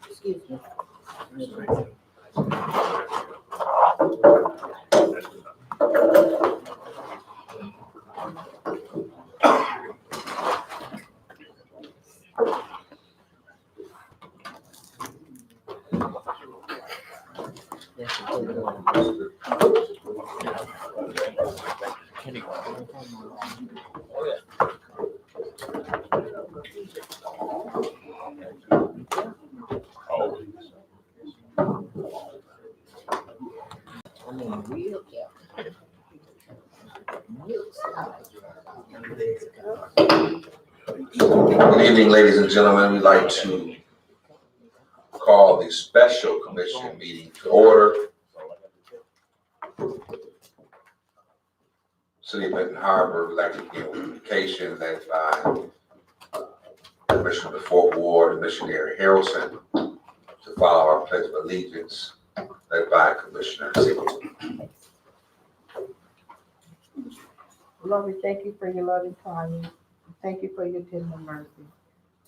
Excuse me. I mean, real careful. Good evening, ladies and gentlemen. We'd like to call the special commission meeting to order. City of Benton Harbor would like to give communication led by Commissioner of the Fourth Ward, Missionary Harrelson, to follow our Pledge of Allegiance led by Commissioner Singleton. Lord, we thank you for your loving kindness. Thank you for your tender mercy.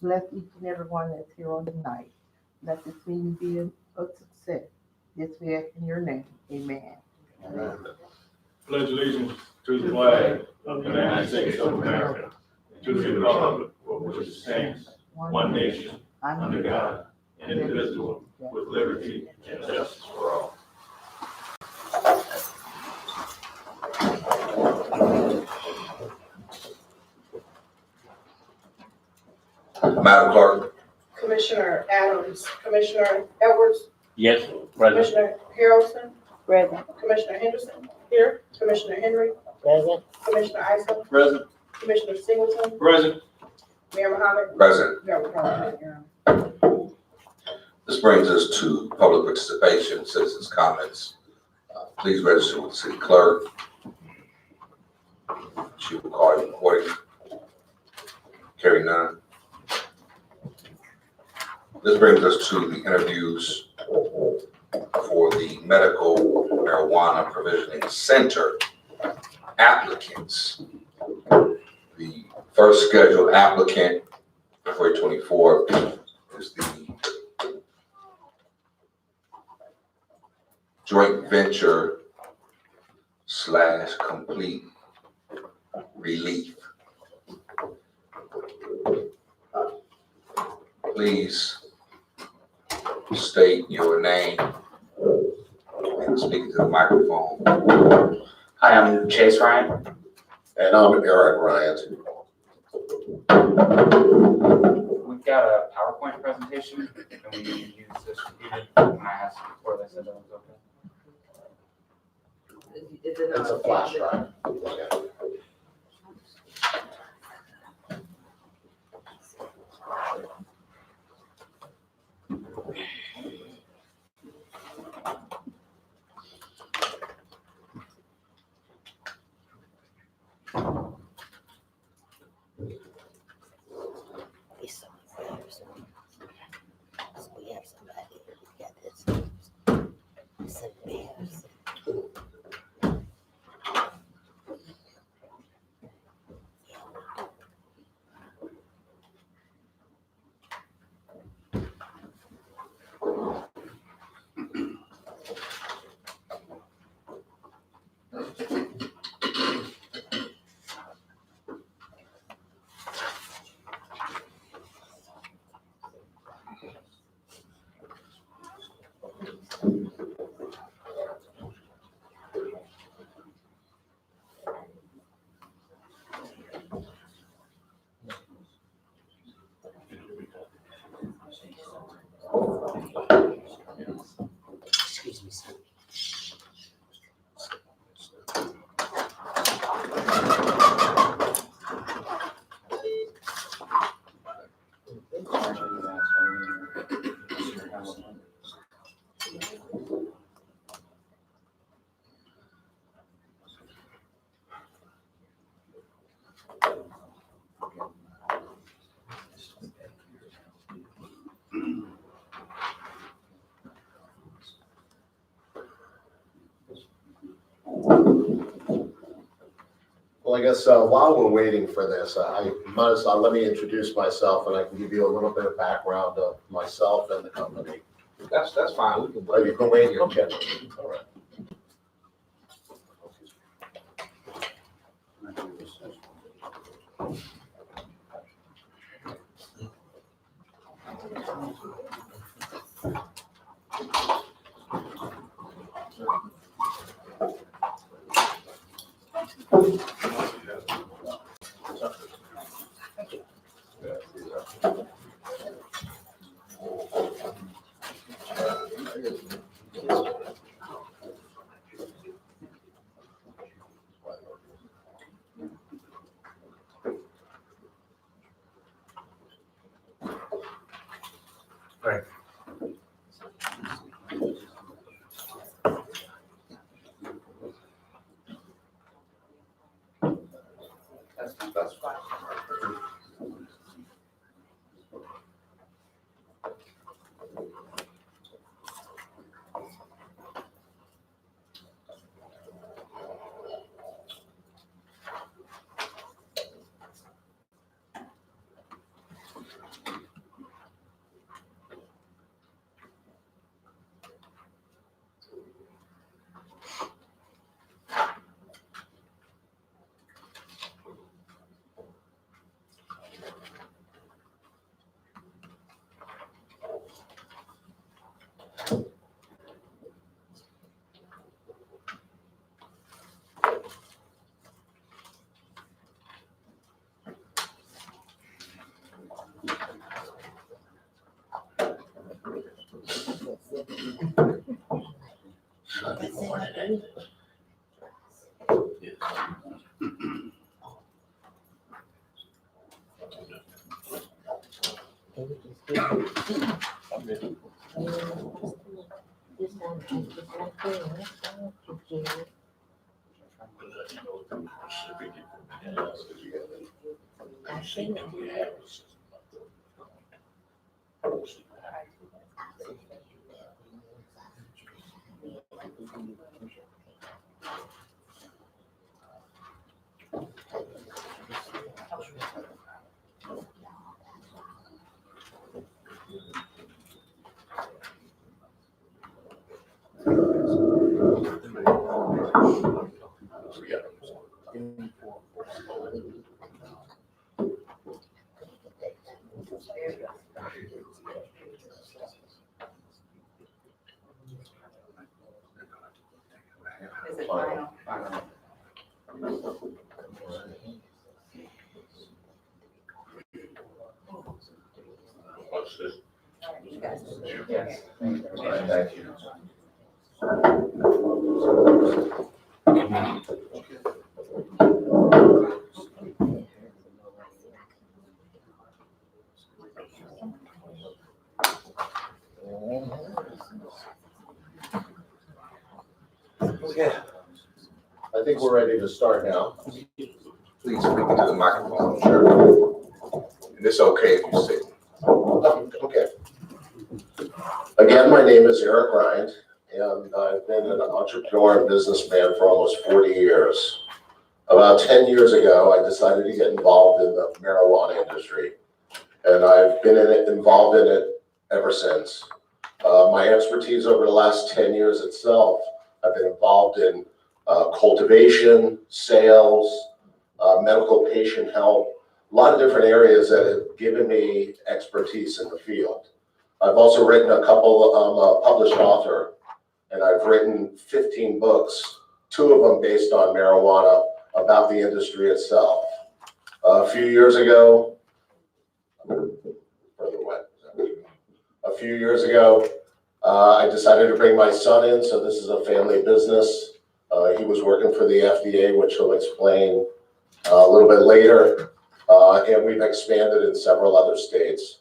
Bless each and every one that's here on tonight. Let this meeting be a success. This we ask in your name. Amen. Amen. Pledge allegiance to the flag of the United States of America, to the republic for which it stands, one nation, under God, indivisible, with liberty and justice for all. Madam Clerk. Commissioner Adams, Commissioner Edwards, Yes, President. Commissioner Harrelson, Present. Commissioner Henderson, here, Commissioner Henry, Present. Commissioner Isa, President. Commissioner Singleton, President. Mayor Muhammad. Present. Mayor Muhammad. This brings us to public participation, citizens' comments. Please register with the city clerk. She will call you recording. Carry none. This brings us to the interviews for the Medical Marijuana Provisioning Center applicants. The first scheduled applicant, February 24th, is the joint venture / complete relief. Please state your name and speak to the microphone. Hi, I'm Chase Ryan, And I'm Eric Bryant. We've got a PowerPoint presentation, and we use this repeated. Can I ask before they said that was okay? It's a flash drive. We have somebody who got this. Some bears. Excuse me, sir. Well, I guess while we're waiting for this, I might as well let me introduce myself and I can give you a little bit of background of myself and the company. That's fine. We can Oh, you can wait? Okay. All right. That's fine. This one, just like that. I seen it. Is it final? assist. Yes. All right, thank you. Okay. I think we're ready to start now. Please speak into the microphone, sure. And it's okay if you sit. Okay. Again, my name is Eric Rind, and I've been an entrepreneur and businessman for almost 40 years. About 10 years ago, I decided to get involved in the marijuana industry, and I've been involved in it ever since. My expertise over the last 10 years itself, I've been involved in cultivation, sales, medical patient help, a lot of different areas that have given me expertise in the field. I've also written a couple, I'm a published author, and I've written 15 books, 2 of them based on marijuana, about the industry itself. A few years ago, I decided to bring my son in, so this is a family business. He was working for the FDA, which he'll explain a little bit later, and we've expanded in several other states.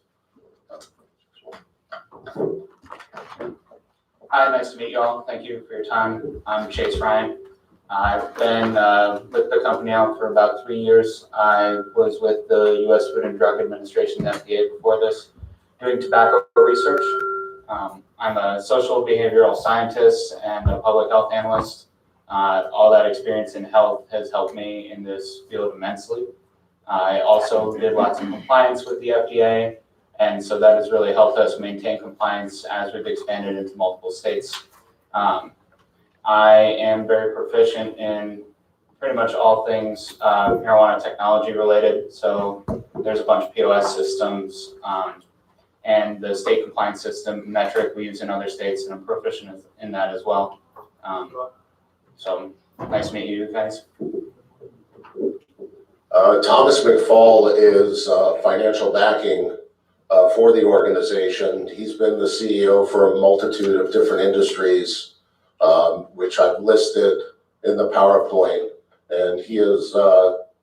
Hi, nice to meet you all. Thank you for your time. I'm Chase Ryan. I've been with the company now for about 3 years. I was with the U.S. Food and Drug Administration, FDA, before this, doing tobacco research. I'm a social behavioral scientist and a public health analyst. All that experience in health has helped me in this field immensely. I also did lots of compliance with the FDA, and so that has really helped us maintain compliance as we've expanded into multiple states. I am very proficient in pretty much all things marijuana technology related. So there's a bunch of POS systems and the state compliance system metric we use in other states, and I'm proficient in that as well. So nice to meet you guys. Thomas McFall is financial backing for the organization. He's been the CEO for a multitude of different industries, which I've listed in the PowerPoint, and he has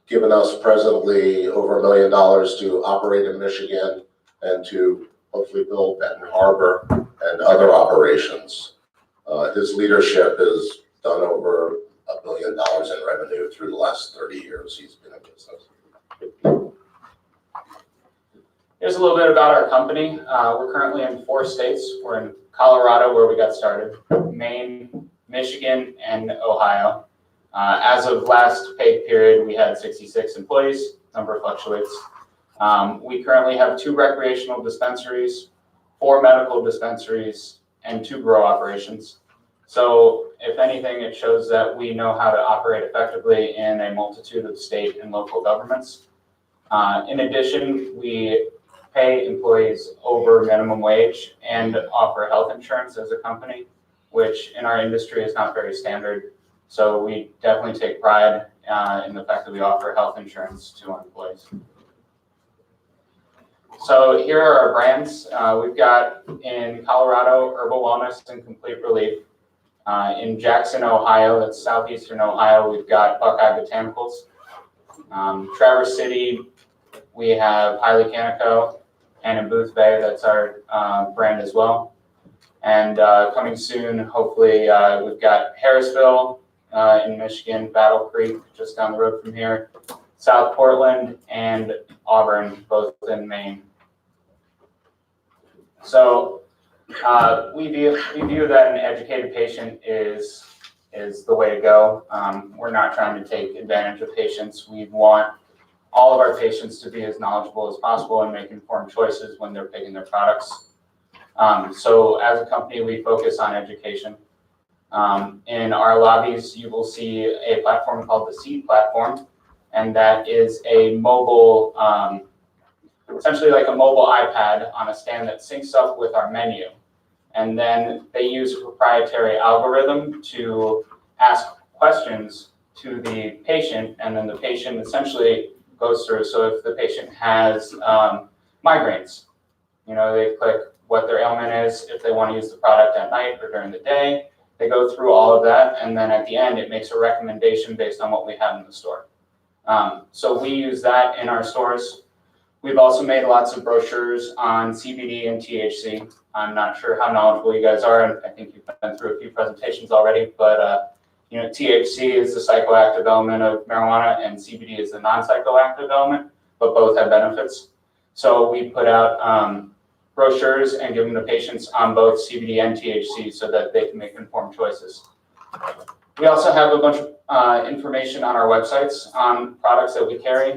given us presently over $1 million to operate in Michigan and to hopefully build Benton Harbor and other operations. His leadership has done over $1 billion in revenue through the last 30 years he's been in business. Here's a little bit about our company. We're currently in 4 states. We're in Colorado, where we got started, Maine, Michigan, and Ohio. As of last pay period, we had 66 employees. Number fluctuates. We currently have 2 recreational dispensaries, 4 medical dispensaries, and 2 grow operations. So if anything, it shows that we know how to operate effectively in a multitude of state and local governments. In addition, we pay employees over minimum wage and offer health insurance as a company, which in our industry is not very standard. So we definitely take pride in the fact that we offer health insurance to our employees. So here are our brands. We've got in Colorado, Herbal Wellness and Complete Relief. In Jackson, Ohio, that's southeastern Ohio, we've got Buckeye Botanicals. Traverse City, we have Highly Canico, and in Booth Bay, that's our brand as well. And coming soon, hopefully, we've got Harrisville in Michigan, Battle Creek, just down the road from here, South Portland, and Auburn, both in Maine. So we view that an educated patient is the way to go. We're not trying to take advantage of patients. We want all of our patients to be as knowledgeable as possible and make informed choices when they're picking their products. So as a company, we focus on education. In our lobbies, you will see a platform called the Seed platform, and that is a mobile, essentially like a mobile iPad on a stand that syncs up with our menu. And then they use a proprietary algorithm to ask questions to the patient, and then the patient essentially goes through. So if the patient has migraines, They click what their ailment is, if they want to use the product at night or during the day. They go through all of that, and then at the end, it makes a recommendation based on what we have in the store. So we use that in our stores. We've also made lots of brochures on CBD and THC. I'm not sure how knowledgeable you guys are, and I think you've been through a few presentations already, but THC is the psychoactive element of marijuana and CBD is the non-psychoactive element, but both have benefits. So we put out brochures and give them to patients on both CBD and THC so that they can make informed choices. We also have a bunch of information on our websites on products that we carry.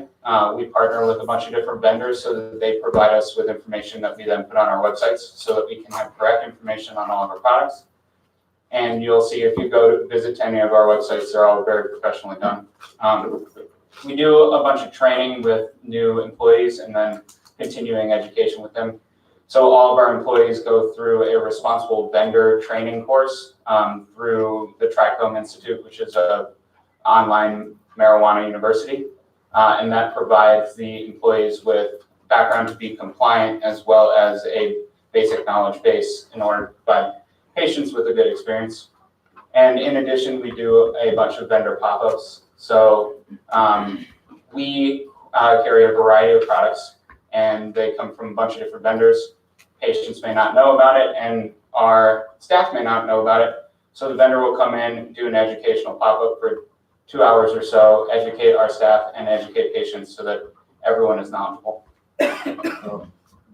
We partner with a bunch of different vendors so that they provide us with information that we then put on our websites so that we can have correct information on all of our products. And you'll see if you go to visit any of our websites, they're all very professionally done. We do a bunch of training with new employees and then continuing education with them. So all of our employees go through a responsible vendor training course through the Trichome Institute, which is an online marijuana university. And that provides the employees with background to be compliant as well as a basic knowledge base in order to provide patients with a good experience. And in addition, we do a bunch of vendor pop-ups. So we carry a variety of products and they come from a bunch of different vendors. Patients may not know about it and our staff may not know about it. So the vendor will come in, do an educational pop-up for 2 hours or so, educate our staff and educate patients so that everyone is knowledgeable.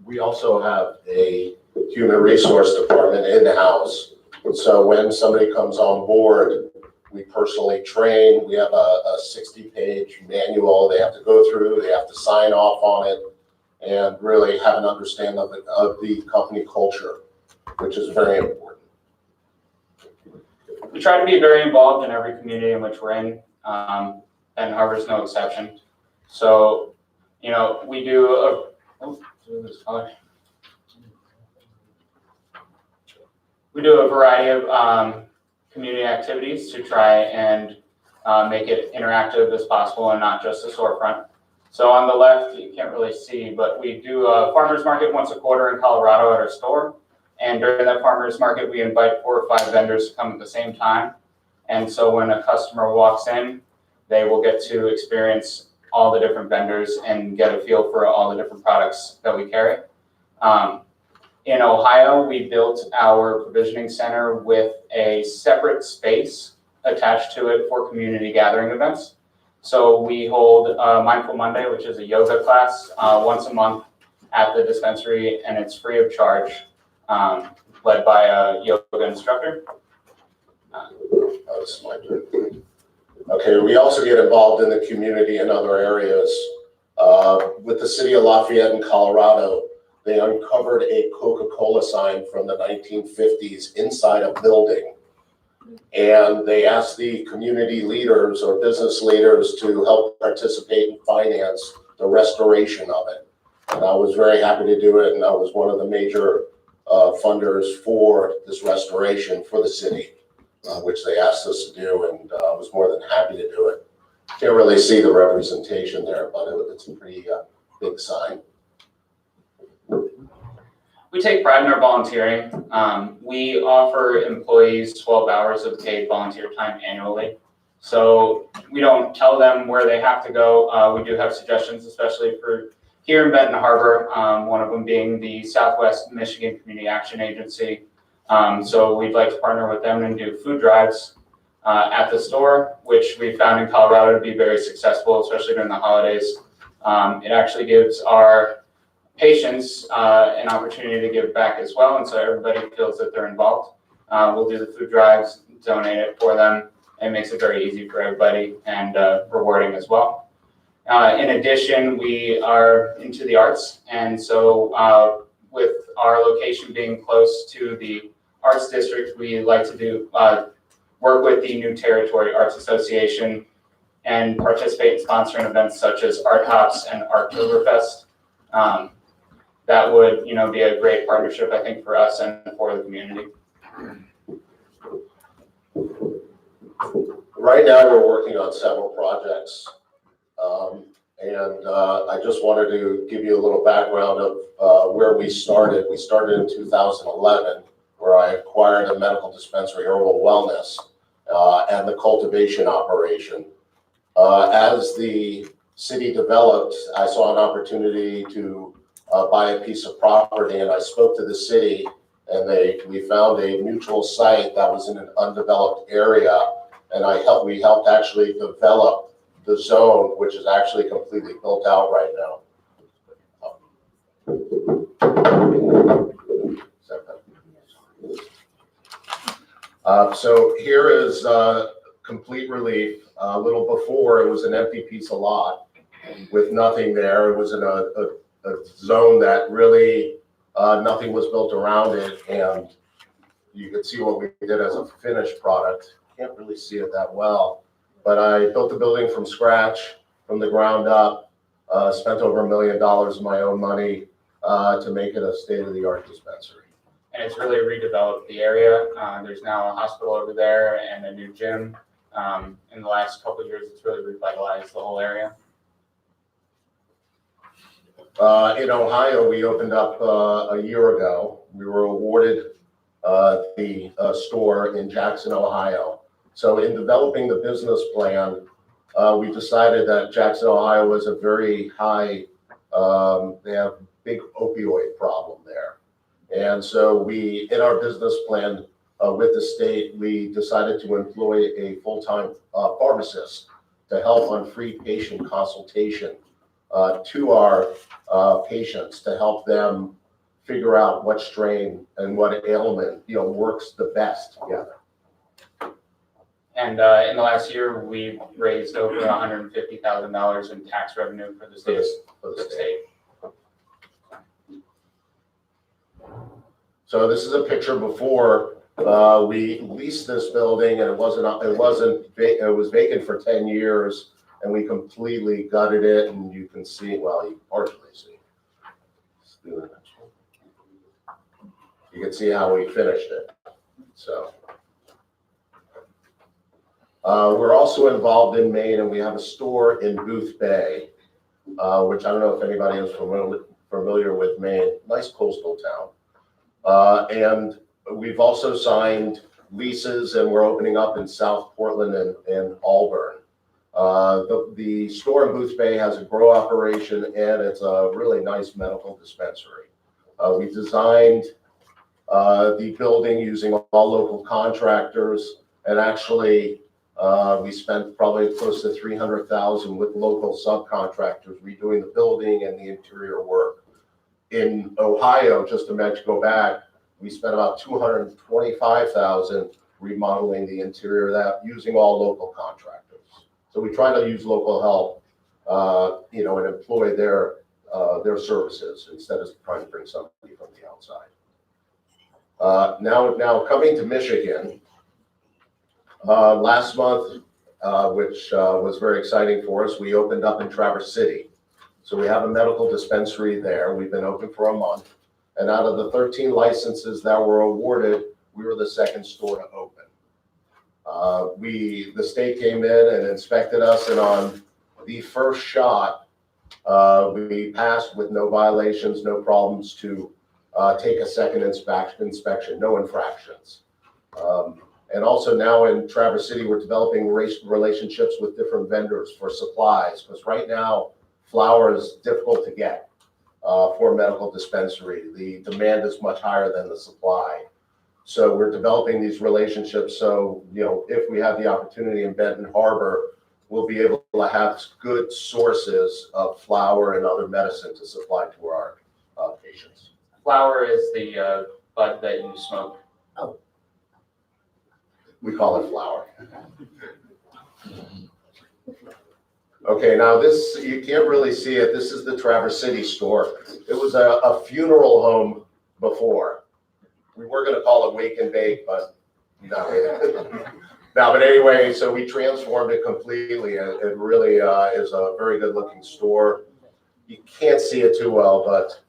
We also have a human resource department in-house. So when somebody comes on board, we personally train. We have a 60-page manual they have to go through. They have to sign off on it and really have an understanding of the company culture, which is very important. We try to be very involved in every community in which we're in, and Harbor is no exception. So, we do a variety of community activities to try and make it interactive as possible and not just a storefront. So on the left, you can't really see, but we do a farmer's market once a quarter in Colorado at our store. And during that farmer's market, we invite 4 or 5 vendors to come at the same time. And so when a customer walks in, they will get to experience all the different vendors and get a feel for all the different products that we carry. In Ohio, we built our provisioning center with a separate space attached to it for community gathering events. So we hold Mindful Monday, which is a yoga class, once a month at the dispensary, and it's free of charge, led by a yoga instructor. This is my turn. Okay, we also get involved in the community in other areas. With the city of Lafayette in Colorado, they uncovered a Coca-Cola sign from the 1950s inside a building. And they asked the community leaders or business leaders to help participate and finance the restoration of it. And I was very happy to do it, and I was one of the major funders for this restoration for the city, which they asked us to do, and I was more than happy to do it. Can't really see the representation there, but it's a pretty big sign. We take pride in our volunteering. We offer employees 12 hours of paid volunteer time annually. So we don't tell them where they have to go. We do have suggestions, especially for here in Benton Harbor, one of them being the Southwest Michigan Community Action Agency. So we'd like to partner with them and do food drives at the store, which we found in Colorado to be very successful, especially during the holidays. It actually gives our patients an opportunity to give back as well, and so everybody feels that they're involved. We'll do the food drives, donate it for them. It makes it very easy for everybody and rewarding as well. In addition, we are into the arts, and so with our location being close to the Arts District, we like to do work with the New Territory Arts Association and participate in sponsoring events such as Art Hops and Arttoberfest. That would, be a great partnership, I think, for us and for the community. Right now, we're working on several projects. And I just wanted to give you a little background of where we started. We started in 2011, where I acquired a medical dispensary, Herbal Wellness, and the cultivation operation. As the city developed, I saw an opportunity to buy a piece of property, and I spoke to the city, and we found a neutral site that was in an undeveloped area, and we helped actually develop the zone, which is actually completely built out right now. So here is complete relief. A little before, it was an empty piece of lot with nothing there. It was in a zone that really nothing was built around it, and you can see what we did as a finished product. Can't really see it that well, but I built the building from scratch, from the ground up, spent over $1 million of my own money to make it a state-of-the-art dispensary. And it's really redeveloped the area. There's now a hospital over there and a new gym. In the last couple of years, it's really revitalized the whole area. In Ohio, we opened up a year ago. We were awarded the store in Jackson, Ohio. So in developing the business plan, we decided that Jackson, Ohio was a very high, they have a big opioid problem there. And so in our business plan with the state, we decided to employ a full-time pharmacist to help on free patient consultation to our patients, to help them figure out what strain and what ailment works the best together. And in the last year, we've raised over $150,000 in tax revenue for the state. So this is a picture before we leased this building, and it was vacant for 10 years, and we completely gutted it, and you can see, well, you can partially see. You can see how we finished it. So we're also involved in Maine, and we have a store in Booth Bay, which I don't know if anybody is familiar with Maine. Nice coastal town. And we've also signed leases, and we're opening up in South Portland and Auburn. The store in Booth Bay has a grow operation, and it's a really nice medical dispensary. We designed the building using all local contractors, and actually we spent probably close to $300,000 with local subcontractors redoing the building and the interior work. In Ohio, just to go back, we spent about $225,000 remodeling the interior of that, using all local contractors. So we try to use local help, and employ their services instead of trying to bring somebody from the outside. Now coming to Michigan, last month, which was very exciting for us, we opened up in Traverse City. So we have a medical dispensary there. We've been open for a month. And out of the 13 licenses that were awarded, we were the second store to open. The state came in and inspected us, and on the first shot, we passed with no violations, no problems to take a second inspection, no infractions. And also now in Traverse City, we're developing relationships with different vendors for supplies, because right now, flour is difficult to get for a medical dispensary. The demand is much higher than the supply. So we're developing these relationships. So, if we have the opportunity in Benton Harbor, we'll be able to have good sources of flour and other medicine to supply to our patients. Flower is the bud that you smoke. We call it flour. Okay, now this, you can't really see it. This is the Traverse City store. It was a funeral home before. We were going to call it Wake and Bake, but no. No, but anyway, so we transformed it completely. It really is a very good looking store. You can't see it too well, but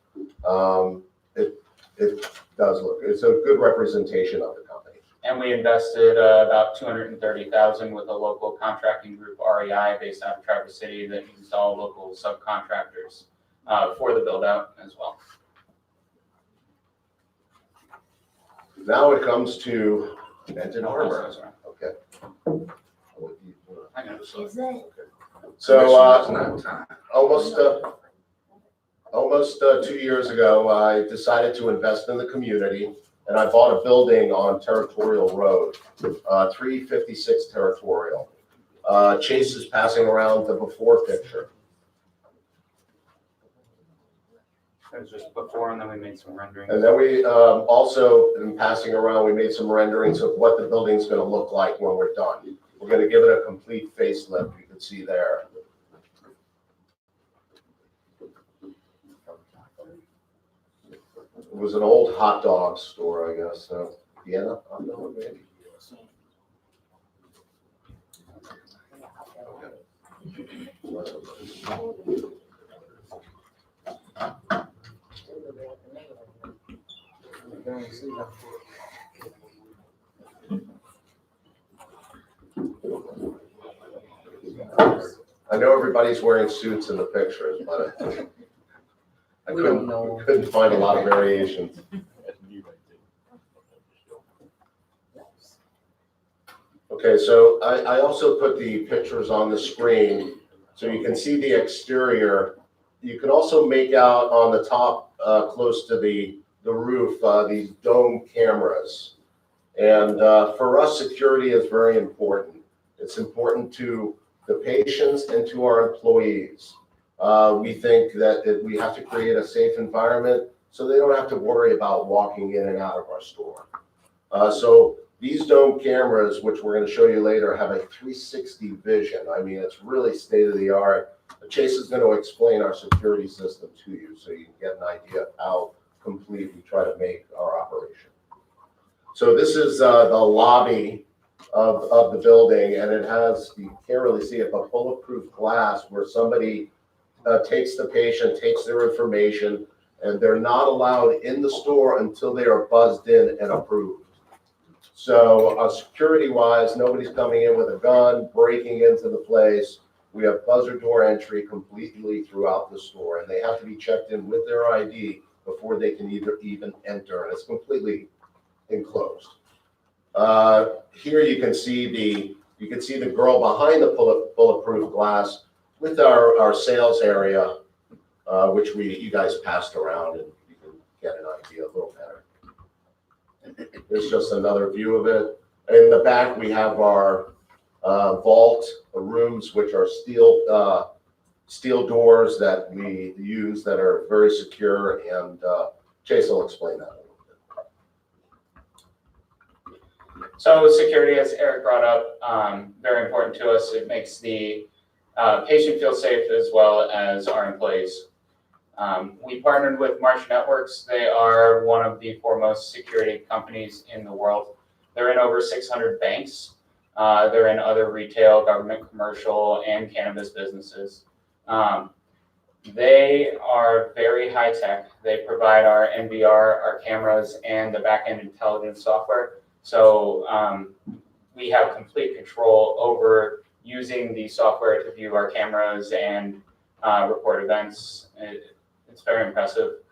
it does look, it's a good representation of the company. And we invested about $230,000 with a local contracting group, REI, based out of Traverse City, that used all local subcontractors for the build out as well. Now it comes to Benton Harbor. Okay. I know. Is that? So, Commissioner, it's not time. almost 2 years ago, I decided to invest in the community, and I bought a building on Territorial Road, 356 Territorial. Chase is passing around the before picture. It was just before, and then we made some renderings. And then we also, in passing around, we made some renderings of what the building's gonna look like when we're done. We're gonna give it a complete facelift, you can see there. It was an old hot dog store, I guess, so, Vienna, hot dog, maybe. I know everybody's wearing suits in the pictures, but I couldn't find a lot of variations. Okay, so I also put the pictures on the screen so you can see the exterior. You can also make out on the top, close to the roof, these dome cameras. And for us, security is very important. It's important to the patients and to our employees. We think that we have to create a safe environment so they don't have to worry about walking in and out of our store. So these dome cameras, which we're going to show you later, have a 360 vision. I mean, it's really state of the art. Chase is going to explain our security system to you so you can get an idea of how complete we try to make our operation. So this is the lobby of the building, and it has, you can't really see it, but bulletproof glass where somebody takes the patient, takes their information, and they're not allowed in the store until they are buzzed in and approved. So security-wise, nobody's coming in with a gun, breaking into the place. We have buzzer door entry completely throughout the store, and they have to be checked in with their ID before they can even enter, and it's completely enclosed. Here you can see the girl behind the bulletproof glass with our sales area, which you guys passed around, and you can get an idea a little better. Here's just another view of it. In the back, we have our vault rooms, which are steel doors that we use that are very secure, and Chase will explain that a little bit. So security, as Eric brought up, very important to us. It makes the patient feel safe as well as our employees. We partnered with Marsh Networks. They are one of the foremost security companies in the world. They're in over 600 banks. They're in other retail, government, commercial, and cannabis businesses. They are very high tech. They provide our NVR, our cameras, and the back-end intelligence software. So we have complete control over using the software to view our cameras and report events. It's very impressive.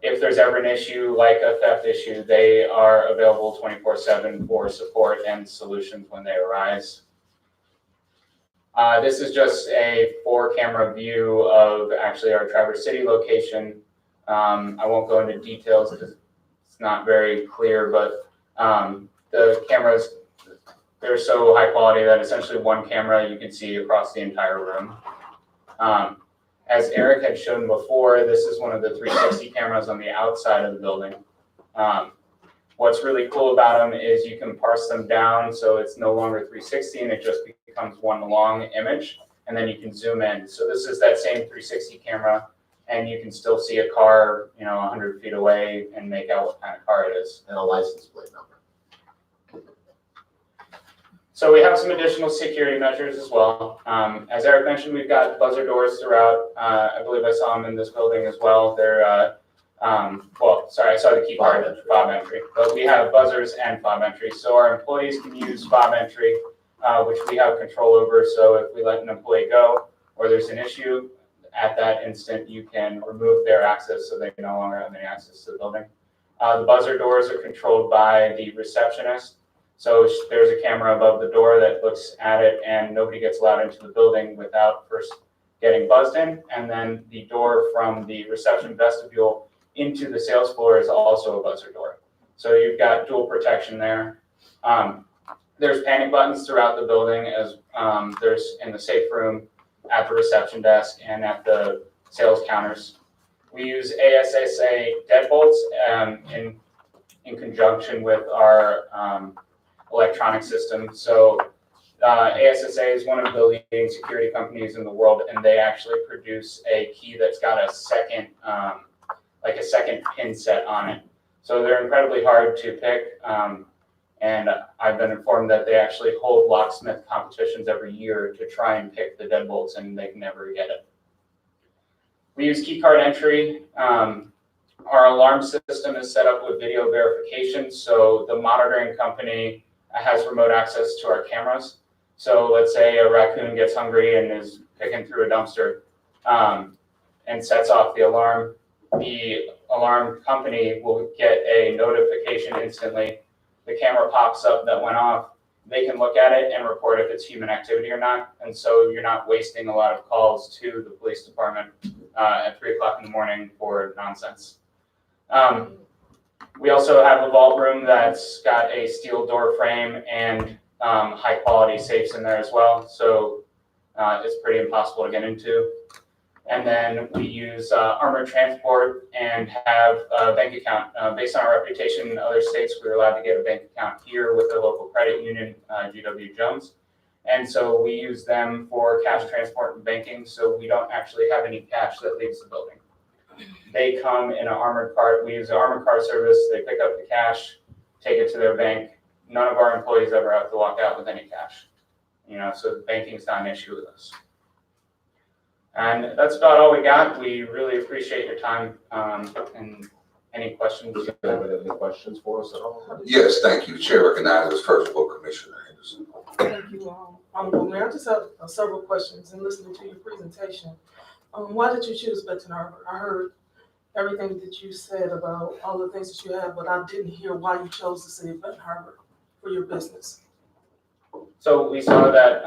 If there's ever an issue like a theft issue, they are available 24/7 for support and solutions when they arise. This is just a 4-camera view of actually our Traverse City location. I won't go into details because it's not very clear, but the cameras, they're so high quality that essentially one camera you can see across the entire room. As Eric had shown before, this is one of the 360 cameras on the outside of the building. What's really cool about them is you can parse them down so it's no longer 360 and it just becomes one long image, and then you can zoom in. So this is that same 360 camera, and you can still see a car, 100 feet away and make out what kind of car it is. And a license plate number. So we have some additional security measures as well. As Eric mentioned, we've got buzzer doors throughout. I believe I saw them in this building as well. They're I saw the key card, fob entry, but we have buzzers and fob entry. So our employees can use fob entry, which we have control over. So if we let an employee go or there's an issue, at that instant, you can remove their access so they no longer have any access to the building. The buzzer doors are controlled by the receptionist. So there's a camera above the door that looks at it, and nobody gets allowed into the building without first getting buzzed in. And then the door from the reception vestibule into the sales floor is also a buzzer door. So you've got dual protection there. There's panic buttons throughout the building, as there's in the safe room, at the reception desk, and at the sales counters. We use ASSA deadbolts in conjunction with our electronic system. So ASSA is one of the leading security companies in the world, and they actually produce a key that's got a second, like a second pin set on it. So they're incredibly hard to pick. And I've been informed that they actually hold locksmith competitions every year to try and pick the deadbolts, and they can never get it. We use key card entry. Our alarm system is set up with video verification, so the monitoring company has remote access to our cameras. So let's say a raccoon gets hungry and is picking through a dumpster and sets off the alarm company will get a notification instantly. The camera pops up that went off. They can look at it and report if it's human activity or not. And so you're not wasting a lot of calls to the police department at 3 o'clock in the morning for nonsense. We also have a vault room that's got a steel door frame and high quality safes in there as well. So it's pretty impossible to get into. And then we use armored transport and have a bank account. Based on our reputation in other states, we were allowed to get a bank account here with the local credit union, GW Jones. And so we use them for cash transport and banking, so we don't actually have any cash that leaves the building. They come in an armored car. We use an armored car service. They pick up the cash, take it to their bank. None of our employees ever have to walk out with any cash. So banking is not an issue with us. And that's about all we got. We really appreciate your time and any questions. Does anybody have any questions for us at all? Yes, thank you. Chair recognizes First Floor Commissioner Henderson. Thank you, Honorable Mayor. I just have several questions in listening to your presentation. Why did you choose Benton Harbor? I heard everything that you said about all the things that you have, but I didn't hear why you chose the city of Benton Harbor for your business. So we saw that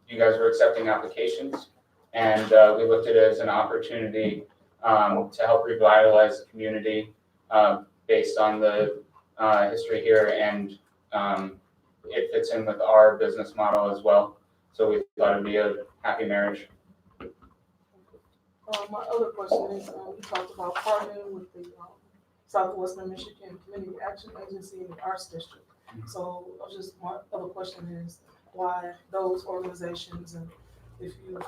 you guys were accepting applications, and we looked at it as an opportunity to help revitalize the community based on the history here, and it fits in with our business model as well. So we thought it'd be a happy marriage. My other question is, you talked about partnering with the Southwestern Michigan Community Action Agency and the Arts District. So my other question is, why those organizations, and if you...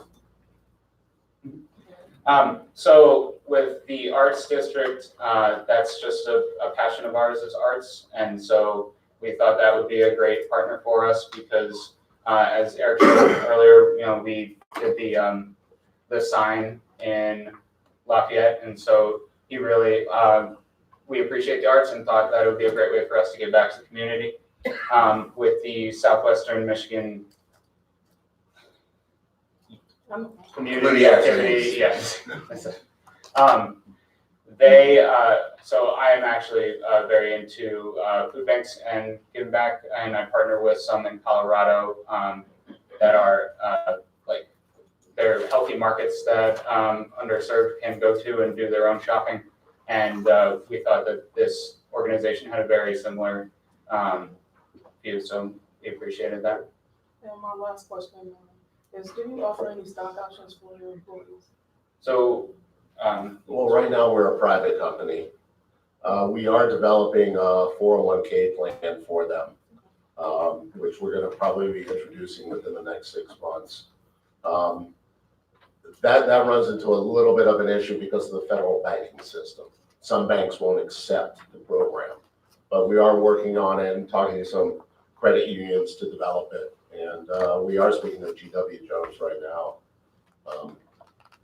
So with the Arts District, that's just a passion of ours is arts. And so we thought that would be a great partner for us because as Eric said earlier, we did the sign in Lafayette. And so he really, we appreciate the arts and thought that it would be a great way for us to give back to the community. With the Southwestern Michigan Community Activity, yes. So I am actually very into food banks and giving back, and I partner with some in Colorado that are they're healthy markets that underserved can go to and do their own shopping. And we thought that this organization had a very similar view, so we appreciated that. And my last question is, do you offer any stock options for your employees? So, Well, right now, we're a private company. We are developing a 401k plan for them, which we're going to probably be introducing within the next 6 months. That runs into a little bit of an issue because of the federal banking system. Some banks won't accept the program, but we are working on it and talking to some credit unions to develop it. And we are speaking to GW Jones right now,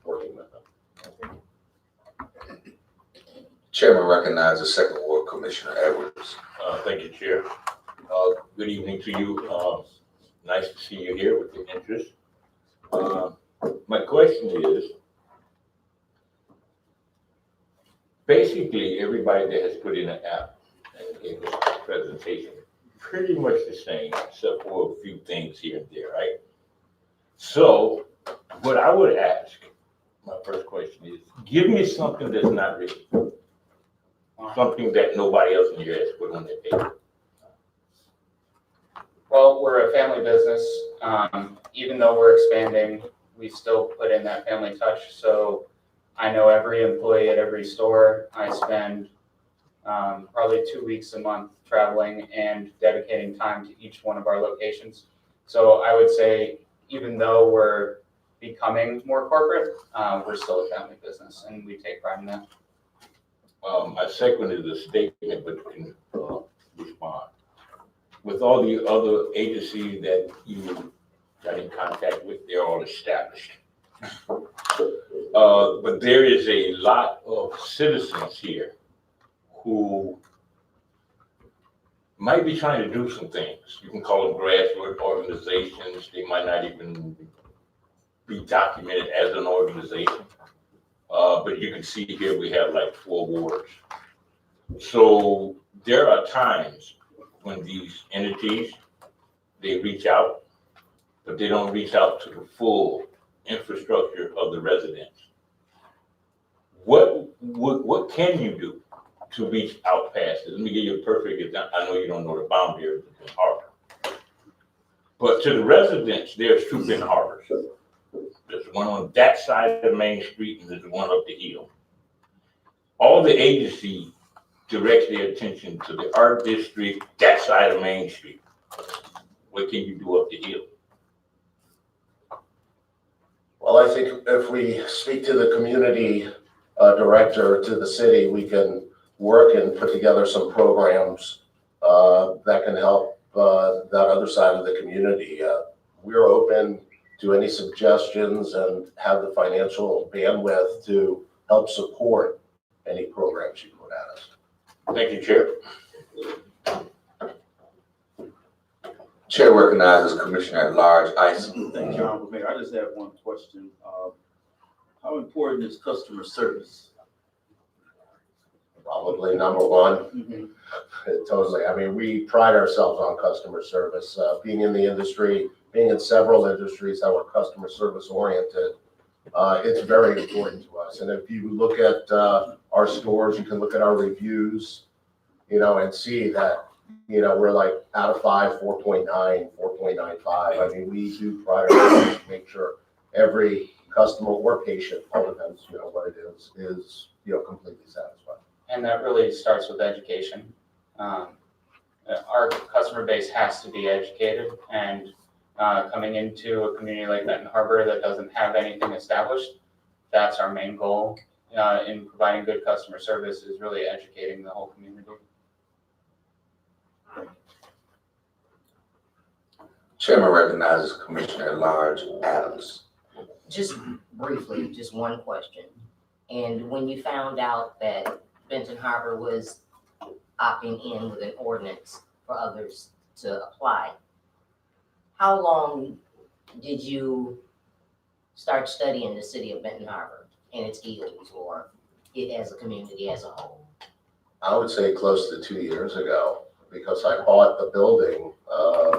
working with them. Chairman recognizes Second Ward Commissioner Edwards. Thank you, Chair. Good evening to you. Nice to see you here with your interest. My question is, basically, everybody that has put in an app and gave us a presentation, pretty much the same, except for a few things here and there, right? So, what I would ask, my first question is, give me something that's not written. Something that nobody else in here has put on their paper. Well, we're a family business. Even though we're expanding, we still put in that family touch. So I know every employee at every store. I spend probably 2 weeks a month traveling and dedicating time to each one of our locations. So I would say, even though we're becoming more corporate, we're still a family business, and we take pride in that. My second is a statement, but you can respond. With all the other agencies that you got in contact with, they're all established. But there is a lot of citizens here who might be trying to do some things. You can call them grassroots organizations. They might not even be documented as an organization. But you can see here we have like 4 wards. So there are times when these entities, they reach out, but they don't reach out to the full infrastructure of the residents. What can you do to reach out past it? Let me give you a perfect example. I know you don't know the boundary of the harbor, but to the residents, there's 2 Benton harbors. There's one on that side of Main Street and there's one up the hill. All the agency directs their attention to the art district, that side of Main Street. What can you do up the hill? Well, I think if we speak to the community director to the city, we can work and put together some programs that can help that other side of the community. We're open to any suggestions and have the financial bandwidth to help support any programs you put at us. Thank you, Chair. Chair recognizes Commissioner at Large Isom. Thank you, Honorable Mayor. I just have one question. How important is customer service? Probably number one. Totally. I mean, we pride ourselves on customer service. Being in the industry, being in several industries that were customer service oriented, it's very important to us. And if you look at our stores, you can look at our reviews, and see that, we're like out of 5, 4.9, 4.95. I mean, we do pride ourselves to make sure every customer or patient, all depends, what it is, completely satisfied. And that really starts with education. Our customer base has to be educated, and coming into a community like Benton Harbor that doesn't have anything established, that's our main goal in providing good customer service, is really educating the whole community. Chairman recognizes Commissioner at Large Adams. Just briefly, just one question. And when you found out that Benton Harbor was opting in with an ordinance for others to apply, how long did you start studying the city of Benton Harbor and its ills, or it as a community as a whole? I would say close to 2 years ago, because I bought the building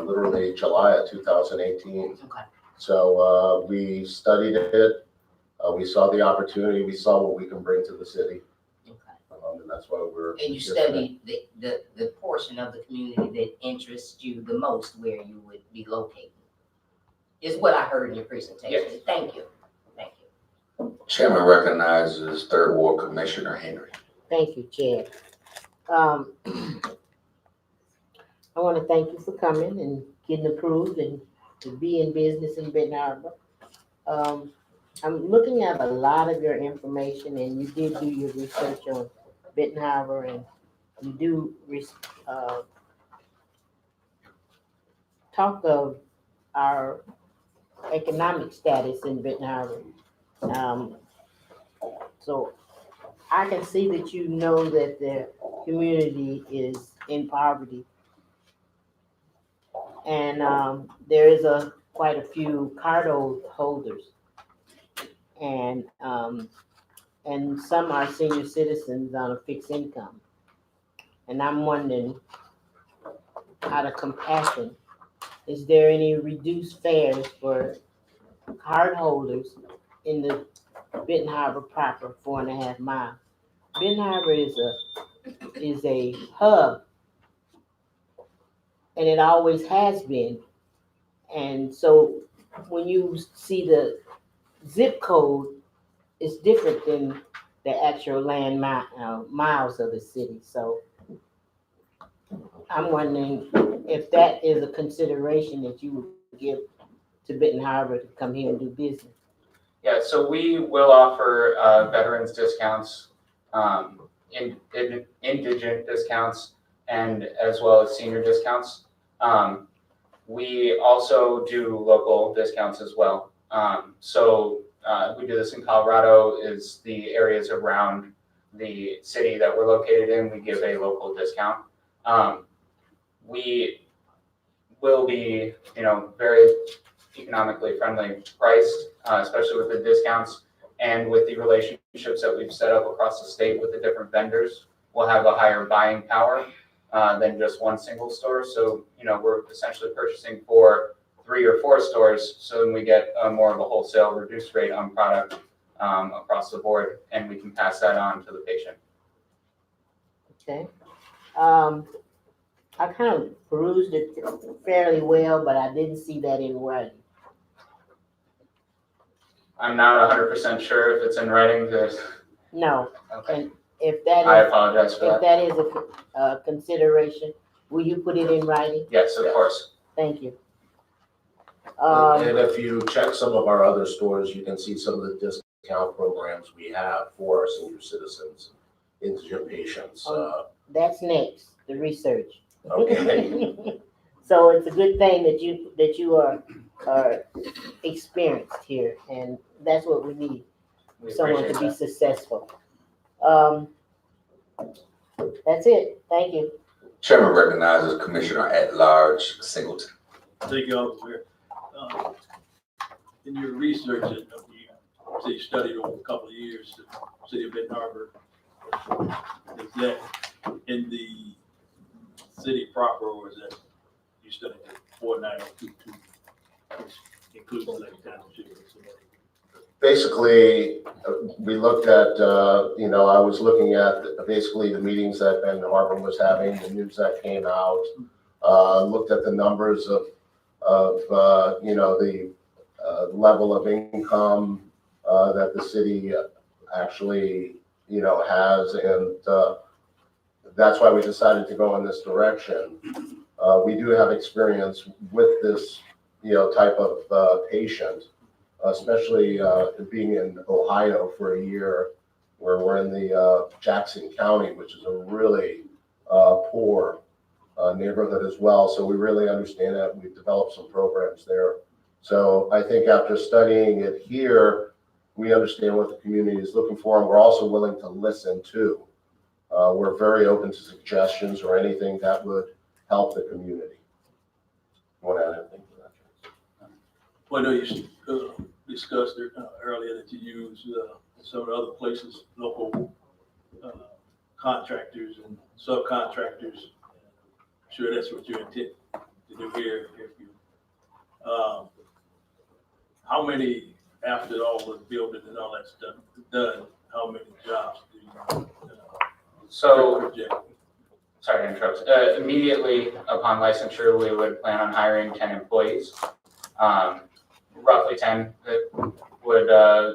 literally July of 2018. Okay. So we studied it, we saw the opportunity, we saw what we can bring to the city. Okay. And that's why we're. And you studied the portion of the community that interests you the most, where you would be located, is what I heard in your presentation. Yes. Thank you. Thank you. Chairman recognizes Third Ward Commissioner Henry. Thank you, Chair. I want to thank you for coming and getting approved and to be in business in Benton Harbor. I'm looking at a lot of your information, and you did do your research on Benton Harbor, and you do talk of our economic status in Benton Harbor. So I can see that you know that the community is in poverty. And there is quite a few card holders. And some are senior citizens on a fixed income. And I'm wondering, out of compassion, is there any reduced fares for card holders in the Benton Harbor proper 4.5 miles? Benton Harbor is a hub, and it always has been. And so when you see the zip code, it's different than the actual miles of the city. So I'm wondering if that is a consideration that you would give to Benton Harbor to come here and do business. Yeah, so we will offer veterans discounts, indigent discounts, and as well as senior discounts. We also do local discounts as well. We do this in Colorado, is the areas around the city that we're located in, we give a local discount. We will be, very economically friendly priced, especially with the discounts and with the relationships that we've set up across the state with the different vendors. We'll have a higher buying power than just one single store. So, we're essentially purchasing for 3 or 4 stores, so then we get more of a wholesale reduced rate on product across the board, and we can pass that on to the patient. Okay. I kind of perused it fairly well, but I didn't see that in writing. I'm not 100% sure if it's in writing. No. Okay. And if that I is, apologize for if that. that is a consideration, will you put it in writing? Yes, of course. Thank you. And if you check some of our other stores, you can see some of the discount programs we have for our senior citizens, indigent patients. That's next, the research. Okay. So it's a good thing that you are experienced here, and that's what we need, We someone to appreciate be that. successful. That's it. Thank you. Chairman recognizes Commissioner at Large Singleton. Thank you, Officer. In your research, you say you studied over a couple of years the city of Benton Harbor. Is that in the city proper, or is that you studied the 49022, which includes Lake Township? Basically, we looked at, I was looking at basically the meetings that Benton Harbor was having, the news that came out, looked at the numbers of the level of income that the city actually, has, and that's why we decided to go in this direction. We do have experience with this, type of patient, especially being in Ohio for a year, where we're in the Jackson County, which is a really poor neighborhood as well. So we really understand that. We've developed some programs there. So I think after studying it here, we understand what the community is looking for, and we're also willing to listen too. We're very open to suggestions or anything that would help the community. You want to add anything to that? Well, I know you discussed earlier that you use some of the other places, local contractors and subcontractors. I'm sure that's what you intend to do here. How many, after all the building and all that's done, how many jobs do you project? Sorry to interrupt. Immediately upon licensure, we would plan on hiring 10 employees. Roughly 10. It would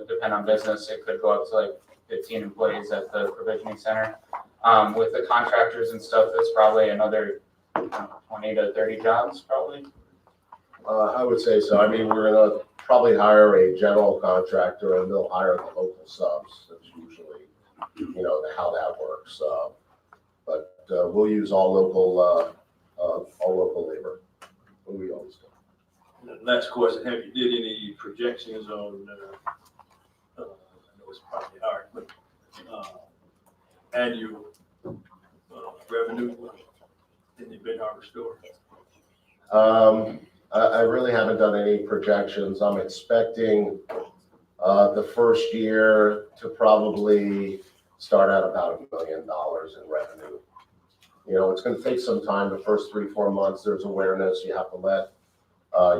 depend on business. It could go up to like 15 employees at the provisioning center. With the contractors and stuff, that's probably another 20 to 30 jobs, probably. I would say so. I mean, we're gonna probably hire a general contractor, and they'll hire the local subs. That's usually, how that works. But we'll use all local labor. We always do. Last question, have you did any projections on, I know it's probably hard, but annual revenue in the Benton Harbor store? I really haven't done any projections. I'm expecting the first year to probably start at about $1 million in revenue. You know, it's gonna take some time. The first 3-4 months, there's awareness. You have to let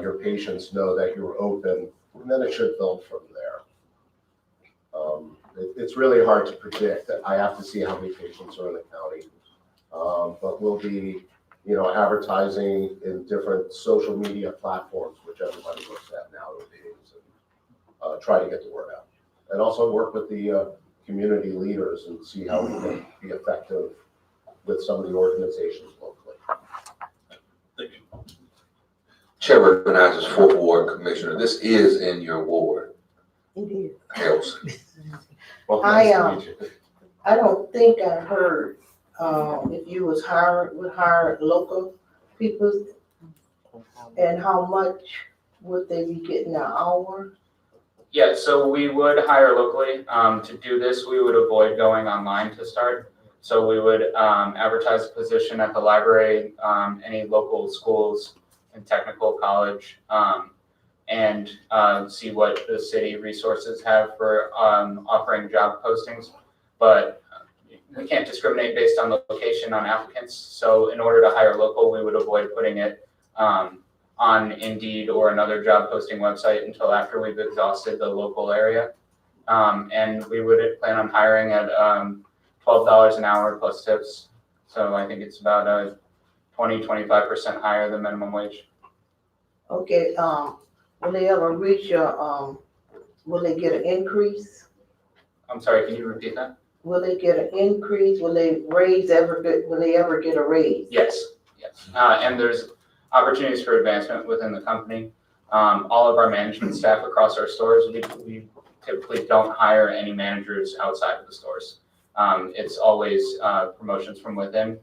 your patients know that you're open, and then it should build from there. It's really hard to predict. I have to see how many patients are in the county. But we'll be, you know, advertising in different social media platforms, which everybody looks at nowadays, and try to get the word out. And also work with the community leaders and see how we can be effective with some of the organizations locally. Thank you. Chair recognizes 4th Ward Commissioner. This is in your ward, It is. Harrelson. Well, I, nice to meet you. I don't think I heard, if you would hire local people, and how much would they be getting an hour? Yeah, so we would hire locally. To do this, we would avoid going online to start. So we would advertise a position at the library, any local schools and technical college, and see what the city resources have for offering job postings. But we can't discriminate based on the location on applicants. So in order to hire local, we would avoid putting it on Indeed or another job posting website until after we've exhausted the local area. And we would plan on hiring at $12 an hour plus tips. So I think it's about 20-25% higher than minimum wage. Okay, will they ever reach will they get an increase? I'm sorry, can you repeat that? Will they get an increase? Will they ever get a raise? Yes, yes. And there's opportunities for advancement within the company. All of our management staff across our stores, we typically don't hire any managers outside of the stores. It's always promotions from within.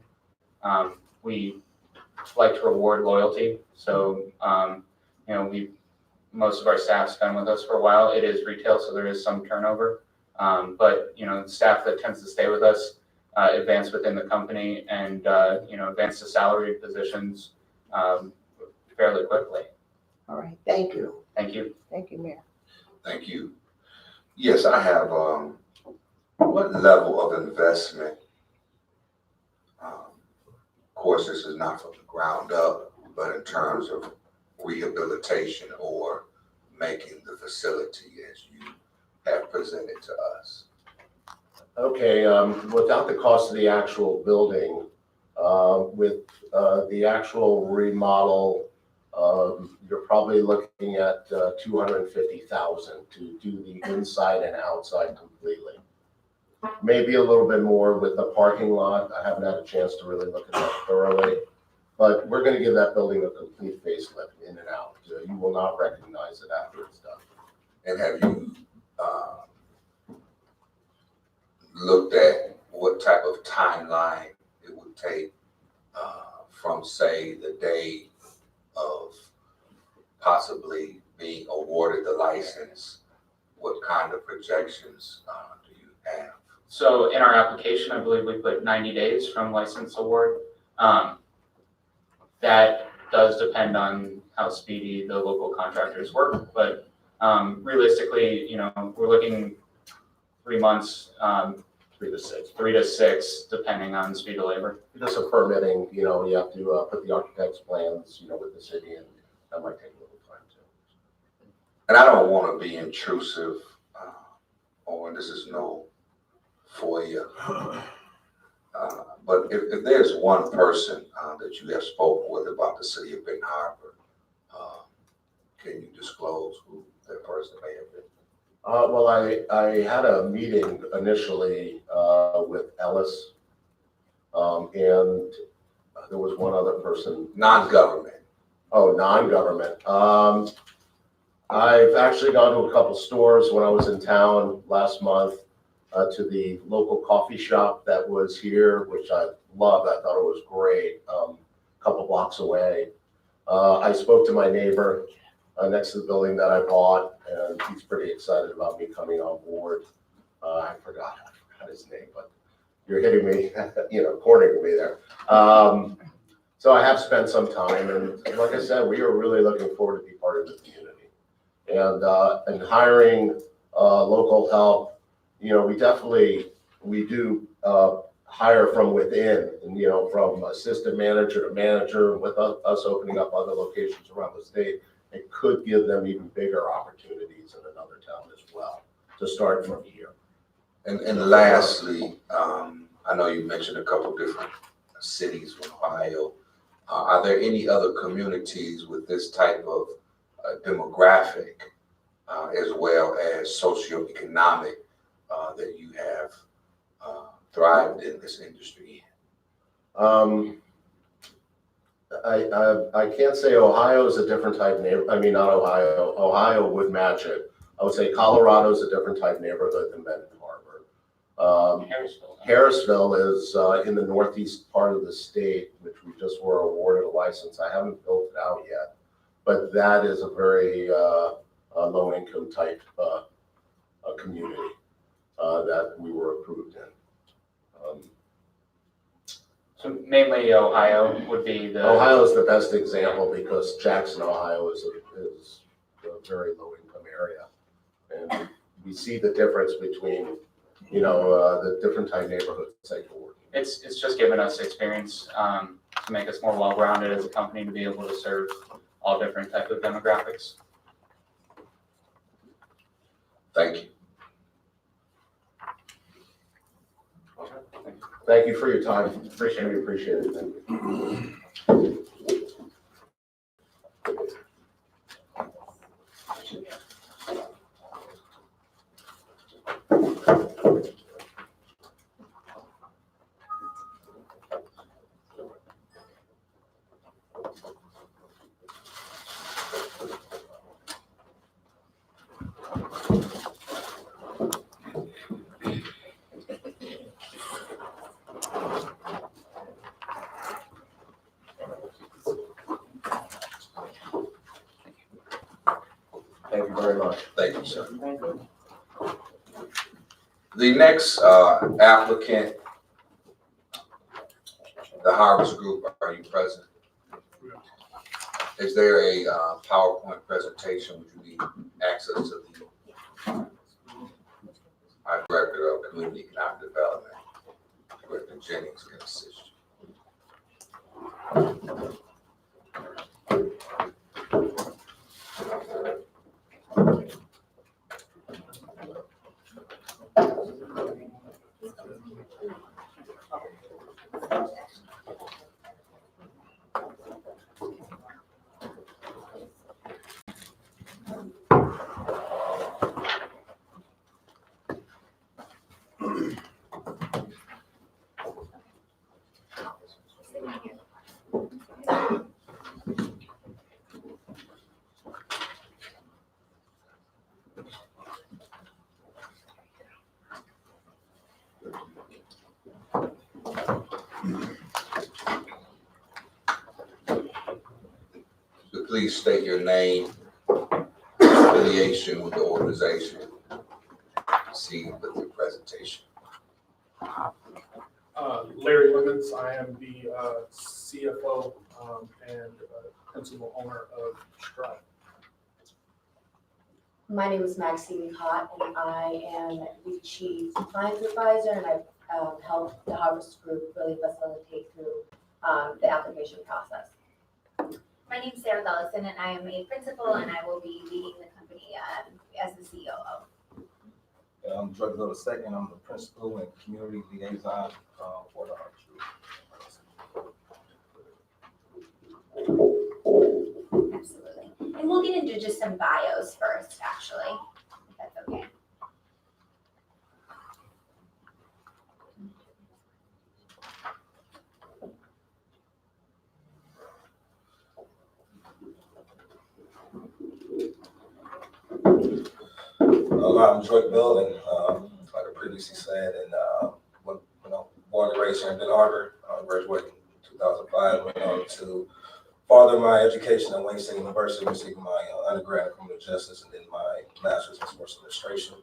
We like to reward loyalty. So, you know, most of our staff's been with us for a while. It is retail, so there is some turnover. But, you know, staff that tends to stay with us advance within the company and, you know, advance to salaried positions fairly quickly. All right, thank you. Thank you. Thank you, Mayor. Thank you. Yes, I have, what level of investment, of course, this is not from the ground up, but in terms of rehabilitation or making the facility as you have presented to us? Okay, without the cost of the actual building, with the actual remodel, you're probably looking at $250,000 to do the inside and outside completely. Maybe a little bit more with the parking lot. I haven't had a chance to really look at that thoroughly, but we're going to give that building a complete facelift in and out. You will not recognize it after it's done. And have you looked at what type of timeline it would take from, say, the day of possibly being awarded the license? What kind of projections do you have? So in our application, I believe we put 90 days from license award. That does depend on how speedy the local contractors work, but realistically, you know, we're looking 3 months, 3 to 6, depending on speed of labor. Just a permitting, you know, you have to put the architect's plans, you know, with the city, and that might take a little time too. And I don't want to be intrusive, or this is no FOIA, but if there's one person that you have spoken with about the city of Benton Harbor, can you disclose who that person may have been? Well, I had a meeting initially with Ellis, and there was one other person. Non-government. Oh, non-government. I've actually gone to a couple stores when I was in town last month, to the local coffee shop that was here, which I loved. I thought it was great, a couple blocks away. I spoke to my neighbor next to the building that I bought, and he's pretty excited about me coming on board. I forgot his name, but you're hitting me, cornering me there. So I have spent some time, and like I said, we are really looking forward to be part of the community. And hiring local help, we do hire from within, and from assistant manager to manager. With us opening up other locations around the state, it could give them even bigger opportunities in another town as well to start from here. And lastly, I know you mentioned a couple different cities in Ohio. Are there any other communities with this type of demographic as well as socioeconomic that you have thrived in this industry? I can't say Ohio is a different type not Ohio. Ohio would match it. I would say Colorado is a different type neighborhood than Benton Harbor. Harrisville is in the northeast part of the state, which we just were awarded a license. I haven't built it out yet, but that is a very low-income type community that we were approved in. So mainly Ohio would be the. Ohio is the best example because Jackson, Ohio is a very low-income area. And we see the difference between, the different type neighborhoods that you're working. It's just given us experience to make us more well-rounded as a company to be able to serve all different types of demographics. Thank you. Thank you for your time. Appreciate it. Thank you. Thank you very much. Thank you, sir. The next applicant, the Harvest Group, are you present? Is there a PowerPoint presentation? Would you need access to the our Director of Community Economic Development, Director Jennings, can assist you. Please state your name, affiliation with the organization. Proceed with your presentation. Larry Lemons, I am the CFO and principal owner of Stripe. My name is Maxine Cott, and I am the Chief Compliance Advisor, and I've helped the Harvest Group really facilitate through the application process. My name is Sarah Gullison, and I am a principal, and I will be leading the company as the COO. I'm Drug Bill II. I'm the principal and community liaison for the Harvest Group. Absolutely. And we'll get into just some bios first, actually, if that's okay. I'm Drug Bill, and like I previously said, and born and raised here in Benton Harbor, graduated in 2005, went on to further my education at Wayne State University, receiving my undergrad in criminal justice and then my master's in sports administration.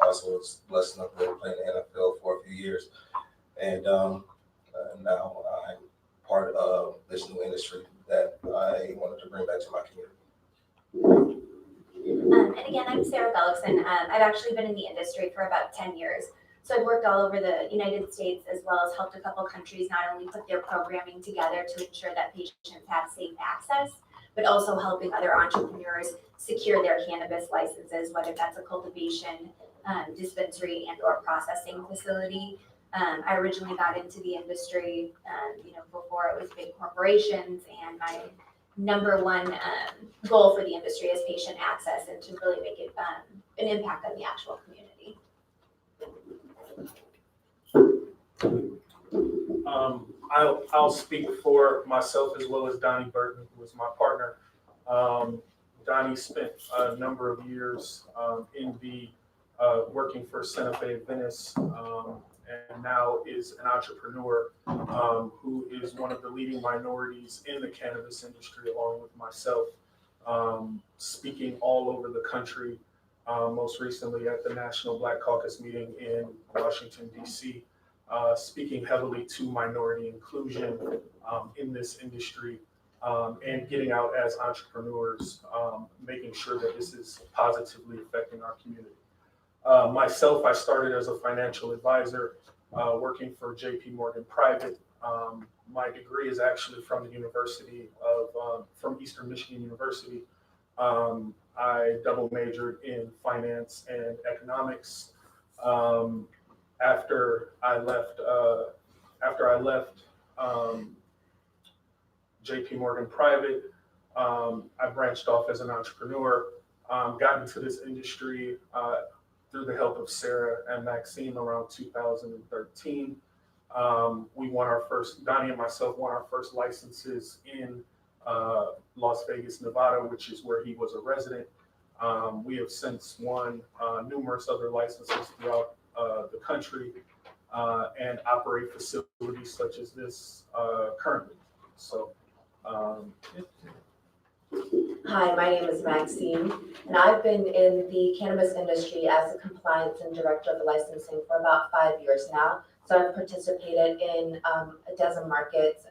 Also was blessed enough to play in the NFL for a few years. And now I'm part of this new industry that I wanted to bring back to my community. And again, I'm Sarah Gullickson. I've actually been in the industry for about 10 years. So I've worked all over the United States as well as helped a couple countries not only put their programming together to ensure that patients have safe access, but also helping other entrepreneurs secure their cannabis licenses, whether that's a cultivation, dispensary, and or processing facility. I originally got into the industry, before it was big corporations, and my number one goal for the industry is patient access and to really make it an impact on the actual community. I'll speak for myself as well as Donnie Burton, who was my partner. Donnie spent a number of years in the working for Santa Fe Venice, and now is an entrepreneur who is one of the leading minorities in the cannabis industry, along with myself, speaking all over the country, most recently at the National Black Caucus meeting in Washington, D.C., speaking heavily to minority inclusion in this industry, and getting out as entrepreneurs, making sure that this is positively affecting our community. Myself, I started as a financial advisor, working for JP Morgan Private. My degree is actually from the University of, from Eastern Michigan University. I double majored in finance and economics. After I left JP Morgan Private, I branched off as an entrepreneur, got into this industry through the help of Sarah and Maxime around 2013. We won our first, Donnie and myself won our first licenses in Las Vegas, Nevada, which is where he was a resident. We have since won numerous other licenses throughout the country and operate facilities such as this currently. So, Hi, my name is Maxine, and I've been in the cannabis industry as a compliance and director of licensing for about 5 years now. So I've participated in a dozen markets,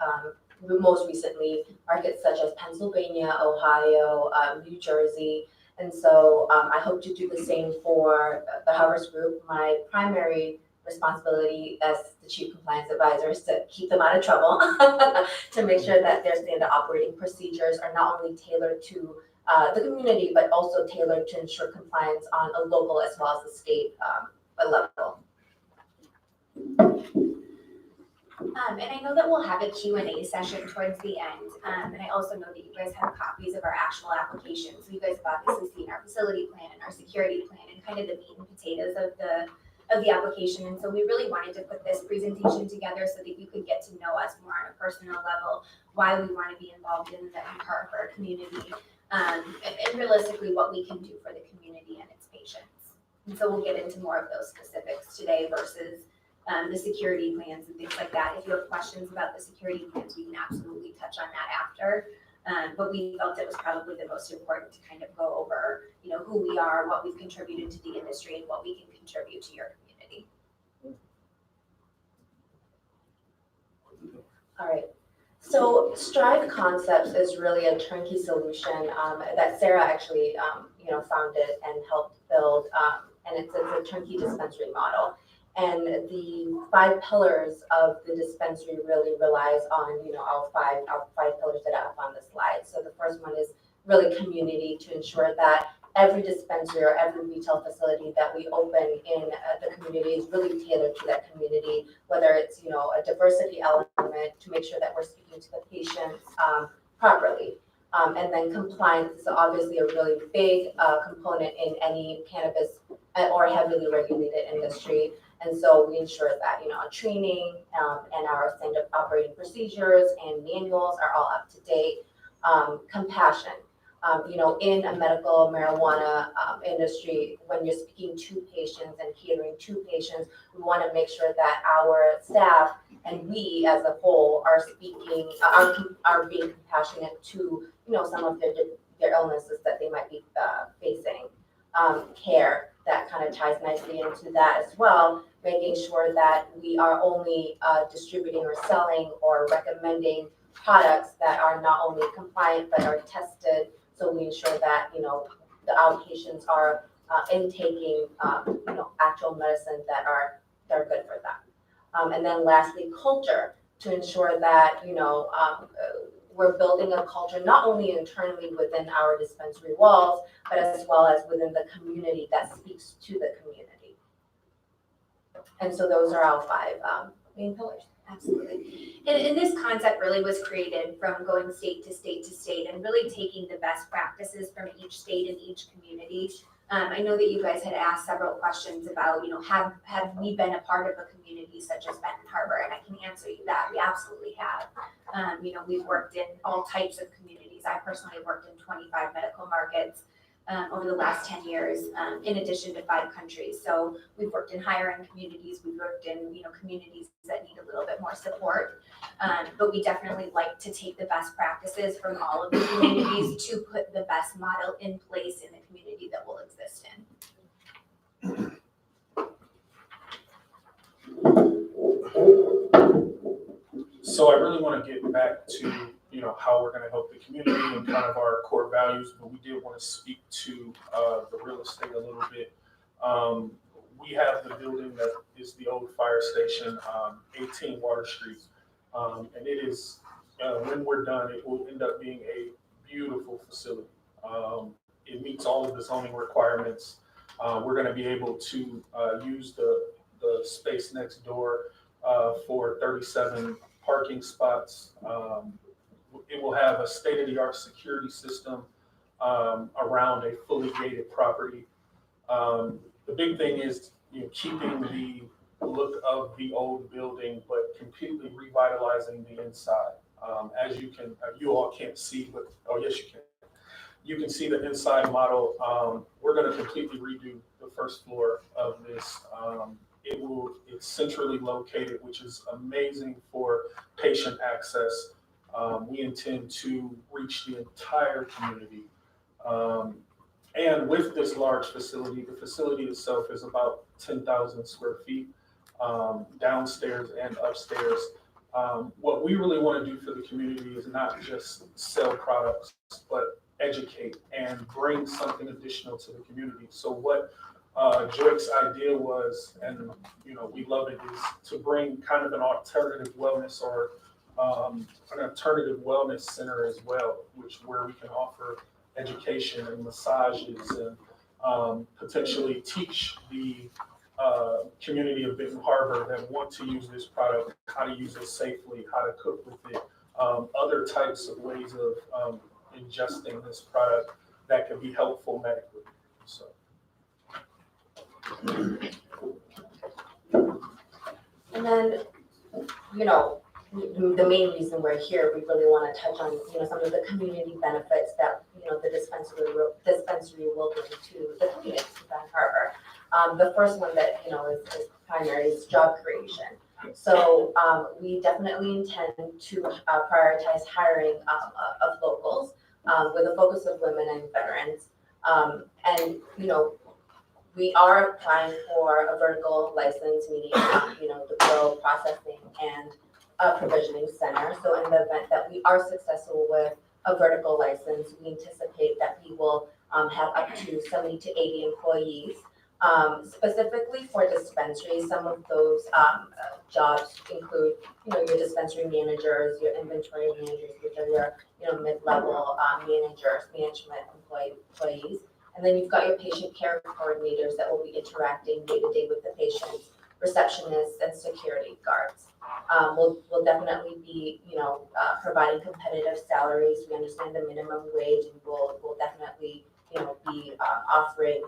most recently markets such as Pennsylvania, Ohio, New Jersey. And so I hope to do the same for the Harvest Group. My primary responsibility as the chief compliance advisor is to keep them out of trouble, to make sure that their standard operating procedures are not only tailored to the community, but also tailored to ensure compliance on a local as well as a state level. And I know that we'll have a Q&A session towards the end. And I also know that you guys have copies of our actual application. So you guys have obviously seen our facility plan and our security plan and kind of the meat and potatoes of the application. And so we really wanted to put this presentation together so that you could get to know us more on a personal level, why we want to be involved in the part of our community, and realistically what we can do for the community and its patients. And so we'll get into more of those specifics today versus the security plans and things like that. If you have questions about the security plans, we can absolutely touch on that after. But we felt it was probably the most important to kind of go over, who we are, what we've contributed to the industry, and what we can contribute to your community. All right. So Strive Concepts is really a turnkey solution that Sarah actually, founded and helped build, and it's a turnkey dispensary model. And the 5 pillars of the dispensary really relies on, our five pillars that are up on the slide. So the first one is really community, to ensure that every dispensary or every retail facility that we open in the community is really tailored to that community, whether it's, a diversity element to make sure that we're speaking to the patients properly. And then compliance is obviously a really big component in any cannabis or heavily regulated industry. And so we ensure that, our training and our standard operating procedures and manuals are all up to date. Compassion. In a medical marijuana industry, when you're speaking to patients and catering to patients, we want to make sure that our staff and we as a whole are speaking, are being compassionate to, some of their illnesses that they might be facing. Care. that kind of ties nicely into that as well, making sure that we are only distributing or selling or recommending products that are not only compliant but are tested. So we ensure that, the outpatients are intaking, actual medicines that are good for them. And then lastly, culture, to ensure that, we're building a culture not only internally within our dispensary walls, but as well as within the community that speaks to the community. And so those are our 5 main pillars. Absolutely. And this concept really was created from going state to state to state and really taking the best practices from each state and each community. I know that you guys had asked several questions about, have we been a part of a community such as Benton Harbor? And I can answer you that we absolutely have. We've worked in all types of communities. I personally worked in 25 medical markets over the last 10 years, in addition to 5 countries. So we've worked in higher end communities. We've worked in, communities that need a little bit more support. But we definitely like to take the best practices from all of the communities to put the best model in place in the community that will exist in. So I really want to get back to, how we're going to help the community and kind of our core values, but we did want to speak to the real estate a little bit. We have the building that is the old fire station, 18 Water Street. And it is, when we're done, it will end up being a beautiful facility. It meets all of the zoning requirements. We're going to be able to use the space next door for 37 parking spots. It will have a state-of-the-art security system around a fully gated property. The big thing is, keeping the look of the old building, but completely revitalizing the inside. As you all can't see, but oh yes, you can. You can see the inside model. We're going to completely redo the first floor of this. It's centrally located, which is amazing for patient access. We intend to reach the entire community. And with this large facility, the facility itself is about 10,000 square feet, downstairs and upstairs. What we really want to do for the community is not just sell products, but educate and bring something additional to the community. So what Joyce's idea was, and we love it, is to bring kind of an alternative wellness or an alternative wellness center as well, where we can offer education and massages and potentially teach the community of Benton Harbor that want to use this product how to use it safely, how to cook with it, other types of ways of ingesting this product that can be helpful medically. So. And then, the main reason we're here, we really want to touch on, some of the community benefits that, the dispensary will bring to the community of Benton Harbor. The first one that, is primary is job creation. So we definitely intend to prioritize hiring of locals with a focus of women and veterans. And, we are applying for a vertical license, meaning, the grow, processing, and a provisioning center. So in the event that we are successful with a vertical license, we anticipate that we will have up to 70 to 80 employees. Specifically for dispensaries, some of those jobs include, your dispensary managers, your inventory managers, which are your mid-level managers, management employees. And then you've got your patient care coordinators that will be interacting day-to-day with the patients, receptionists, and security guards. We'll definitely be, providing competitive salaries. We understand the minimum wage, and we'll definitely, be offering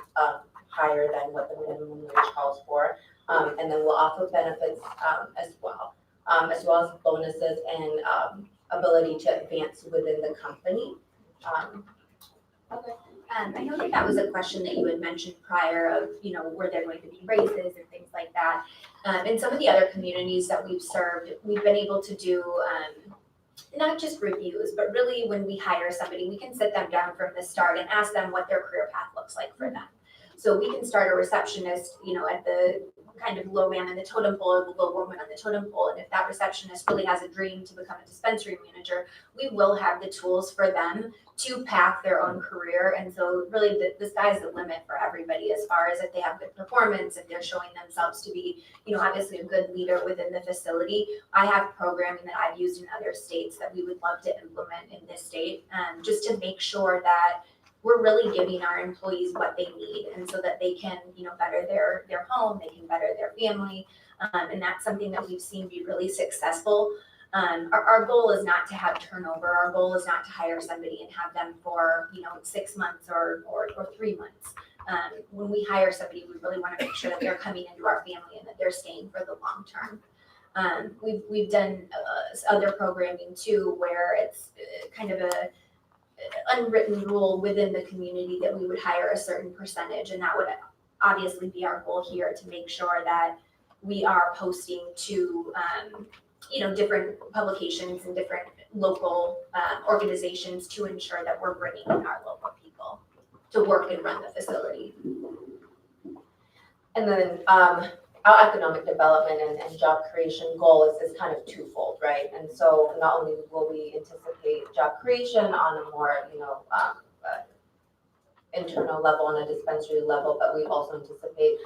higher than what the minimum wage calls for. And then we'll offer benefits as well as bonuses and ability to advance within the company. Okay. I know that was a question that you had mentioned prior of, were there going to be raises and things like that. In some of the other communities that we've served, we've been able to do not just reviews, but really when we hire somebody, we can sit them down from the start and ask them what their career path looks like for them. So we can start a receptionist, at the kind of low man in the totem pole or the low woman on the totem pole. And if that receptionist really has a dream to become a dispensary manager, we will have the tools for them to path their own career. And so really the sky's the limit for everybody as far as if they have good performance, if they're showing themselves to be, obviously a good leader within the facility. I have programming that I've used in other states that we would love to implement in this state, just to make sure that we're really giving our employees what they need, and so that they can, better their home, they can better their family. And that's something that we've seen be really successful. Our goal is not to have turnover. Our goal is not to hire somebody and have them for, 6 months or 3 months. When we hire somebody, we really want to make sure that they're coming into our family and that they're staying for the long term. We've done other programming too, where it's kind of a unwritten rule within the community that we would hire a certain percentage, and that would obviously be our goal here, to make sure that we are posting to different publications and different local organizations to ensure that we're bringing in our local people to work and run the facility. And then our economic development and job creation goal is kind of twofold, right? And so not only will we anticipate job creation on a more, internal level, on a dispensary level, but we also anticipate,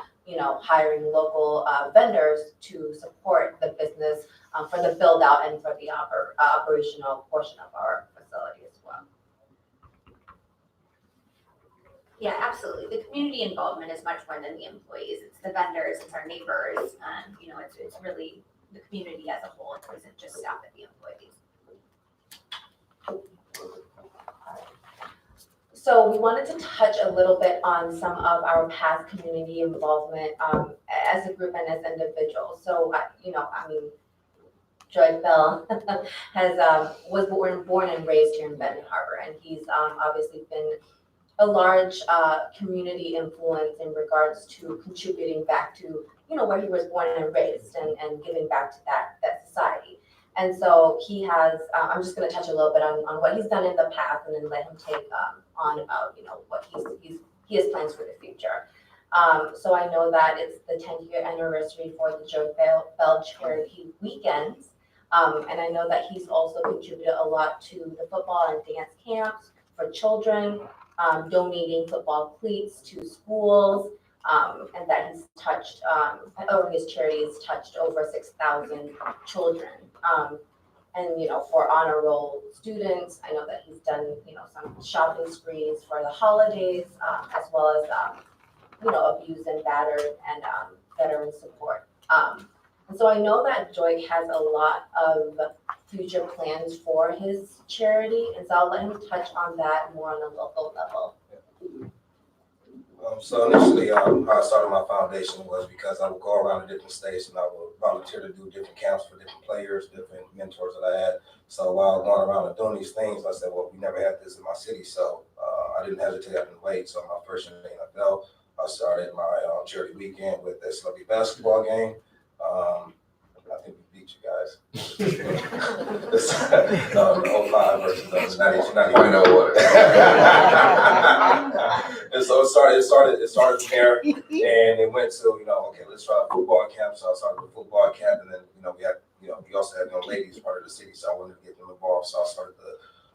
hiring local vendors to support the business for the build out and for the operational portion of our facility as well. Yeah, absolutely. The community involvement is much more than the employees. It's the vendors, it's our neighbors, it's really the community as a whole. It isn't just staff and the employees. So we wanted to touch a little bit on some of our past community involvement as a group and as individuals. So, Joy Bell was born and raised here in Benton Harbor, and he's obviously been a large community influence in regards to contributing back to, where he was born and raised, and giving back to that society. And so he has, I'm just gonna touch a little bit on what he's done in the past, and then let him take on about, what he has plans for the future. So I know that it's the 10th year anniversary for the Joy Bell Charity Weekends. And I know that he's also contributed a lot to the football and dance camps for children, donating football cleats to schools, and that he's touched, over his charity has touched over 6,000 children. And, for honor roll students, I know that he's done, some shopping sprees for the holidays, as well as, abused and battered and veteran support. And so I know that Joy has a lot of future plans for his charity, and so I'll let him touch on that more on a local level. So initially, how I started my foundation was because I would go around to different states and I would volunteer to do different camps for different players, different mentors that I had. So while going around and doing these things, I said, well, we never had this in my city, so I didn't hesitate, I didn't wait. So my first year in the NFL, I started my charity weekend with a celebrity basketball game. I think we beat you guys. It's 05 versus 92. I know what. And so it started there, and it went to, okay, let's try a football camp. So I started with football camp, and then, we also had young ladies part of the city, so I wanted to get them involved. So I started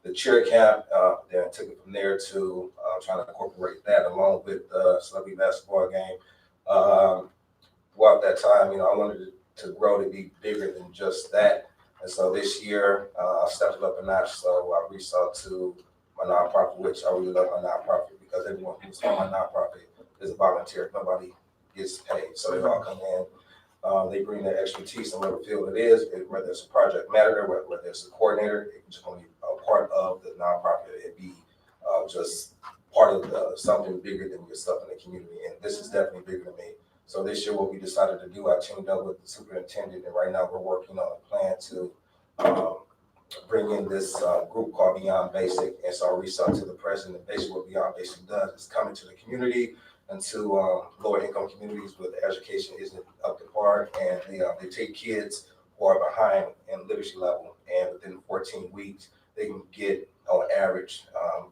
the cheer camp, then took it from there to trying to incorporate that along with the celebrity basketball game. Throughout that time, I wanted to grow to be bigger than just that. And so this year, I stepped it up a notch. So I reached out to my nonprofit, which I really love my nonprofit, because everyone who's on my nonprofit is a volunteer. Nobody gets paid. So they all come in. They bring their expertise in whatever field it is, whether it's a project manager, whether it's a coordinator, it's just going to be a part of the nonprofit. It'd be just part of something bigger than yourself in the community. And this is definitely bigger than me. So this year, what we decided to do, I teamed up with the superintendent, and right now we're working on a plan to bring in this group called Beyond Basic. And so I reached out to the president. And basically what Beyond Basic does is come into the community and to lower income communities where the education isn't up to par, and they take kids who are behind in literacy level, and within 14 weeks, they can get, on average,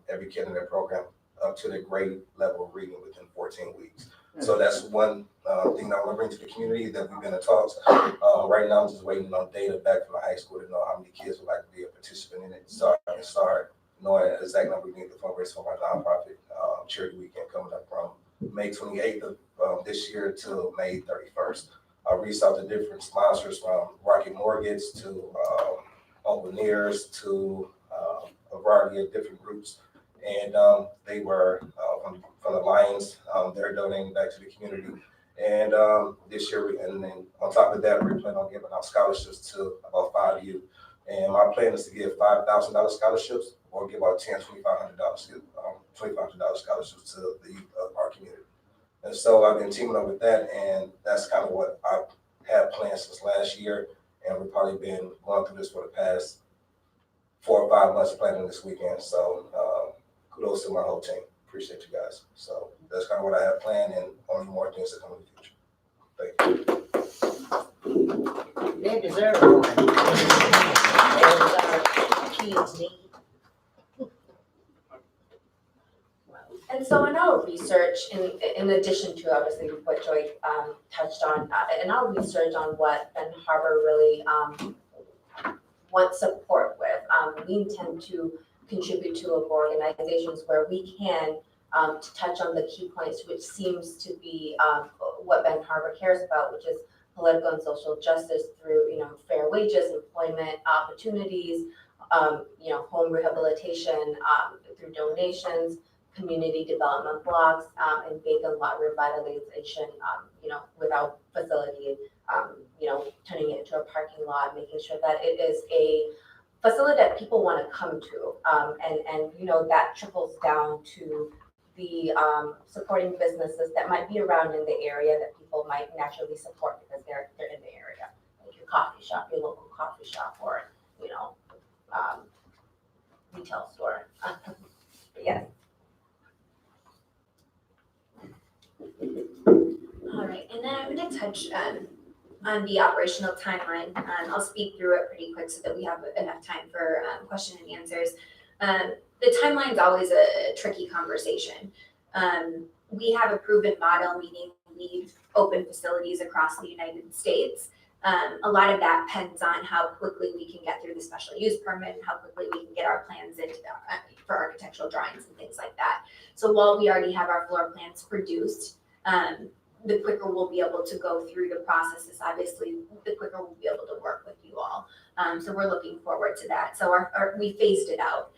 every kid in their program up to the grade level of reading within 14 weeks. So that's one thing that I want to bring to the community that we've been in talks. Right now, I'm just waiting on data back from the high school to know how many kids would like to be a participant in it. So I can start knowing the exact number we need to fundraise for my nonprofit charity weekend coming up from May 28th of this year till May 31st. I reached out to different sponsors from Rocket Mortgage to Uncle Nears to a variety of different groups. And they were from the Lions, they're donating back to the community. And this year, and then on top of that, we plan on giving out scholarships to about 5 youth. And my plan is to give $5,000 scholarships or give out $2,500 scholarships to the youth of our community. And so I've been teaming up with that, and that's kind of what I've had planned since last year. And we've probably been going through this for the past 4 or 5 months planning this weekend. So kudos to my whole team. Appreciate you guys. So that's kind of what I have planned, and only more things to come in the future. Thank you. They deserve one. Those our kids need. And so in our research, in addition to obviously what Joy touched on, in our research on what Benton Harbor really wants support with, we intend to contribute to organizations where we can to touch on the key points, which seems to be what Benton Harbor cares about, which is political and social justice through, fair wages, employment opportunities, home rehabilitation through donations, community development blocks, and vacant lot revitalization, without facility, turning it into a parking lot, making sure that it is a facility that people want to come to, and that trickles down to the supporting businesses that might be around in the area that people might naturally support because they're in the area, like your coffee shop, your local coffee shop, or retail store. But yes. All right, and then I'm going to touch on the operational timeline. I'll speed through it pretty quick so that we have enough time for question and answers. The timeline is always a tricky conversation. We have a proven model, meaning we open facilities across the United States. A lot of that depends on how quickly we can get through the special use permit and how quickly we can get our plans into for architectural drawings and things like that. So while we already have our floor plans produced, the quicker we'll be able to go through the processes, obviously, the quicker we'll be able to work with you all. So we're looking forward to that. So we phased it out.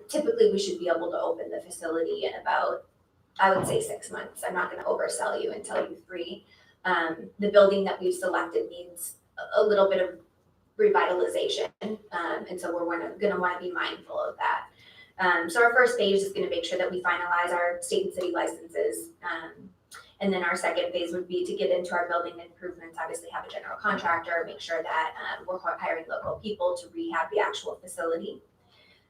Typically, we should be able to open the facility in about, I would say, 6 months. I'm not going to oversell you and tell you 3. The building that we've selected needs a little bit of revitalization, and so we're going to want to be mindful of that. So our first phase is going to make sure that we finalize our state and city licenses. And then our second phase would be to get into our building improvements, obviously have a general contractor, make sure that we're hiring local people to rehab the actual facility.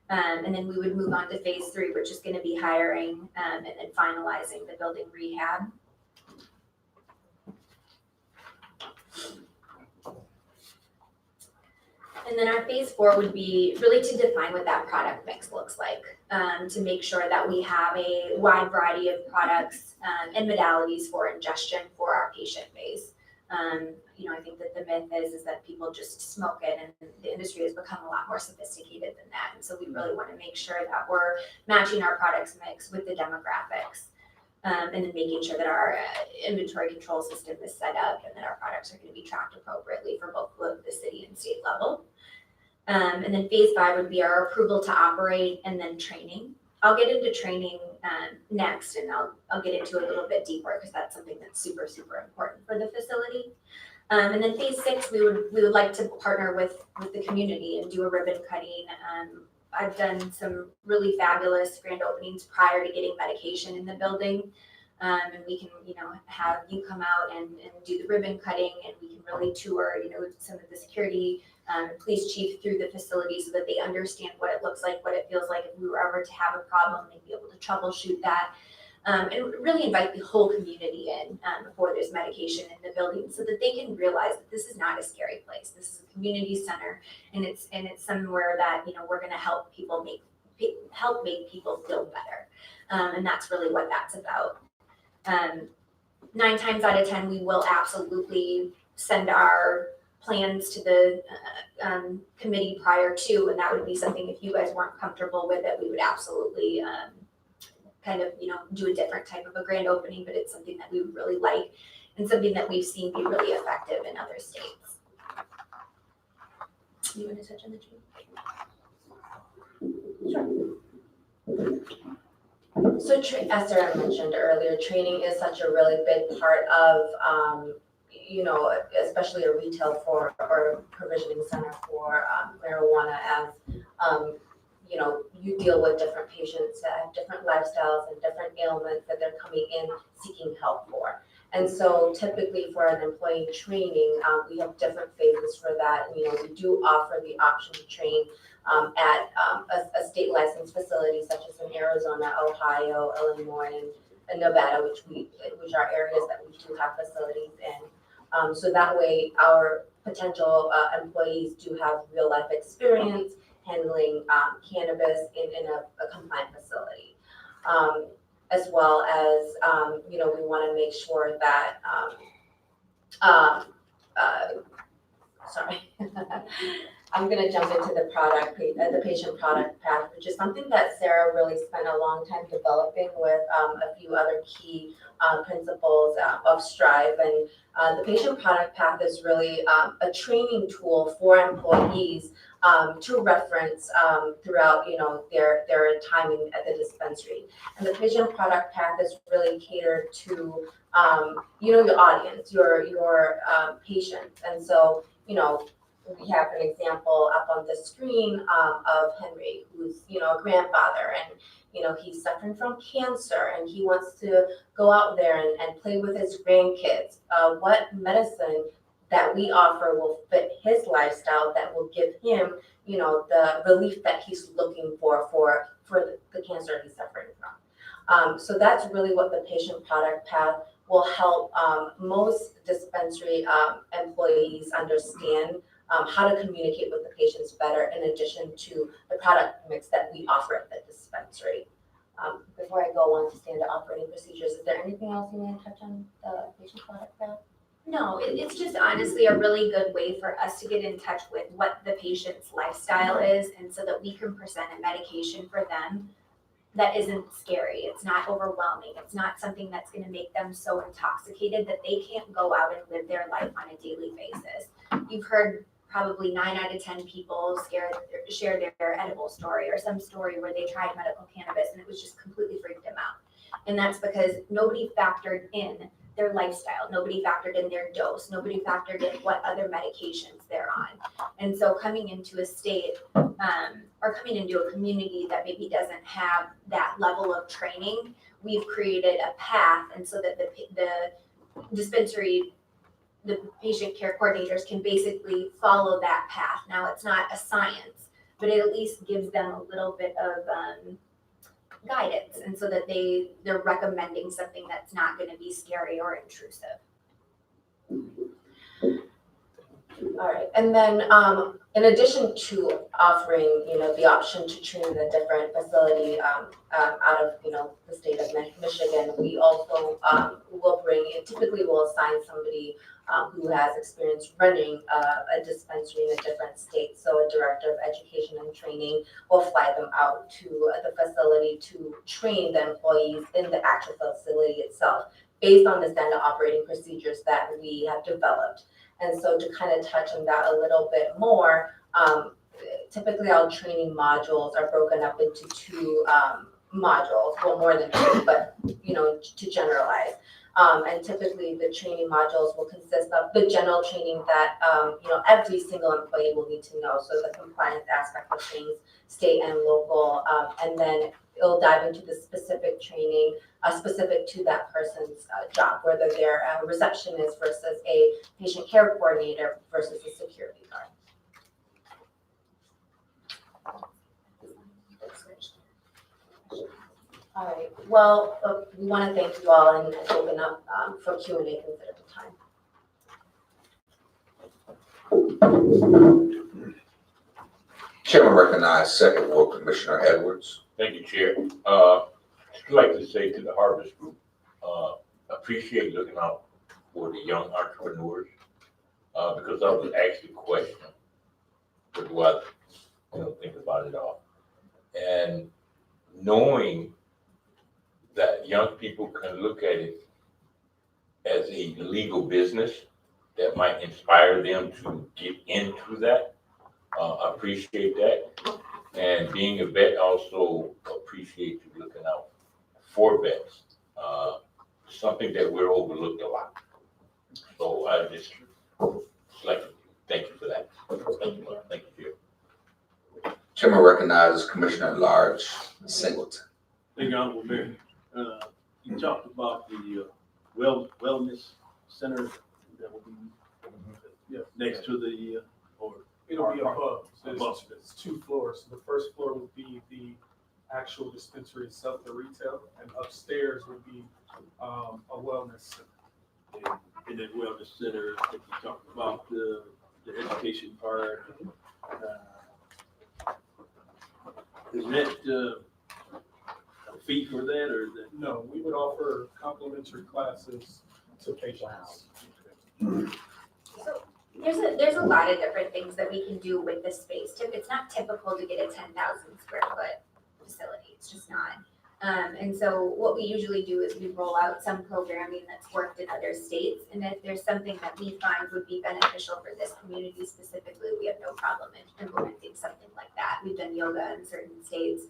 And then we would move on to phase 3, which is going to be hiring and then finalizing the building rehab. And then our phase 4 would be really to define what that product mix looks like, to make sure that we have a wide variety of products and modalities for ingestion for our patient base. I think that the myth is that people just smoke it, and the industry has become a lot more sophisticated than that. And so we really want to make sure that we're matching our products mix with the demographics, and then making sure that our inventory control system is set up and that our products are going to be tracked appropriately for both the city and state level. And then phase 5 would be our approval to operate and then training. I'll get into training next, and I'll get into a little bit deeper because that's something that's super, super important for the facility. And then phase 6, we would like to partner with the community and do a ribbon cutting. I've done some really fabulous grand openings prior to getting medication in the building. And we can, have you come out and do the ribbon cutting, and we can really tour, some of the security police chief through the facility so that they understand what it looks like, what it feels like if we were ever to have a problem, they'd be able to troubleshoot that. And really invite the whole community in before there's medication in the building so that they can realize that this is not a scary place. This is a community center, and it's somewhere that, we're going to help help make people feel better. And that's really what that's about. 9 times out of 10, we will absolutely send our plans to the committee prior to, and that would be something, if you guys weren't comfortable with it, we would absolutely kind of, do a different type of a grand opening, but it's something that we would really like and something that we've seen be really effective in other states. You want to touch on the training? Sure. So as Sarah mentioned earlier, training is such a really big part of, especially a retail or provisioning center for marijuana, as you deal with different patients that have different lifestyles and different ailments that they're coming in seeking help for. And so typically for an employee training, we have different phases for that. We do offer the option to train at a state licensed facility such as in Arizona, Ohio, Illinois, and Nevada, which are areas that we do have facilities in. So that way our potential employees do have real life experience handling cannabis in a compliant facility. As well as, we want to make sure that, sorry, I'm going to jump into the patient product path, which is something that Sarah really spent a long time developing with a few other key principles of Strive. And the patient product path is really a training tool for employees to reference throughout, their time at the dispensary. And the patient product path is really catered to, your audience, your patients. And so, we have an example up on the screen of Henry, who's, a grandfather, and, he's suffering from cancer, and he wants to go out there and play with his grandkids. What medicine that we offer will fit his lifestyle, that will give him, the relief that he's looking for the cancer he's suffering from. So that's really what the patient product path will help most dispensary employees understand how to communicate with the patients better, in addition to the product mix that we offer at the dispensary. Before I go on to standard operating procedures, is there anything else you want to touch on the patient product path? No, it's just honestly a really good way for us to get in touch with what the patient's lifestyle is, and so that we can present a medication for them that isn't scary. It's not overwhelming. It's not something that's going to make them so intoxicated that they can't go out and live their life on a daily basis. You've heard probably 9 out of 10 people share their edible story, or some story where they tried medical cannabis and it was just completely freaked them out. And that's because nobody factored in their lifestyle. Nobody factored in their dose. Nobody factored in what other medications they're on. And so coming into a state or coming into a community that maybe doesn't have that level of training, we've created a path, and so that the dispensary, the patient care coordinators can basically follow that path. Now, it's not a science, but it at least gives them a little bit of guidance, and so that they're recommending something that's not going to be scary or intrusive. All right, and then in addition to offering, the option to train in a different facility out of, the state of Michigan, we also will bring in, typically we'll assign somebody who has experience running a dispensary in a different state. So a director of education and training will fly them out to the facility to train the employees in the actual facility itself, based on the standard operating procedures that we have developed. And so to kind of touch on that a little bit more, typically our training modules are broken up into 2 modules, well, more than 2, but, to generalize. And typically the training modules will consist of the general training that, every single employee will need to know. So the compliance aspect of things, state and local, and then it'll dive into the specific training specific to that person's job, whether they're a receptionist versus a patient care coordinator versus a security guard. All right, well, we want to thank you all and open up for Q&A considerable time. Chairman recognizes Second Ward Commissioner Edwards. Thank you, Chair. I'd like to say to the Harvest Group, appreciate looking out for the young entrepreneurs, because I was asked the question, what do I, think about it all? And knowing that young people can look at it as a legal business that might inspire them to get into that, I appreciate that. And being a vet, also appreciate you looking out for vets. Something that we're overlooked a lot. So I just like to thank you for that. Thank you. Chairman recognizes Commissioner at Large Singleton. Thank you, Honorable Mayor. You talked about the wellness center that will be next to the, or. It'll be above. So it's 2 floors. So the first floor would be the actual dispensary itself, the retail, and upstairs would be a wellness center. In that wellness center, I think you talked about the education part. Is that a fee for that, or is that? No, we would offer complimentary classes to patients. So there's a lot of different things that we can do with this space. It's not typical to get a 10,000 square foot facility. It's just not. And so what we usually do is we roll out some programming that's worked in other states. And if there's something that we find would be beneficial for this community specifically, we have no problem in implementing something like that. We've done yoga in certain states,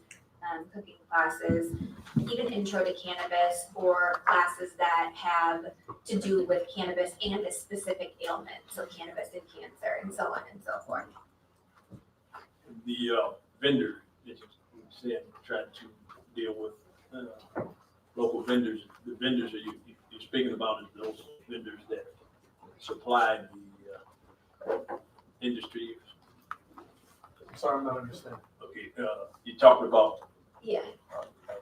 cooking classes, even intro to cannabis, or classes that have to do with cannabis and a specific ailment. So cannabis and cancer and so on and so forth. The vendor that you said trying to deal with local vendors. The vendors that you're speaking about is those vendors that supply the industry. I'm sorry, I'm not understanding. Okay, you talked about Yeah.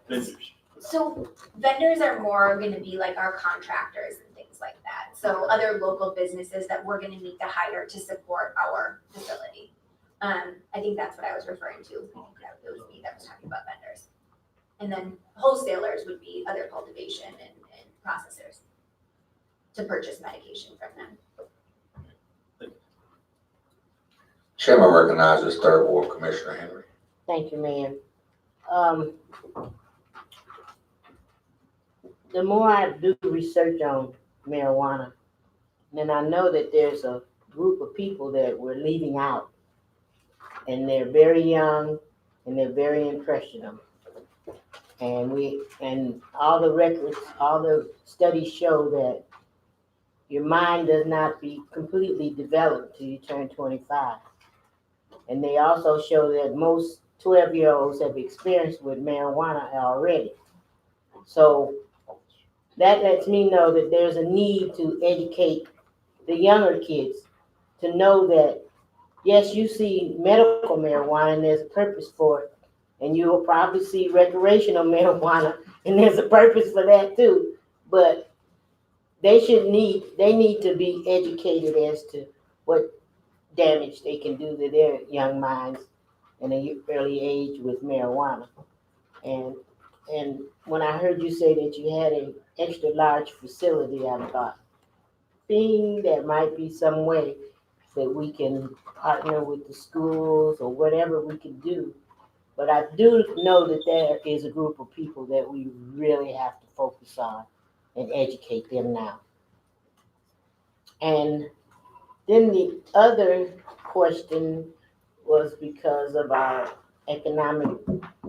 vendors. So vendors are more going to be like our contractors and things like that. So other local businesses that we're going to need to hire to support our facility. I think that's what I was referring to. It was me that was talking about vendors. And then wholesalers would be other cultivation and processors to purchase medication from them. Chairman recognizes Third Ward Commissioner Henry. Thank you, Mayor. The more I do research on marijuana, then I know that there's a group of people that we're leaving out. And they're very young and they're very impressionable. And all the records, all the studies show that your mind does not be completely developed till you turn 25. And they also show that most 12-year-olds have experience with marijuana already. So that lets me know that there's a need to educate the younger kids to know that, yes, you see medical marijuana and there's a purpose for it. And you will probably see recreational marijuana and there's a purpose for that too. But they need to be educated as to what damage they can do to their young minds in an early age with marijuana. And when I heard you say that you had an extra large facility, I thought, there might be some way that we can partner with the schools or whatever we can do. But I do know that there is a group of people that we really have to focus on and educate them now. And then the other question was because of our economic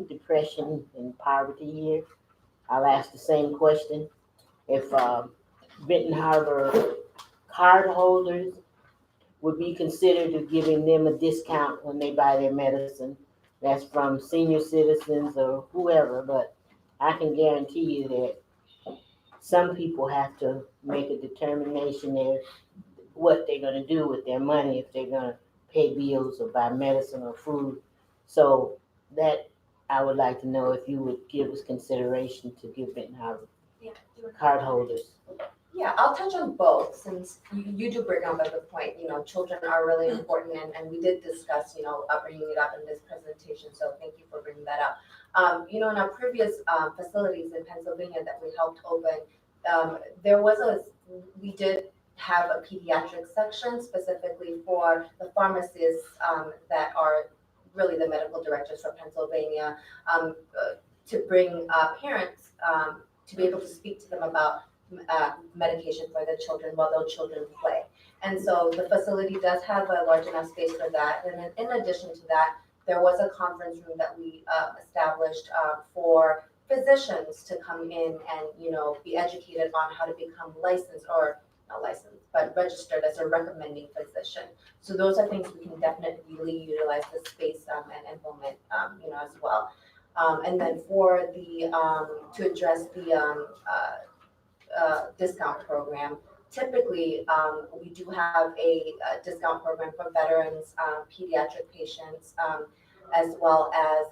depression and poverty here. I'll ask the same question. If Benton Harbor card holders would be considered to giving them a discount when they buy their medicine. That's from senior citizens or whoever, but I can guarantee you that some people have to make a determination as what they're going to do with their money, if they're going to pay bills or buy medicine or food. So that I would like to know if you would give us consideration to give Benton Harbor card holders Yeah, I'll touch on both since you do bring up a good point. Children are really important and we did discuss, bringing it up in this presentation. So thank you for bringing that up. In our previous facilities in Pennsylvania that we helped open, we did have a pediatric section specifically for the pharmacists that are really the medical directors for Pennsylvania to bring parents to be able to speak to them about medication for the children while those children play. And so the facility does have a large enough space for that. And then in addition to that, there was a conference room that we established for physicians to come in and, be educated on how to become licensed or not licensed, but registered as a recommending physician. So those are things we can definitely utilize the space and implement, as well. And then for to address the discount program. Typically, we do have a discount program for veterans, pediatric patients, as well as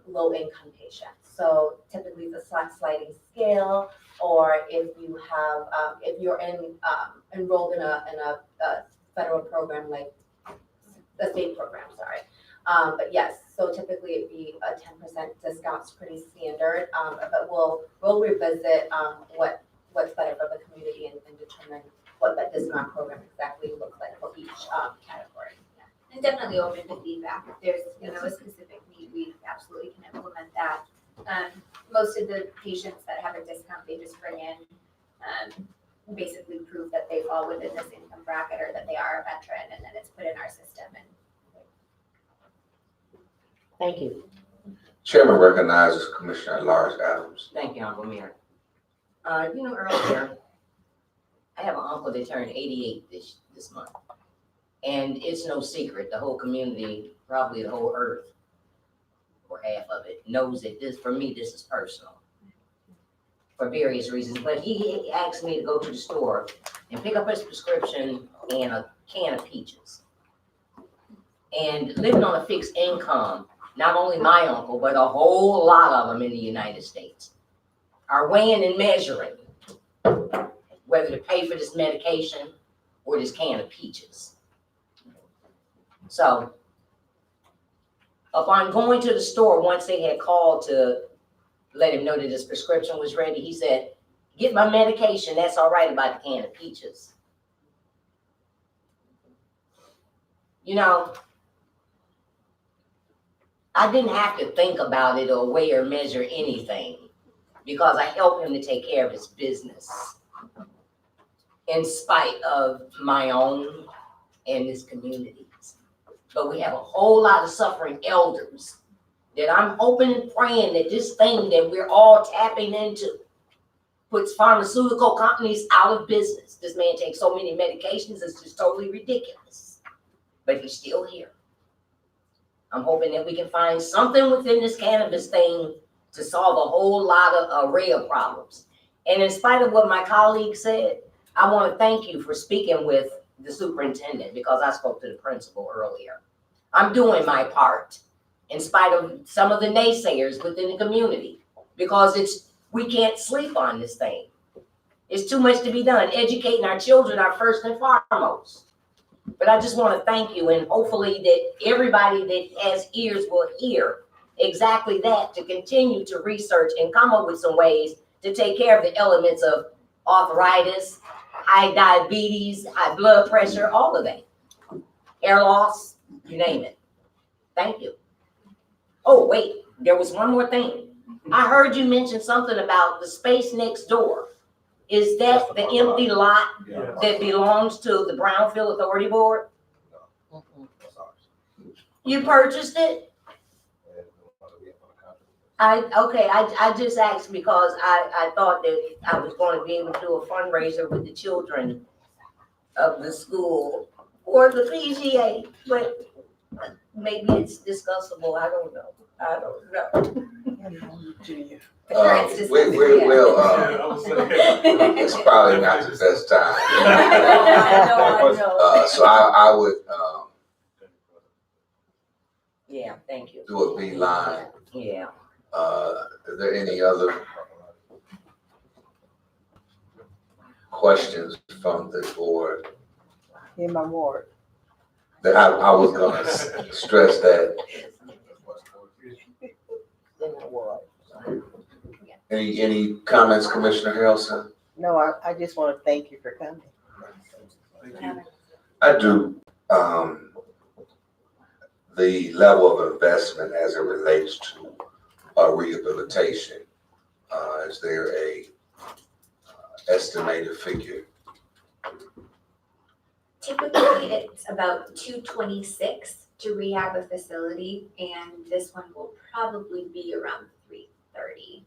low-income patients. So typically, the sliding scale, or if you have, if you're enrolled in a federal program like the state program, sorry. But yes, so typically it'd be a 10% discount, it's pretty standard. But we'll revisit what's better for the community and determine what that discount program exactly looks like for each category. Yeah. And definitely open to feedback. If there's, a specific need, we absolutely can implement that. Most of the patients that have a discount, they just bring in basically prove that they fall within this income bracket or that they are a veteran, and then it's put in our system. And Thank you. Chairman recognizes Commissioner at Large Adams. Thank you, Honorable Mayor. Earlier, I have an uncle that turned 88 this month. And it's no secret, the whole community, probably the whole earth, or half of it, knows that for me, this is personal. For various reasons, but he asked me to go to the store and pick up his prescription and a can of peaches. And living on a fixed income, not only my uncle, but a whole lot of them in the United States are weighing and measuring whether to pay for this medication or this can of peaches. So upon going to the store, once they had called to let him know that his prescription was ready, he said, "Get my medication, that's all right about the can of peaches." I didn't have to think about it or weigh or measure anything because I helped him to take care of his business in spite of my own and his communities. But we have a whole lot of suffering elders that I'm hoping and praying that this thing that we're all tapping into puts pharmaceutical companies out of business. This man takes so many medications, it's just totally ridiculous. But he's still here. I'm hoping that we can find something within this cannabis thing to solve a whole lot of array of problems. And in spite of what my colleague said, I want to thank you for speaking with the superintendent because I spoke to the principal earlier. I'm doing my part in spite of some of the naysayers within the community because we can't sleep on this thing. It's too much to be done. Educating our children are first and foremost. But I just want to thank you, and hopefully that everybody that has ears will hear exactly that, to continue to research and come up with some ways to take care of the elements of arthritis, high diabetes, high blood pressure, all of that. Hair loss, you name it. Thank you. Oh, wait, there was one more thing. I heard you mention something about the space next door. Is that the empty lot that belongs to the Brownfield Authority Board? You purchased it? I just asked because I thought that I was going to be able to do a fundraiser with the children of the school or the PGA, but maybe it's discussable. I don't know. It's probably not the best time. I know. So I would Yeah, thank you. do a beeline. Yeah. Is there any other? questions from the board? In my ward. That I was gonna stress that. In my ward. Any comments, Commissioner Harrelson? No, I just want to thank you for coming. Thank you. I do. The level of investment as it relates to rehabilitation, is there a estimated figure? Typically, it's about 226 to rehab a facility, and this one will probably be around 330.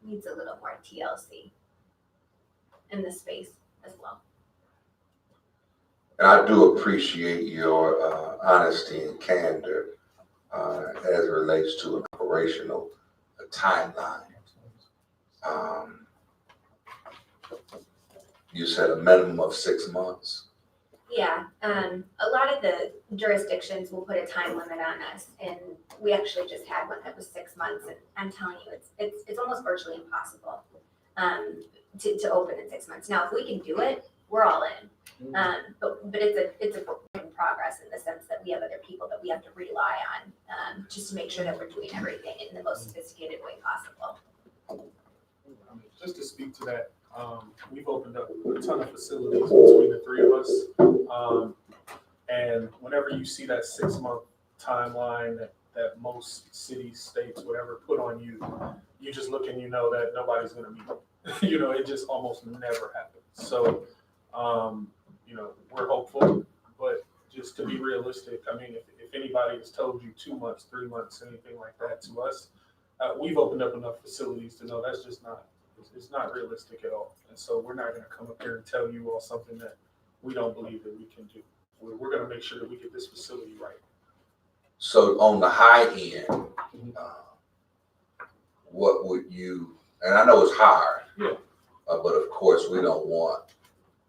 Needs a little more TLC in the space as well. And I do appreciate your honesty and candor as it relates to an operational timeline. You said a minimum of 6 months. Yeah, a lot of the jurisdictions will put a time limit on us, and we actually just had one that was 6 months, and I'm telling you, it's almost virtually impossible to open in 6 months. Now, if we can do it, we're all in. But it's a work in progress in the sense that we have other people that we have to rely on just to make sure that we're doing everything in the most sophisticated way possible. Just to speak to that, we've opened up a ton of facilities between the three of us. And whenever you see that 6 month timeline that most cities, states, whatever put on you, you just look and you know that nobody's gonna meet it. You know, it just almost never happens. So, you know, we're hopeful, but just to be realistic, I mean, if anybody has told you 2 months, 3 months, anything like that to us, we've opened up enough facilities to know that's just not, it's not realistic at all. And so we're not gonna come up here and tell you all something that we don't believe that we can do. We're gonna make sure that we get this facility right. So on the high end, what would you, and I know it's hard, but of course we don't want,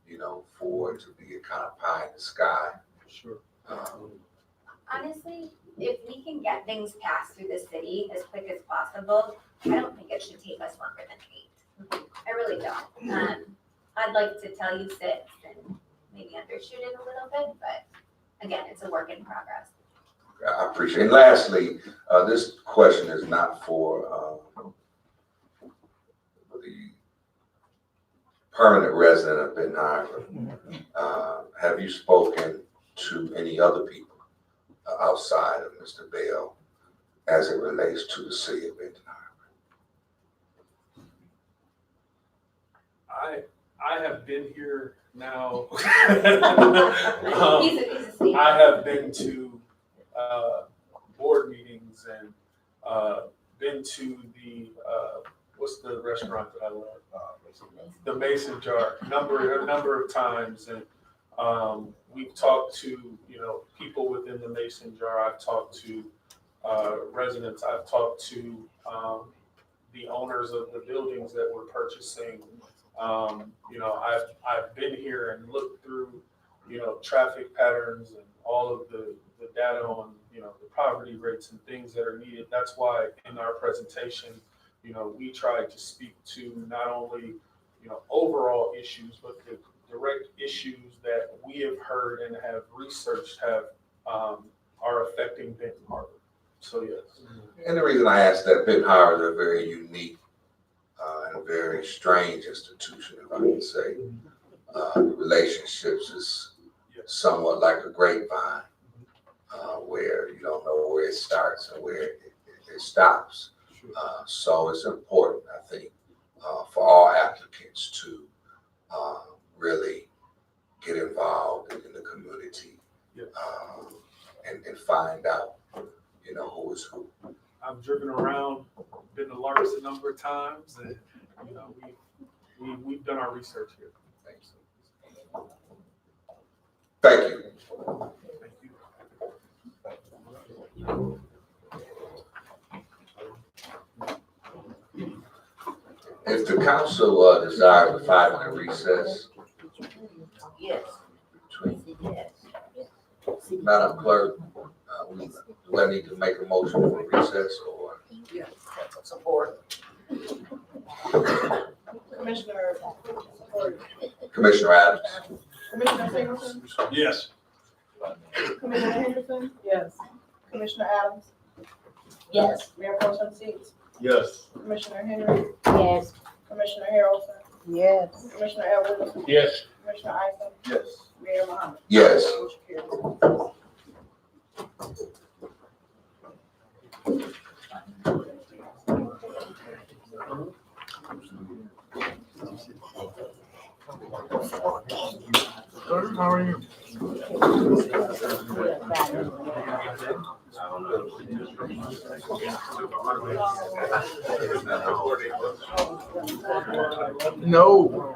you know, for it to be a kind of pie in the sky. Sure. Honestly, if we can get things passed through the city as quick as possible, I don't think it should take us longer than 8. I really don't. I'd like to tell you 6 and maybe undershoot it a little bit, but again, it's a work in progress. I appreciate it. And lastly, this question is not for the permanent resident of Benton Harbor. Have you spoken to any other people outside of Mr. Bell as it relates to the city of Benton Harbor? I have been here now. He's a sneaker. I have been to board meetings and been to the what's the restaurant that I love? The Mason Jar. A number of times, and we've talked to, you know, people within the Mason Jar. I've talked to residents. I've talked to the owners of the buildings that we're purchasing. You know, I've been here and looked through, you know, traffic patterns and all of the data on, you know, the poverty rates and things that are needed. That's why in our presentation, you know, we tried to speak to not only, you know, overall issues, but the direct issues that we have heard and have researched are affecting Benton Harbor. So yes. And the reason I asked that, Benton Harbor is a very unique and very strange institution, if I can say. The relationships is somewhat like a grapevine, where you don't know where it starts and where it stops. So it's important, I think, for all applicants to really get involved in the community and find out, you know, who is who. I've driven around, been to Larks a number of times, and you know, we've done our research here. Thanks. Thank you. Thank you. If the council desires a 5-minute recess, Yes. between Madam Clerk, do I need to make a motion for recess or? Yes. Support. Commissioner, Commissioner Adams. Commissioner Singleton? Yes. Commissioner Henderson? Yes. Commissioner Adams? Yes. Mayor Pro Tem Seats? Yes. Commissioner Henry? Yes. Commissioner Harrelson? Yes. Commissioner Edwards? Yes. Commissioner Isom? Yes. Mayor Muhammad? Yes. Motion carries. How are you? No.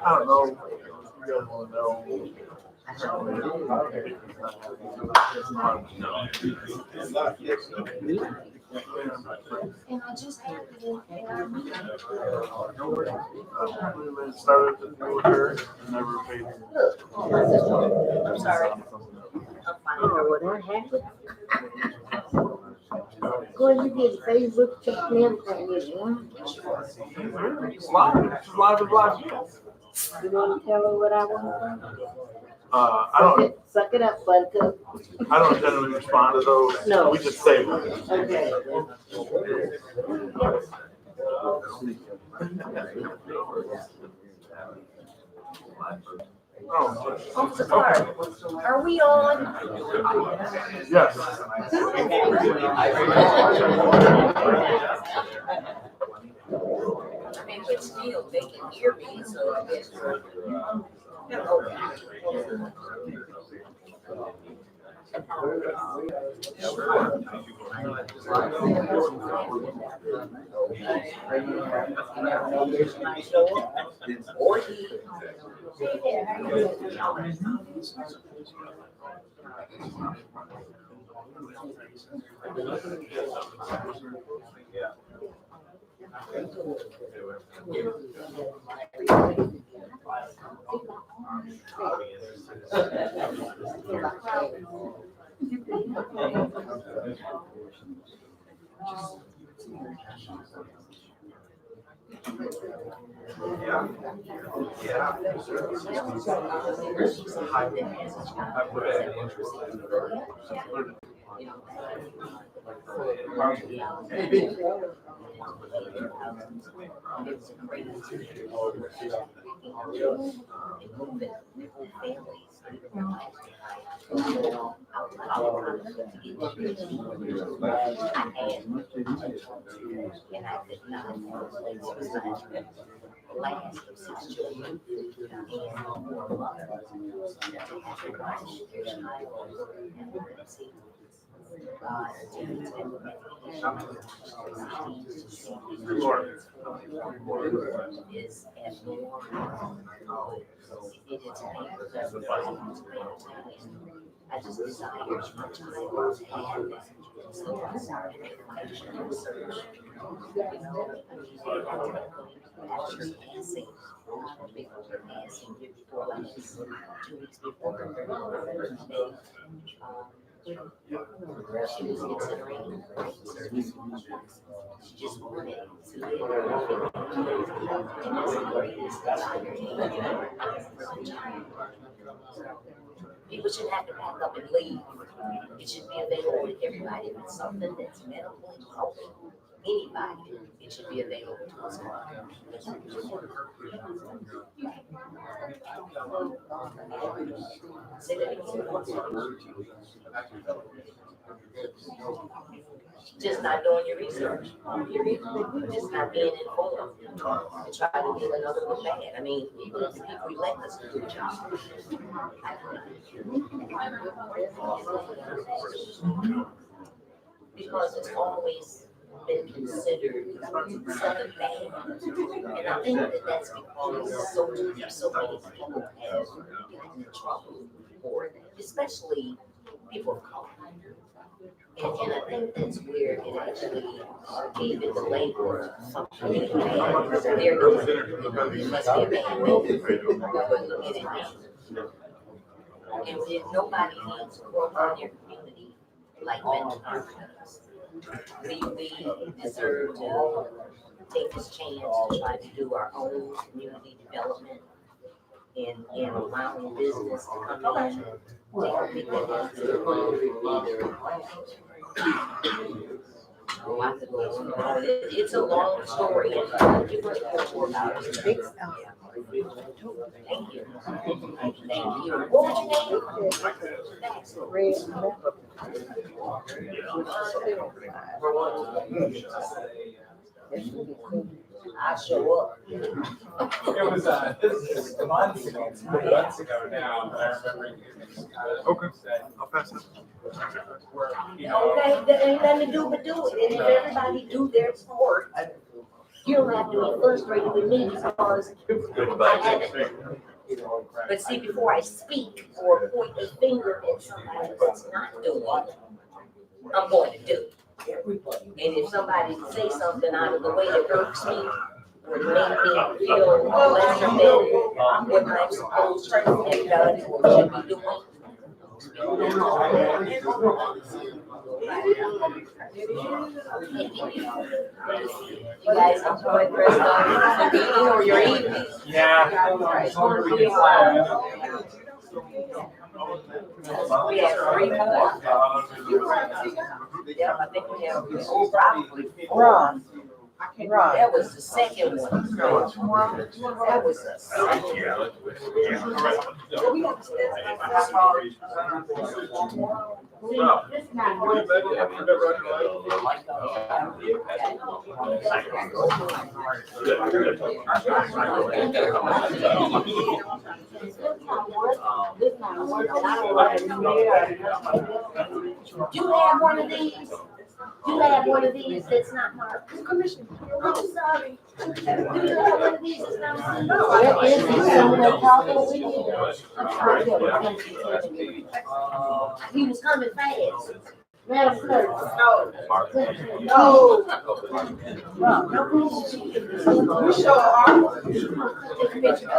I don't know. You guys want to know? And I just happened in our meeting. I started to do with her, never paid her. I'm sorry. Oh, what happened? Go ahead, you get Facebook, check me out, It's live, it's live as live. you want to tell her what I want to I don't, Suck it up, buttercup. I don't generally respond to those. No. We just save them. Okay. Oh, Officer Clark, are we on? yes. I mean, but still, they can hear me, so I guess. Is I just decided my time was and so I started my research. Actually passing, before passing, before last, 2 weeks before her birthday. She was considering service. She just wanted to live. And that's the greatest desire. People should have to pack up and leave. It should be available to everybody. If it's something that's medically broken, anybody, it should be available to us all. Say that again. Just not doing your research. Just not being informed. And try to get another look bad. I mean, even if people elect us to do a job. Because it's always been considered something bad. And I think that that's because so many people have gotten in trouble for that, especially people of color. And I think that's where it actually gave it the label of being bad, because they're it must be a bad thing. We wouldn't look at it now. And if nobody needs to work on their community like Benton Harbor does, we deserve to take this chance to try to do our own community development and allowing business to come in, take a big it's a long story. You can more about it. Thank you. Thank you. What was your name? I show up. It was, this is months ago now, I remember. Okay. I'll pass it. Okay, there ain't nothing to do but do it, and if everybody do their part, you don't have to be frustrated with me because I haven't. But see, before I speak or point a finger at somebody that's not doing it, I'm going to do it. And if somebody say something out of the way that irks me, would make me feel lesser than what I'm supposed to have done or should be doing. You guys enjoy the rest of the meeting or your evening? Yeah. We have 3 more. Yeah, I think we have probably 4. That was the second one. That was the second You have one of these? You have one of these that's not marked? Commissioner, I'm sorry. Do you have one of these that's not marked? No. There is somewhere probably. He was coming fast. Madam Clerk. No. No. You sure are. Take a picture.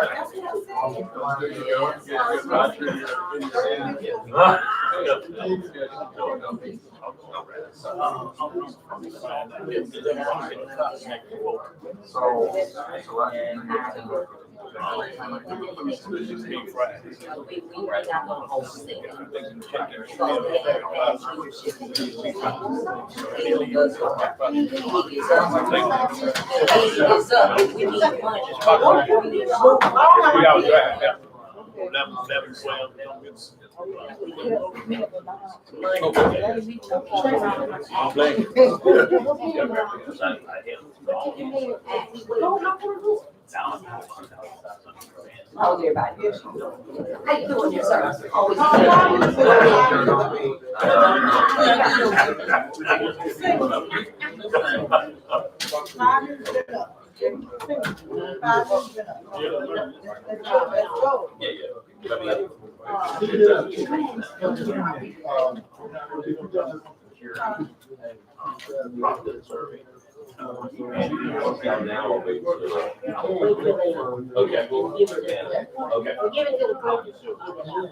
We were not gonna host it. Because we had bad leadership. It's up. We need money. We need money. 11, 12. How's everybody? How you doing there, sir? Always.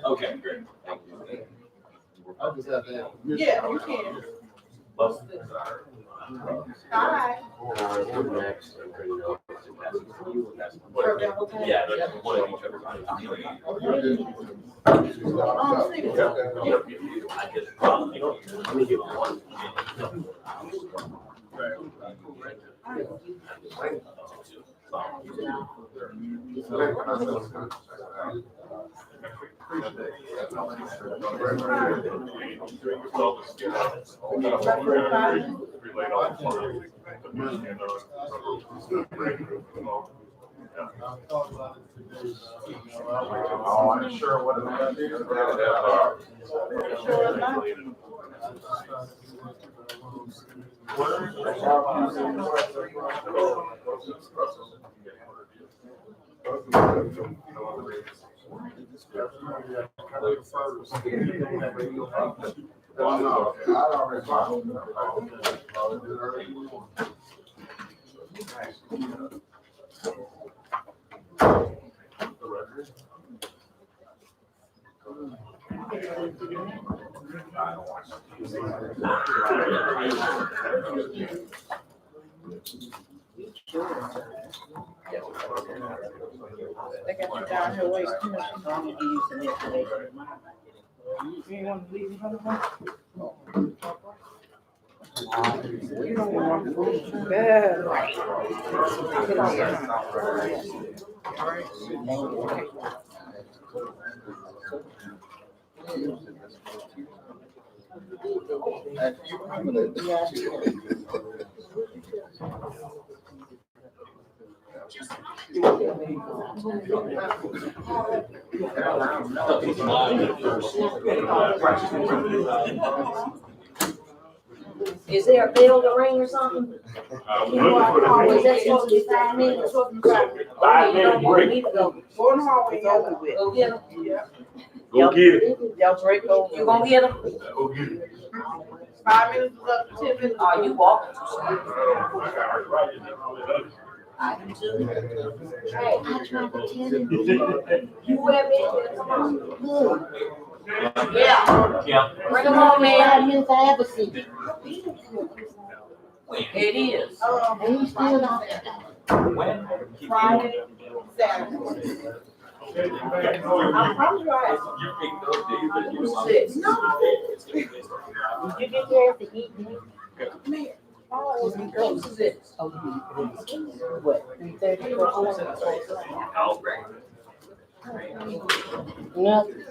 Okay, great. Yeah, you can. Hi. Yeah, one of each everybody. Let me give one. I'm sure what about They got you down here waiting. I'm gonna give you some information. You ain't wanna leave it alone? You don't want to food. Yeah. Right. Is there a bell to ring or something? Or is that supposed to be 5 minutes? 5 minute break. Go in the hallway, over with. Go get them. Go get it. Y'all break over. You gonna get them? Go get it. 5 minutes is up to 10 minutes. Are you walking? I do too. Hey, I tried to tell you. You have been, come on. Yeah. Yeah. Bring them on, man. 5 minutes I have a seat. It is. And he's still not there. Friday, Saturday. I'm probably right. Six. Did you get there to eat? Oh, This is it. What, 3:30? Nothing.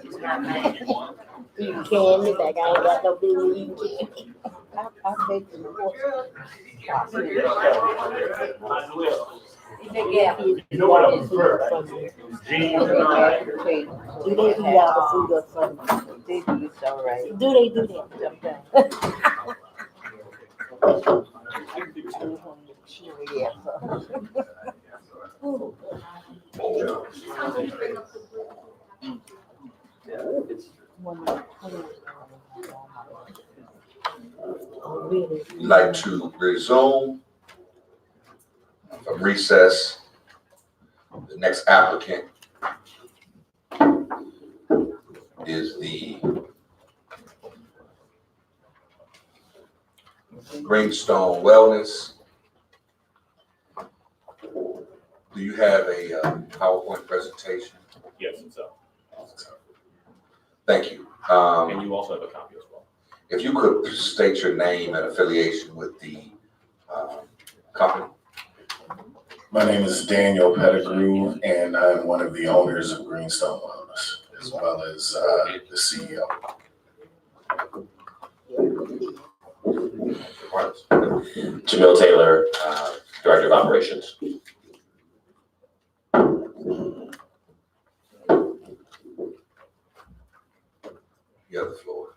Eating candy, like I ain't got no business eating candy. I baked in the Yeah. You know what I prefer? Jeans and all that. Do they eat all the food up front? They do, it's all right. Do they do that? We'd like to resume from recess. The next applicant is the Greenstone Wellness. Do you have a PowerPoint presentation? Yes, it's up. Thank you. And you also have a copy as well. If you could state your name and affiliation with the company. My name is Daniel Pettigrew, and I'm one of the owners of Greenstone Wellness, as well as the CEO. Jamil Taylor, Director of Operations. You have the floor.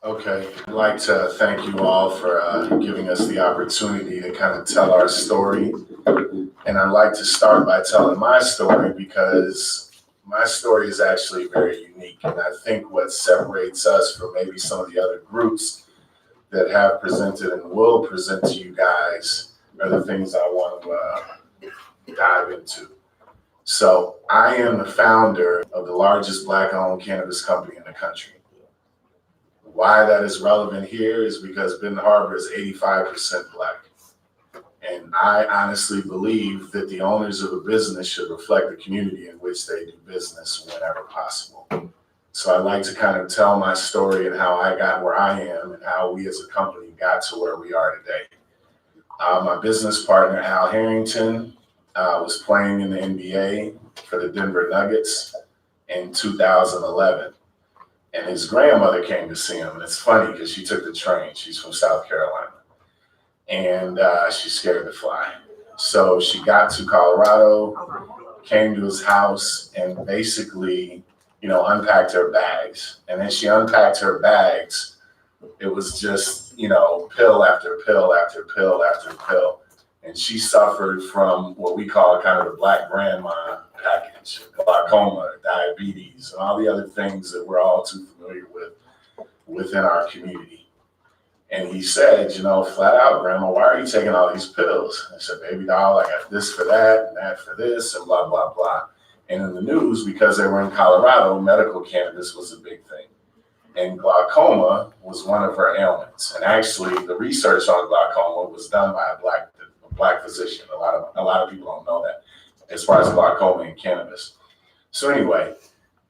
Okay, I'd like to thank you all for giving us the opportunity to kind of tell our story. And I'd like to start by telling my story because my story is actually very unique. And I think what separates us from maybe some of the other groups that have presented and will present to you guys are the things I want to dive into. So I am the founder of the largest Black-owned cannabis company in the country. Why that is relevant here is because Benton Harbor is 85% Black. And I honestly believe that the owners of a business should reflect the community in which they do business whenever possible. So I'd like to kind of tell my story and how I got where I am and how we as a company got to where we are today. My business partner, Al Harrington, was playing in the NBA for the Denver Nuggets in 2011. And his grandmother came to see him. And it's funny because she took the train. She's from South Carolina. And she's scared to fly. So she got to Colorado, came to his house, and basically, unpacked her bags. And then she unpacked her bags. It was just, pill after pill after pill after pill. And she suffered from what we call kind of the Black grandma package, glaucoma, diabetes, and all the other things that we're all too familiar with within our community. And he said, flat out, Grandma, why are you taking all these pills? I said, baby doll, I got this for that and that for this and blah, blah, blah. And in the news, because they were in Colorado, medical cannabis was a big thing. And glaucoma was one of her ailments. And actually, the research on glaucoma was done by a black physician. A lot of people don't know that as far as glaucoma and cannabis. So anyway,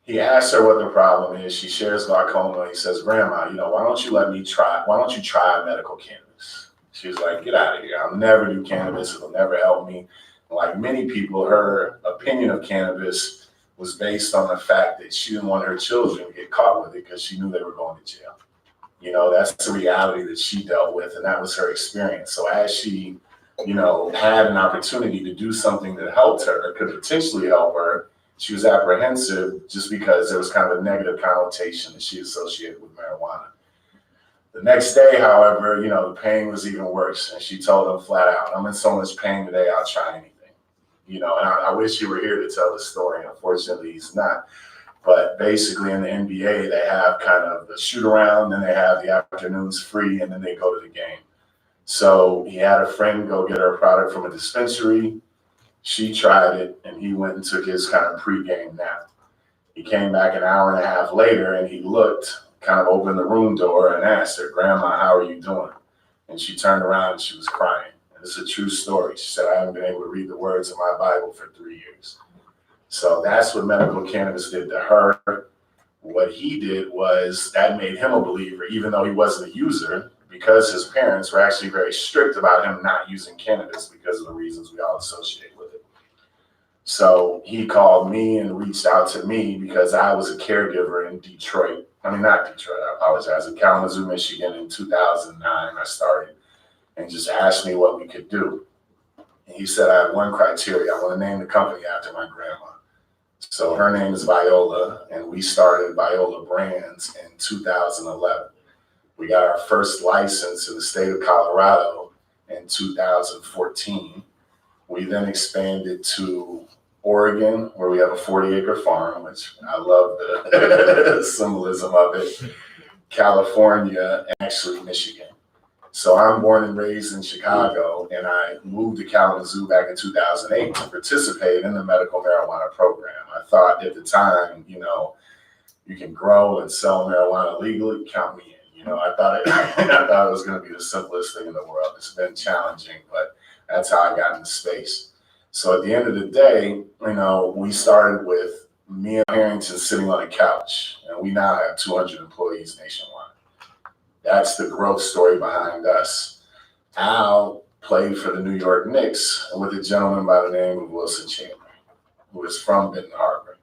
he asks her what the problem is. She shares glaucoma. He says, Grandma, why don't you try medical cannabis? She's like, get out of here. I'll never do cannabis. It'll never help me. Like many people, her opinion of cannabis was based on the fact that she didn't want her children to get caught with it because she knew they were going to jail. That's the reality that she dealt with, and that was her experience. So as she, had an opportunity to do something that helped her, could potentially help her, she was apprehensive just because there was kind of a negative connotation that she associated with marijuana. The next day, however, the pain was even worse, and she told him flat out, I'm in so much pain today, I'll try anything. And I wish he were here to tell the story. Unfortunately, he's not. But basically in the NBA, they have kind of the shoot around, then they have the afternoons free, and then they go to the game. So he had a friend go get her a product from a dispensary. She tried it, and he went and took his kind of pregame nap. He came back an hour and a half later, and he looked, kind of opened the room door and asked her, Grandma, how are you doing? And she turned around and she was crying. It's a true story. She said, I haven't been able to read the words of my Bible for 3 years. So that's what medical cannabis did to her. What he did was that made him a believer, even though he wasn't a user, because his parents were actually very strict about him not using cannabis because of the reasons we all associate with it. So he called me and reached out to me because I was a caregiver in Detroit. Not Detroit, I apologize. In Kalamazoo, Michigan in 2009, I started. And just asked me what we could do. And he said, I have one criteria. I want to name the company after my grandma. So her name is Viola, and we started Viola Brands in 2011. We got our first license in the state of Colorado in 2014. We then expanded to Oregon, where we have a 40-acre farm, which I love the symbolism of it, California, and actually Michigan. So I'm born and raised in Chicago, and I moved to Kalamazoo back in 2008 to participate in the medical marijuana program. I thought at the time, you can grow and sell marijuana legally, count me in. I thought it was going to be the simplest thing in the world. It's been challenging, but that's how I got into space. So at the end of the day, we started with me and Harrington sitting on a couch, and we now have 200 employees nationwide. That's the growth story behind us. Al played for the New York Knicks with a gentleman by the name of Wilson Chandler, who is from Benton Harbor,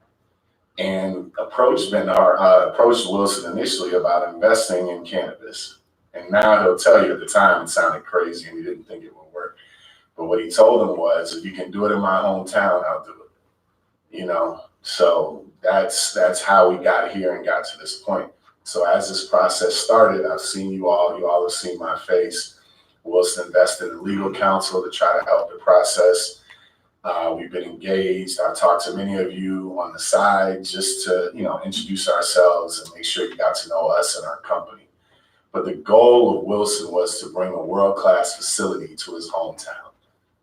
and approached Wilson initially about investing in cannabis. And now he'll tell you at the time it sounded crazy and he didn't think it would work. But what he told him was, if you can do it in my hometown, I'll do it. So that's how we got here and got to this point. So as this process started, I've seen you all have seen my face. Wilson invested in legal counsel to try to help the process. We've been engaged. I've talked to many of you on the side just to, introduce ourselves and make sure you got to know us and our company. But the goal of Wilson was to bring a world-class facility to his hometown.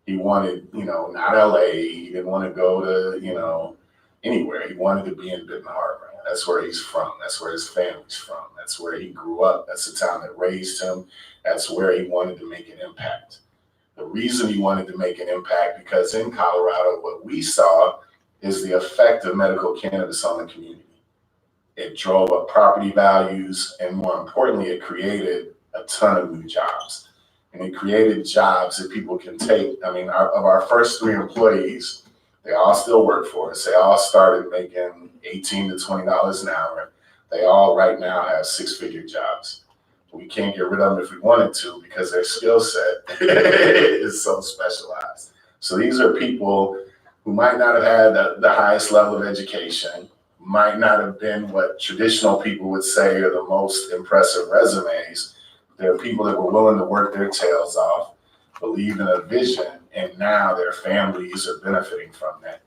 He wanted, not LA. He didn't want to go to, anywhere. He wanted to be in Benton Harbor. That's where he's from. That's where his family's from. That's where he grew up. That's the town that raised him. That's where he wanted to make an impact. The reason he wanted to make an impact, because in Colorado, what we saw is the effect of medical cannabis on the community. It drove up property values, and more importantly, it created a ton of new jobs. And it created jobs that people can take. Of our first 3 employees, they all still work for us. They all started making $18 to $20 an hour. They all right now have 6-figure jobs. We can't get rid of them if we wanted to because their skill set is so specialized. So these are people who might not have had the highest level of education, might not have been what traditional people would say are the most impressive resumes. They're people that were willing to work their tails off, believe in a vision, and now their families are benefiting from that.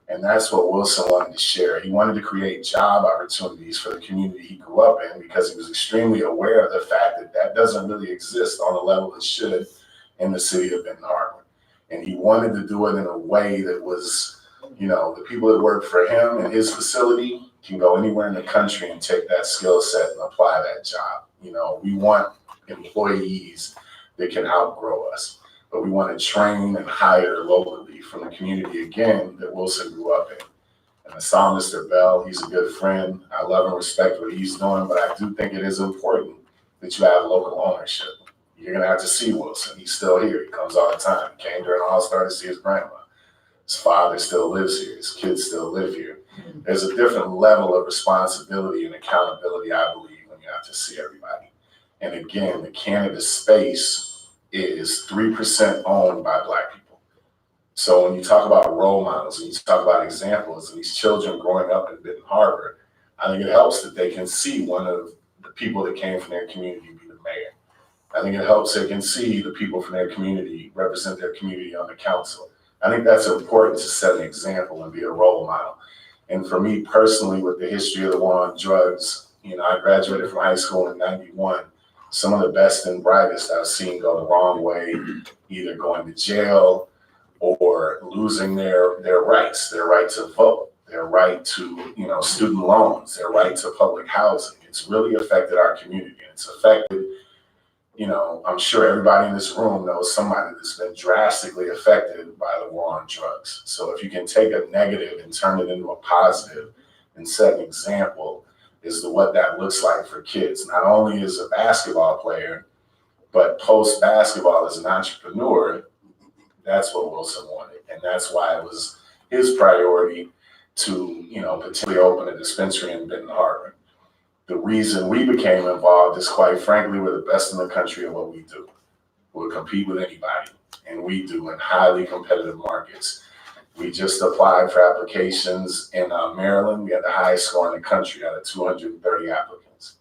And that's what Wilson wanted to share. He wanted to create job opportunities for the community he grew up in because he was extremely aware of the fact that that doesn't really exist on the level it should in the city of Benton Harbor. And he wanted to do it in a way that was You know, the people that work for him and his facility can go anywhere in the country and take that skill set and apply that job. You know, we want employees that can outgrow us, but we want to train and hire locally from the community, again, that Wilson grew up in. And I saw Mr. Bell, he's a good friend. I love and respect what he's doing, but I do think it is important that you have local ownership. You're gonna have to see Wilson. He's still here. He comes all the time. He came during All-Star to see his grandma. His father still lives here. His kids still live here. There's a different level of responsibility and accountability, I believe, when you have to see everybody. And again, the cannabis space is 3% owned by Black people. So when you talk about role models and you talk about examples of these children growing up in Benton Harbor, I think it helps that they can see one of the people that came from their community be the mayor. I think it helps they can see the people from their community represent their community on the council. I think that's important to set an example and be a role model. And for me personally, with the history of the war on drugs, you know, I graduated from high school in '91. Some of the best and brightest I've seen go the wrong way, either going to jail or losing their rights, their right to vote, their right to, you know, student loans, their right to public housing. It's really affected our community. And it's affected, you know, I'm sure everybody in this room knows somebody that's been drastically affected by the war on drugs. So if you can take a negative and turn it into a positive and set an example as to what that looks like for kids, not only as a basketball player, but post basketball as an entrepreneur, that's what Wilson wanted. And that's why it was his priority to, you know, potentially open a dispensary in Benton Harbor. The reason we became involved is, quite frankly, we're the best in the country at what we do. We'll compete with anybody, and we do in highly competitive markets. We just applied for applications in Maryland. We had the highest score in the country out of 230 applicants.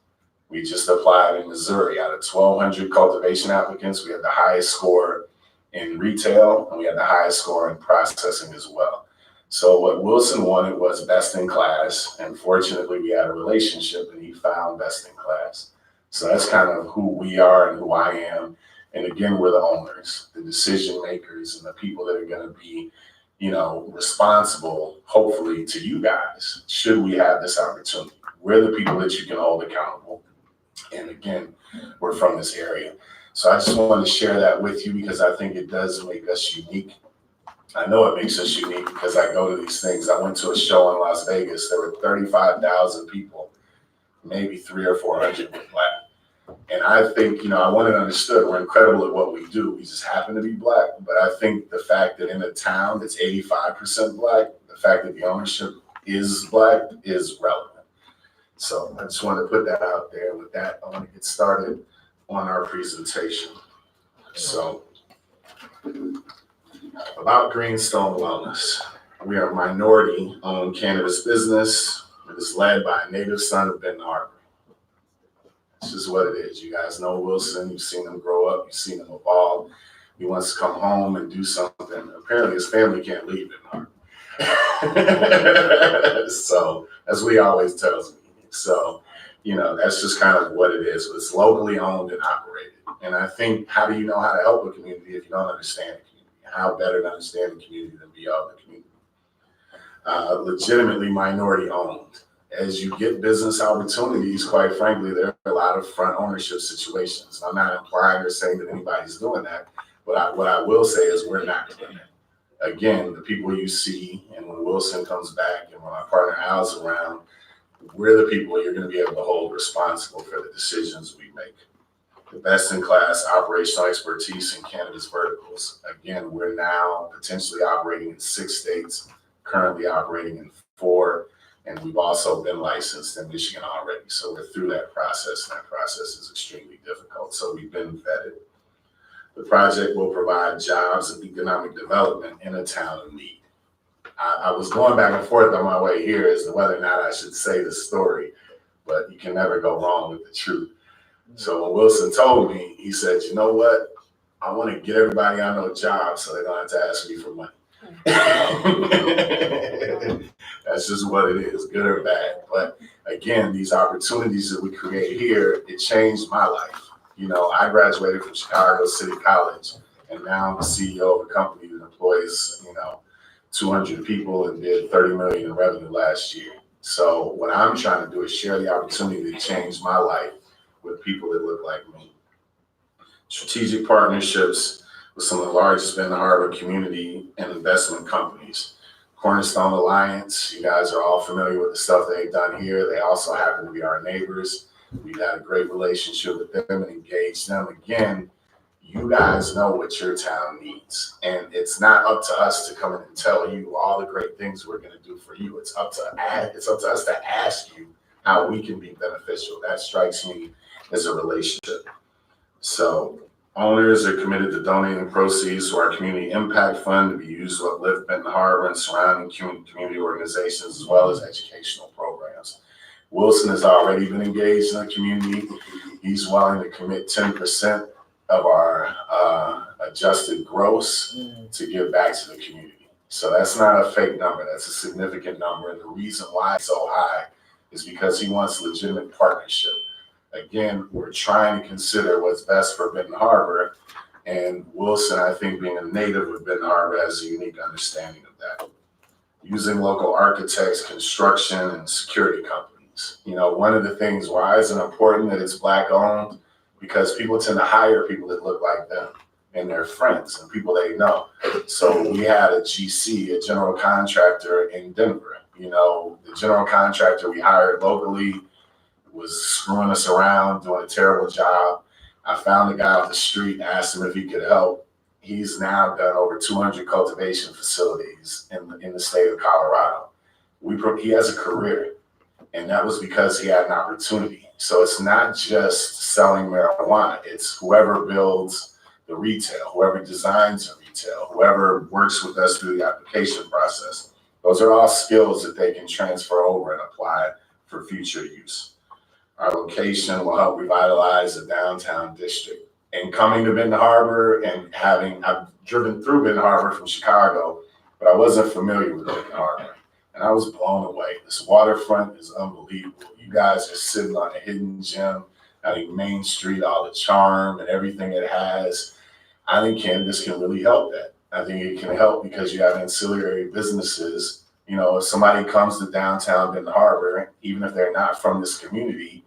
We just applied in Missouri. Out of 1,200 cultivation applicants, we had the highest score in retail, and we had the highest score in processing as well. So what Wilson wanted was best in class, and fortunately we had a relationship and he found best in class. So that's kind of who we are and who I am. And again, we're the owners, the decision makers, and the people that are gonna be, you know, responsible, hopefully, to you guys, should we have this opportunity. We're the people that you can hold accountable. And again, we're from this area. So I just wanted to share that with you because I think it does make us unique. I know it makes us unique because I go to these things. I went to a show in Las Vegas. There were 35,000 people, maybe 300 or 400 were Black. And I think, you know, I want it understood. We're incredible at what we do. We just happen to be Black. But I think the fact that in a town that's 85% Black, the fact that the ownership is Black is relevant. So I just wanted to put that out there. With that, I want to get started on our presentation. So, about Greenstone Wellness. We are a minority-owned cannabis business. It is led by a native son of Benton Harbor. It's just what it is. You guys know Wilson. You've seen him grow up. You've seen him evolve. He wants to come home and do something. Apparently, his family can't leave Benton Harbor. So, as Lee always tells me. So, you know, that's just kind of what it is. It's locally owned and operated. And I think, how do you know how to help a community if you don't understand the community? How better to understand the community than be of the community? Legitimately minority owned. As you get business opportunities, quite frankly, there are a lot of front ownership situations. I'm not implying or saying that anybody's doing that, but what I will say is we're not doing that. Again, the people you see, and when Wilson comes back and when my partner Al's around, we're the people you're going to be able to hold responsible for the decisions we make. The best-in-class operational expertise in cannabis verticals. Again, we're now potentially operating in 6 states, currently operating in 4, and we've also been licensed in Michigan already. So we're through that process, and that process is extremely difficult. So we've been vetted. The project will provide jobs and economic development in a town of need. I was going back and forth on my way here as to whether or not I should say the story, but you can never go wrong with the truth. So when Wilson told me, he said, you know what? I want to get everybody I know jobs so they don't have to ask me for money. That's just what it is, good or bad. But again, these opportunities that we create here, it changed my life. You know, I graduated from Chicago City College, and now I'm the CEO of a company that employs, you know, 200 people and did 30 million in revenue last year. So what I'm trying to do is share the opportunity to change my life with people that look like me. Strategic partnerships with some of the largest Benton Harbor community and investment companies. Cornerstone Alliance, you guys are all familiar with the stuff they've done here. They also happen to be our neighbors. We've had a great relationship with them and engaged them. Again, you guys know what your town needs. And it's not up to us to come in and tell you all the great things we're going to do for you. It's up to us to ask you how we can be beneficial. That strikes me as a relationship. So owners are committed to donating proceeds to our community impact fund to be used to uplift Benton Harbor and surrounding community organizations as well as educational programs. Wilson has already been engaged in the community. He's willing to commit 10% of our adjusted gross to give back to the community. So that's not a fake number. That's a significant number. And the reason why it's so high is because he wants legitimate partnership. Again, we're trying to consider what's best for Benton Harbor, and Wilson, I think, being a native of Benton Harbor, has a unique understanding of that. Using local architects, construction, and security companies. You know, one of the things, why is it important that it's Black owned? Because people tend to hire people that look like them and their friends and people they know. So we had a GC, a general contractor in Denver. You know, the general contractor we hired locally was screwing us around, doing a terrible job. I found a guy off the street, asked him if he could help. He's now done over 200 cultivation facilities in the state of Colorado. He has a career, and that was because he had an opportunity. So it's not just selling marijuana. It's whoever builds the retail, whoever designs the retail, whoever works with us through the application process. Those are all skills that they can transfer over and apply for future use. Our location will help revitalize the downtown district. And coming to Benton Harbor and I've driven through Benton Harbor from Chicago, but I wasn't familiar with Benton Harbor. And I was blown away. This waterfront is unbelievable. You guys are sitting on a hidden gem. I think Main Street, all the charm and everything it has. I think cannabis can really help that. I think it can help because you have ancillary businesses. You know, if somebody comes to downtown Benton Harbor, even if they're not from this community,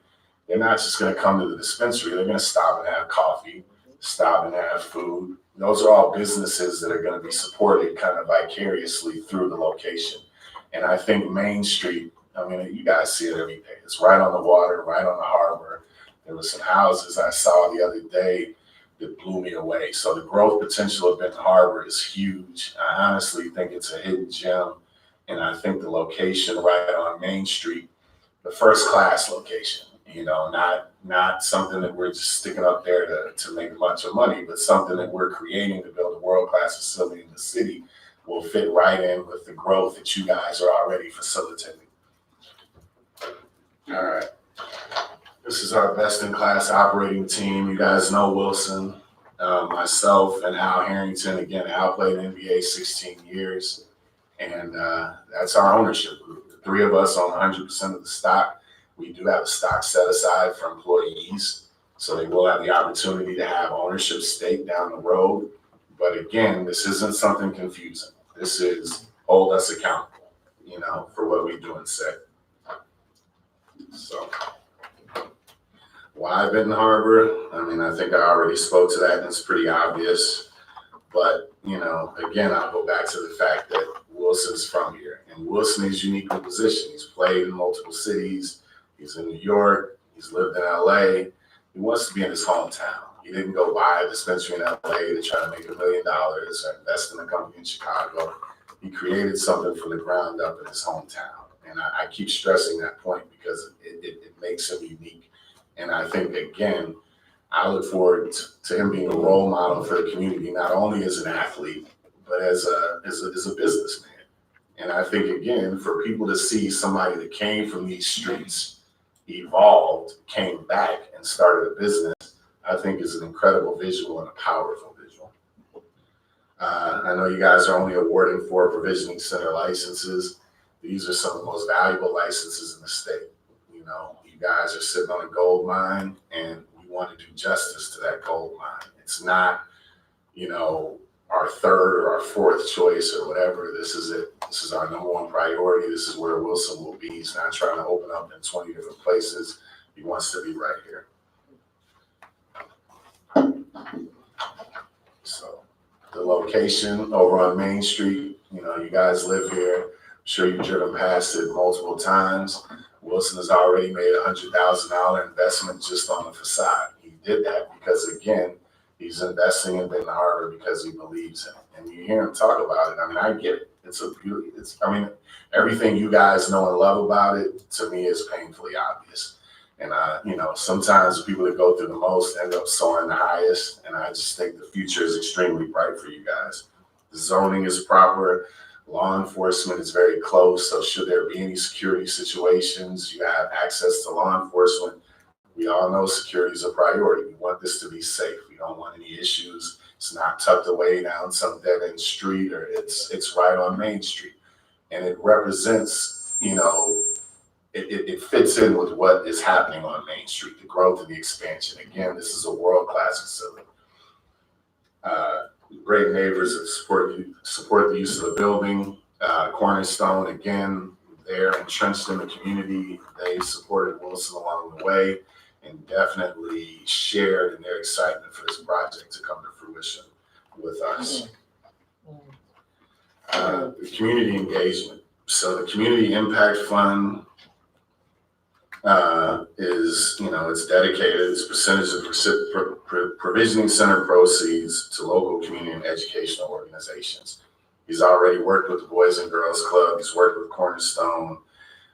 they're not just going to come to the dispensary. They're going to stop and have coffee, stop and have food. Those are all businesses that are going to be supported kind of vicariously through the location. And I think Main Street, I mean, you guys see it every day. It's right on the water, right on the harbor. There were some houses I saw the other day that blew me away. So the growth potential of Benton Harbor is huge. I honestly think it's a hidden gem. And I think the location right on Main Street, the first class location, you know, not something that we're just sticking up there to make a bunch of money, but something that we're creating to build a world-class facility in the city will fit right in with the growth that you guys are already facilitating. All right. This is our best-in-class operating team. You guys know Wilson, myself, and Al Harrington. Again, Al played in the NBA 16 years, and that's our ownership group. The three of us own 100% of the stock. We do have a stock set aside for employees, so they will have the opportunity to have ownership stake down the road. But again, this isn't something confusing. This is hold us accountable, you know, for what we do and say. So, why Benton Harbor? I mean, I think I already spoke to that, and it's pretty obvious. But, you know, again, I'll go back to the fact that Wilson's from here, and Wilson is uniquely positioned. He's played in multiple cities. He's in New York. He's lived in LA. He wants to be in his hometown. He didn't go buy a dispensary in LA to try to make $1 million or invest in a company in Chicago. He created something from the ground up in his hometown. And I keep stressing that point because it makes him unique. And I think, again, I look forward to him being a role model for the community, not only as an athlete, but as a businessman. And I think, again, for people to see somebody that came from these streets, evolved, came back, and started a business, I think is an incredible visual and a powerful visual. I know you guys are only awarding 4 provisioning center licenses. These are some of the most valuable licenses in the state. You know, you guys are sitting on a gold mine, and we want to do justice to that gold mine. It's not, you know, our third or our fourth choice or whatever. This is it. This is our number one priority. This is where Wilson will be. He's not trying to open up in 20 different places. He wants to be right here. So the location over on Main Street, you know, you guys live here. I'm sure you've driven past it multiple times. Wilson has already made a $100,000 investment just on the facade. He did that because, again, he's investing in Benton Harbor because he believes in it. And you hear him talk about it. I mean, I get it. It's a beauty. Everything you guys know and love about it, to me, is painfully obvious. And you know, sometimes people that go through the most end up soaring the highest. And I just think the future is extremely bright for you guys. The zoning is proper. Law enforcement is very close. So should there be any security situations, you have access to law enforcement. We all know security is a priority. We want this to be safe. We don't want any issues. It's not tucked away down some dead end street, or it's right on Main Street. And it represents, you know, it fits in with what is happening on Main Street, the growth and the expansion. Again, this is a world-class facility. Great neighbors that support the use of the building. Cornerstone, again, they're entrenched in the community. They supported Wilson along the way and definitely shared in their excitement for this project to come to fruition with us. The community engagement. So the Community Impact Fund is, you know, it's dedicated, it's percentage of provisioning center proceeds to local community and educational organizations. He's already worked with the Boys and Girls Club. He's worked with Cornerstone,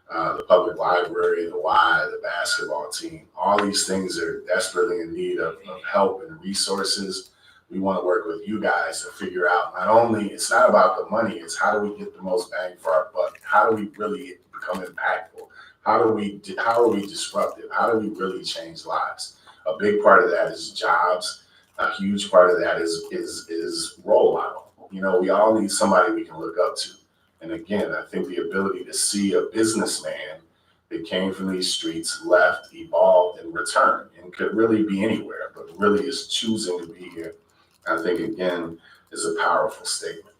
the public library, the Y, the basketball team. All these things are desperately in need of help and resources. We want to work with you guys to figure out, not only, it's not about the money, it's how do we get the most bang for our buck? How do we really become impactful? How are we disruptive? How do we really change lives? A big part of that is jobs. A huge part of that is role model. You know, we all need somebody we can look up to. And again, I think the ability to see a businessman that came from these streets, left, evolved, and returned, and could really be anywhere, but really is choosing to be here, I think, again, is a powerful statement.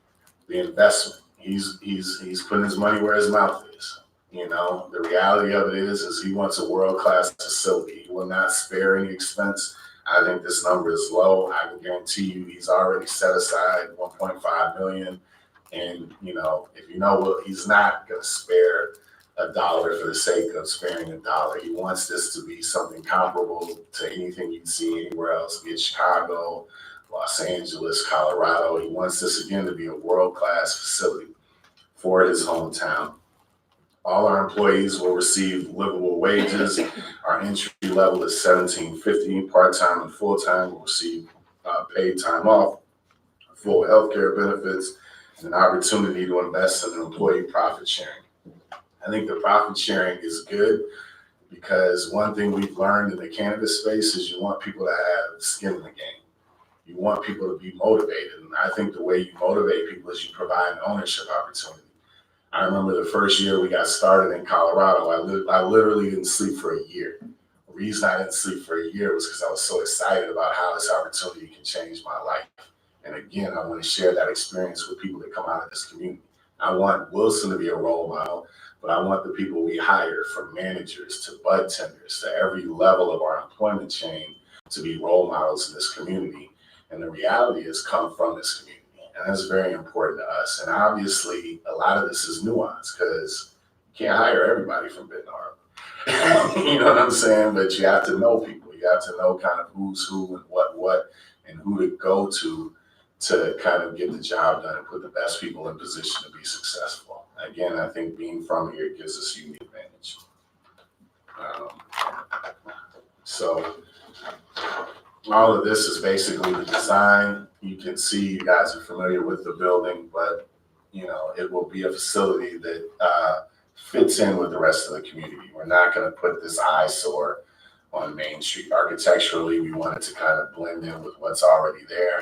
The investment, he's putting his money where his mouth is. You know, the reality of it is he wants a world-class facility. He will not spare any expense. I think this number is low. I can guarantee you he's already set aside $1.5 million. And, you know, if you know what, he's not going to spare $1 for the sake of sparing $1. He wants this to be something comparable to anything you'd see anywhere else, be it Chicago, Los Angeles, Colorado. He wants this, again, to be a world-class facility for his hometown. All our employees will receive livable wages. Our entry level is $17.50. Part-time and full-time will receive paid time off, full healthcare benefits, and an opportunity to invest in an employee profit sharing. I think the profit sharing is good because one thing we've learned in the cannabis space is you want people to have skin in the game. You want people to be motivated. And I think the way you motivate people is you provide an ownership opportunity. I remember the first year we got started in Colorado, I literally didn't sleep for a year. The reason I didn't sleep for a year was because I was so excited about how this opportunity can change my life. And again, I want to share that experience with people that come out of this community. I want Wilson to be a role model, but I want the people we hire, from managers to bud tenders to every level of our employment chain, to be role models in this community. And the reality has come from this community. And that's very important to us. And obviously, a lot of this is nuance because you can't hire everybody from Benton Harbor. You know what I'm saying? But you have to know people. You have to know kind of who's who and what, and who to go to kind of get the job done and put the best people in position to be successful. Again, I think being from here gives us a unique advantage. So all of this is basically the design. You can see, you guys are familiar with the building, but you know, it will be a facility that fits in with the rest of the community. We're not going to put this eyesore on Main Street. Architecturally, we want it to kind of blend in with what's already there.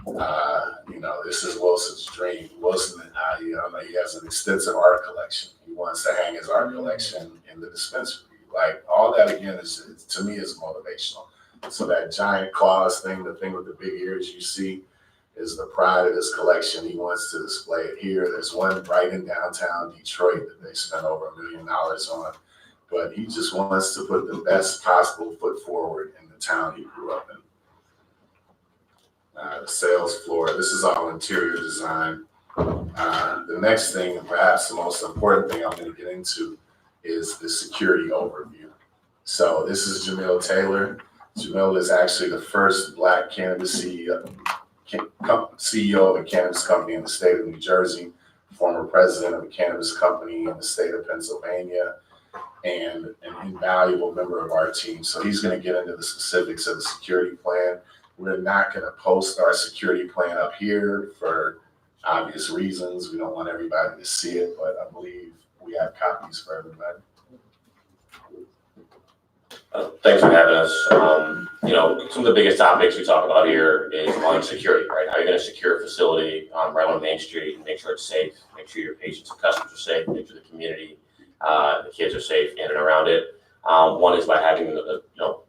You know, this is Wilson's dream. Wilson, you know, he has an extensive art collection. He wants to hang his art collection in the dispensary. Like, all that, again, is to me, is motivational. So that giant claws thing, the thing with the big ears you see, is the pride of this collection. He wants to display it here. There's one right in downtown Detroit that they spent over $1 million on. But he just wants to put the best possible foot forward in the town he grew up in. The sales floor, this is all interior design. The next thing, and perhaps the most important thing I'm going to get into, is the security overview. So this is Jamil Taylor. Jamil is actually the first Black cannabis CEO of a cannabis company in the state of New Jersey, former president of a cannabis company in the state of Pennsylvania, and an invaluable member of our team. So he's going to get into the specifics of the security plan. We're not going to post our security plan up here for obvious reasons. We don't want everybody to see it, but I believe we have copies for everybody. Thanks for having us. Some of the biggest topics we talk about here is on security, right? How you're going to secure a facility right on Main Street and make sure it's safe, make sure your patients and customers are safe, make sure the community, the kids are safe in and around it. One is by having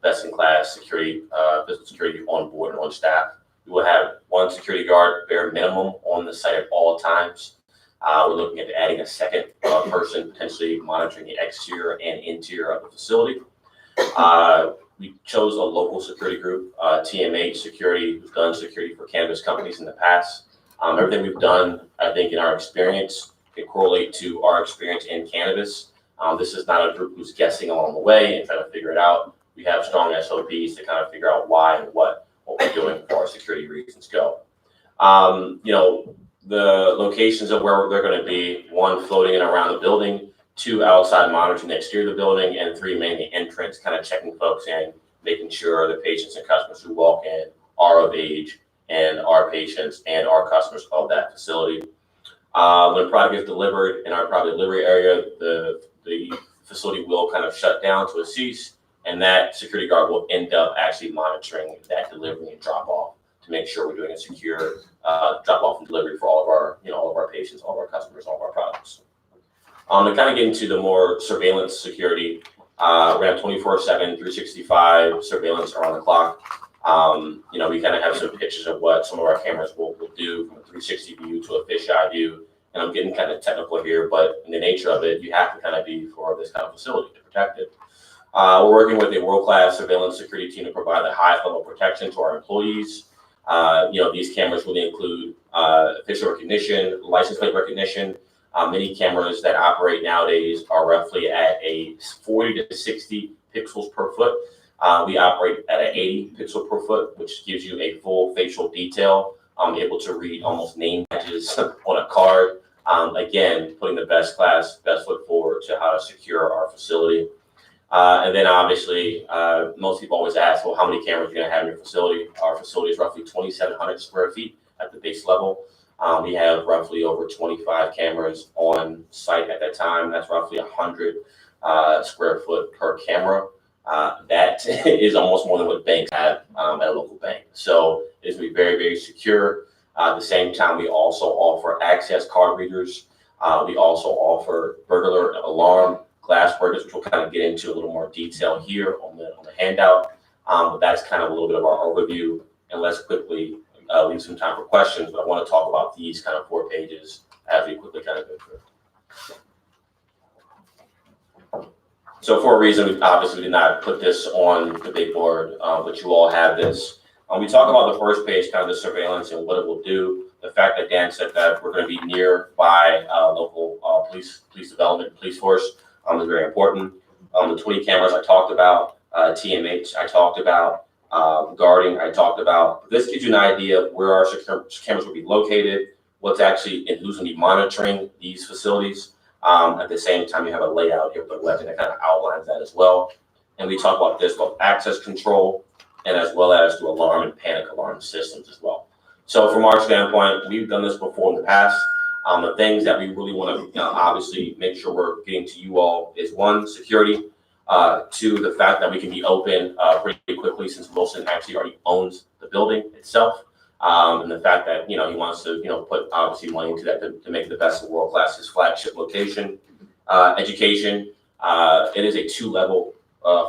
best-in-class security, physical security on board and on staff. We will have one security guard, bare minimum, on the site at all times. We're looking at adding a second person, potentially monitoring the exterior and interior of the facility. We chose a local security group, TMH Security, who's done security for cannabis companies in the past. Everything we've done, I think, in our experience can correlate to our experience in cannabis. This is not a group who's guessing along the way and trying to figure it out. We have strong SOPs to kind of figure out why and what we're doing for our security reasons go. The locations of where they're going to be, one, floating in around the building, two, outside monitoring the exterior of the building, and three, mainly entrance, kind of checking folks in, making sure the patients and customers who walk in are of age and are patients and are customers of that facility. When product is delivered in our product delivery area, the facility will kind of shut down to a cease, and that security guard will end up actually monitoring that delivery and drop off to make sure we're doing a secure drop off and delivery for all of our patients, all of our customers, all of our products. To kind of get into the more surveillance security, we're gonna have 24/7, 365 surveillance around the clock. We kind of have some pictures of what some of our cameras will do from a 360 view to a fisheye view. And I'm getting kind of technical here, but in the nature of it, you have to kind of be for this kind of facility to protect it. We're working with a world-class surveillance security team to provide the highest level of protection to our employees. These cameras really include facial recognition, license plate recognition. Many cameras that operate nowadays are roughly at a 40 to 60 pixels per foot. We operate at an 80 pixel per foot, which gives you a full facial detail. Able to read almost name badges on a card. Again, putting the best foot forward to how to secure our facility. And then obviously, most people always ask, well, how many cameras are you going to have in your facility? Our facility is roughly 2,700 square feet at the base level. We have roughly over 25 cameras on site at that time. That's roughly 100 square foot per camera. That is almost more than what banks have at a local bank. So it's going to be very, very secure. At the same time, we also offer access card readers. We also offer burglar alarm glass burglars, which we'll kind of get into a little more detail here on the handout. But that's kind of a little bit of our overview. And let's quickly leave some time for questions. But I want to talk about these kind of 4 pages as we quickly kind of go through. So for a reason, we obviously did not put this on the big board, but you all have this. We talk about the first page, kind of the surveillance and what it will do. The fact that Dan said that we're going to be nearby local police development, police force is very important. The 20 cameras I talked about, TMH I talked about, guarding I talked about. This gives you an idea of where our cameras will be located, what's actually and who's going to be monitoring these facilities. At the same time, you have a layout here with the legend that kind of outlines that as well. And we talk about this, both access control and as well as the alarm and panic alarm systems as well. So from our standpoint, we've done this before in the past. The things that we really want to obviously make sure we're getting to you all is 1, security. 2, the fact that we can be open pretty quickly since Wilson actually already owns the building itself. And the fact that, he wants to, put obviously money into that to make it the best in world class, his flagship location. Education, it is a 2-level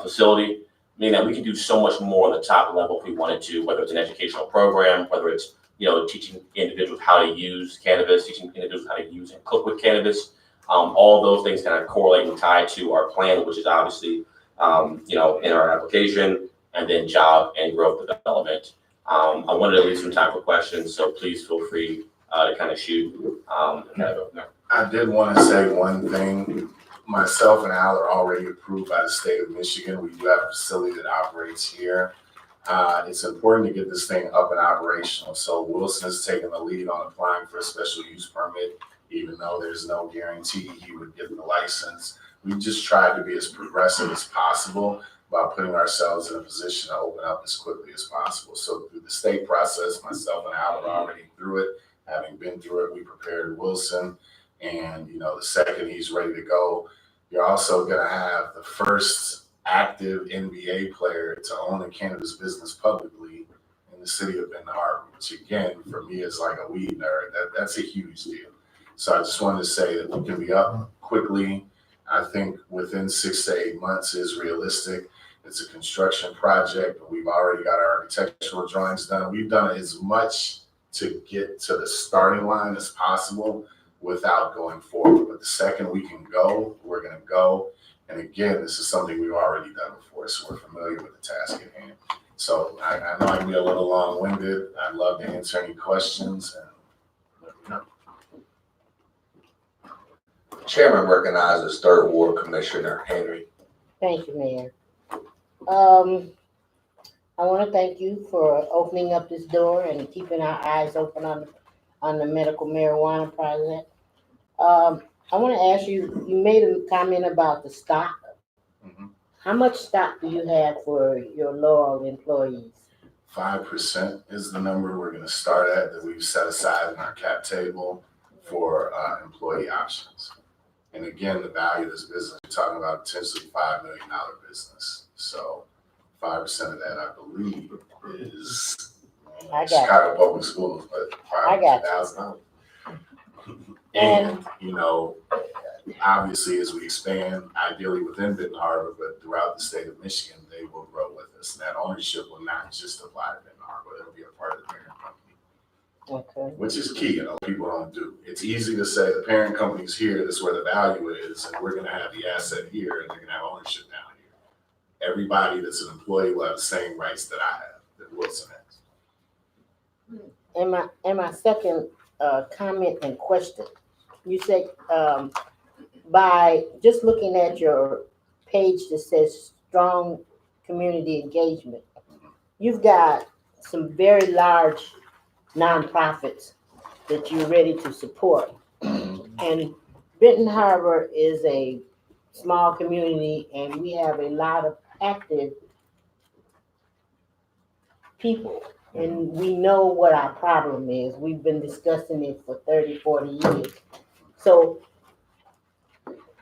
facility, meaning that we can do so much more on the top level if we wanted to, whether it's an educational program, whether it's teaching individuals how to use cannabis, teaching individuals how to use and cook with cannabis. All those things kind of correlate and tie to our plan, which is obviously, in our application, and then job and growth development. I wanted to leave some time for questions, so please feel free to kind of shoot. I did want to say one thing. Myself and Al are already approved by the state of Michigan. We do have a facility that operates here. It's important to get this thing up and operational. So Wilson is taking the lead on applying for a special use permit, even though there's no guarantee he would get the license. We just tried to be as progressive as possible by putting ourselves in a position to open up as quickly as possible. So through the state process, myself and Al are already through it. Having been through it, we prepared Wilson. And, the second he's ready to go, you're also going to have the first active NBA player to own a cannabis business publicly in the city of Benton Harbor, which again, for me, is like a weed nerd. That's a huge deal. So I just wanted to say that we can be up quickly. I think within 6 to 8 months is realistic. It's a construction project, but we've already got our architectural drawings done. We've done as much to get to the starting line as possible without going forward. But the second we can go, we're going to go. And again, this is something we've already done before, so we're familiar with the task at hand. So I know I can be a little long-winded. I'd love to answer any questions. And let me know. Chairman recognizes Third Ward Commissioner Henry. Thank you, Mayor. I want to thank you for opening up this door and keeping our eyes open on the medical marijuana project. I want to ask you, you made a comment about the stock. Mm-hmm. How much stock do you have for your loyal employees? 5% is the number we're going to start at that we've set aside in our cap table for employee options. And again, the value of this business, you're talking about potentially $5 million business. So 5% of that, I believe, is Chicago Public Schools, but $500,000. And, obviously, as we expand, ideally within Benton Harbor, but throughout the state of Michigan, they will grow with us. And that ownership will not just apply to Benton Harbor, it'll be a part of the parent company. Okay. Which is key, people don't do. It's easy to say the parent company's here, that's where the value is, and we're gonna have the asset here, and they're gonna have ownership down here. Everybody that's an employee will have the same rights that I have, that Wilson has. And my second comment and question, you said by just looking at your page that says strong community engagement, you've got some very large nonprofits that you're ready to support. And Benton Harbor is a small community, and we have a lot of active people. And we know what our problem is. We've been discussing it for 30, 40 years. So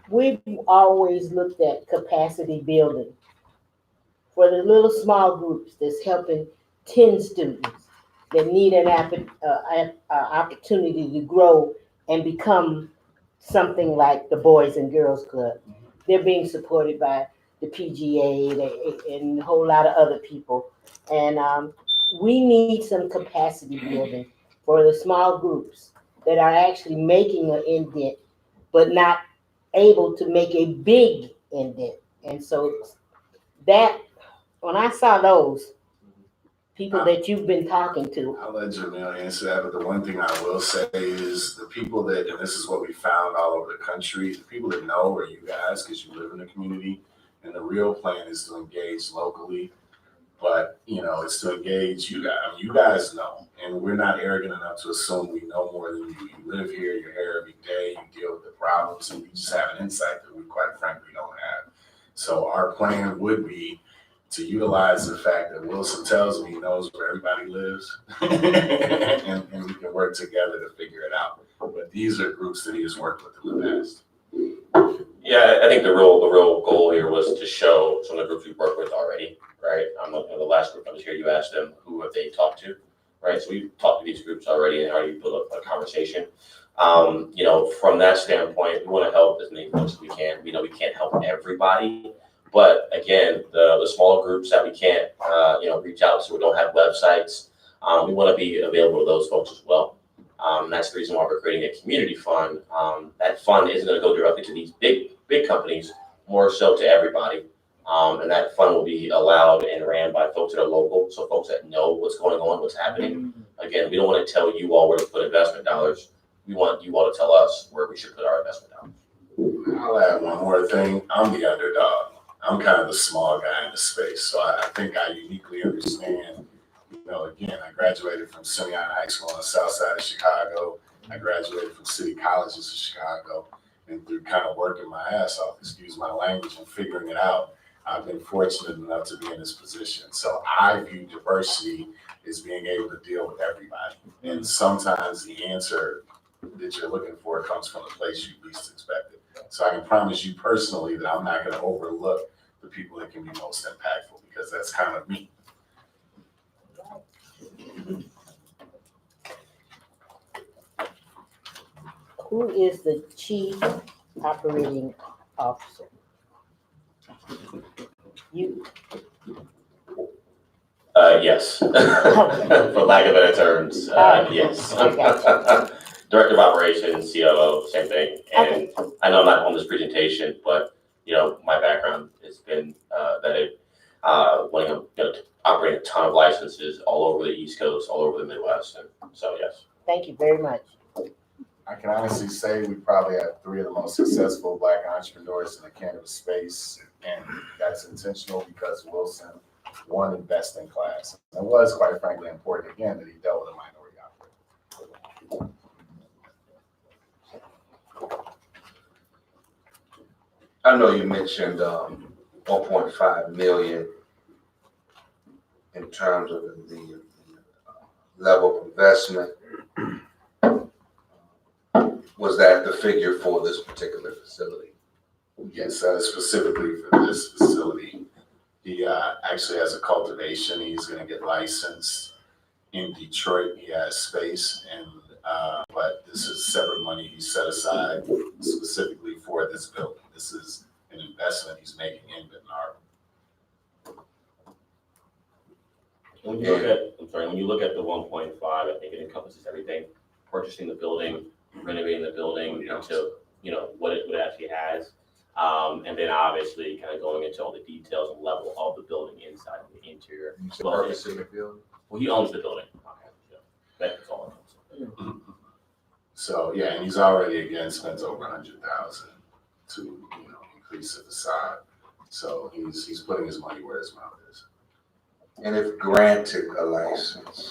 we've always looked at capacity building for the little small groups that's helping 10 students that need an opportunity to grow and become something like the Boys and Girls Club. They're being supported by the PGA and a whole lot of other people. And we need some capacity building for the small groups that are actually making an indent, but not able to make a big indent. And so that, when I saw those people that you've been talking to. I'll let Jamil answer that, but the one thing I will say is the people that, and this is what we found all over the country, the people that know are you guys, because you live in the community, and the real plan is to engage locally. But, it's to engage you guys. I mean, you guys know, and we're not arrogant enough to assume we know more than you. You live here, you're here every day, you deal with the problems, and you just have an insight that we quite frankly don't have. So our plan would be to utilize the fact that Wilson tells me he knows where everybody lives, and we can work together to figure it out. But these are groups that he has worked with in the past. Yeah, I think the real goal here was to show some of the groups we've worked with already, right? The last group I was here, you asked them who have they talked to, right? So we've talked to these groups already and already built up a conversation. From that standpoint, we want to help as many folks as we can. We know we can't help everybody, but again, the smaller groups that we can't, reach out to, we don't have websites. We want to be available to those folks as well. That's the reason why we're creating a community fund. That fund isn't going to go directly to these big companies, more so to everybody. And that fund will be allowed and ran by folks that are local, so folks that know what's going on, what's happening. Again, we don't want to tell you all where to put investment dollars. We want you all to tell us where we should put our investment dollars. I'll add one more thing. I'm the underdog. I'm kind of the small guy in the space, so I think I uniquely understand. Again, I graduated from Simeon High School on the south side of Chicago. I graduated from City Colleges of Chicago, and through kind of working my ass off, excuse my language, and figuring it out, I've been fortunate enough to be in this position. So I view diversity as being able to deal with everybody. And sometimes the answer that you're looking for comes from the place you least expected. So I can promise you personally that I'm not going to overlook the people that can be most impactful, because that's kind of me. Who is the chief operating officer? You? Yes. For lack of better terms, yes. Director of Operations, COO, same thing. And I know I'm not on this presentation, but my background has been wanting to operate a ton of licenses all over the East Coast, all over the Midwest, and so yes. Thank you very much. I can honestly say we probably have 3 of the most successful Black entrepreneurs in the cannabis space, and that's intentional because Wilson won in best in class. It was, quite frankly, important again that he dealt with a minority operator. I know you mentioned 1.5 million in terms of the level of investment. Was that the figure for this particular facility? Yes, that is specifically for this facility. He actually has a cultivation. He's going to get licensed in Detroit. He has space, and but this is separate money he set aside specifically for this building. This is an investment he's making in Benton Harbor. When you look at the 1.5, I think it encompasses everything: purchasing the building, renovating the building into what it actually has, and then obviously kind of going into all the details and level of the building inside and the interior. Purchasing the building? Well, he owns the building. Okay, yeah. That's all. So yeah, and he's already again spent over $100,000 to increase the facade. So he's putting his money where his mouth is. And if granted a license,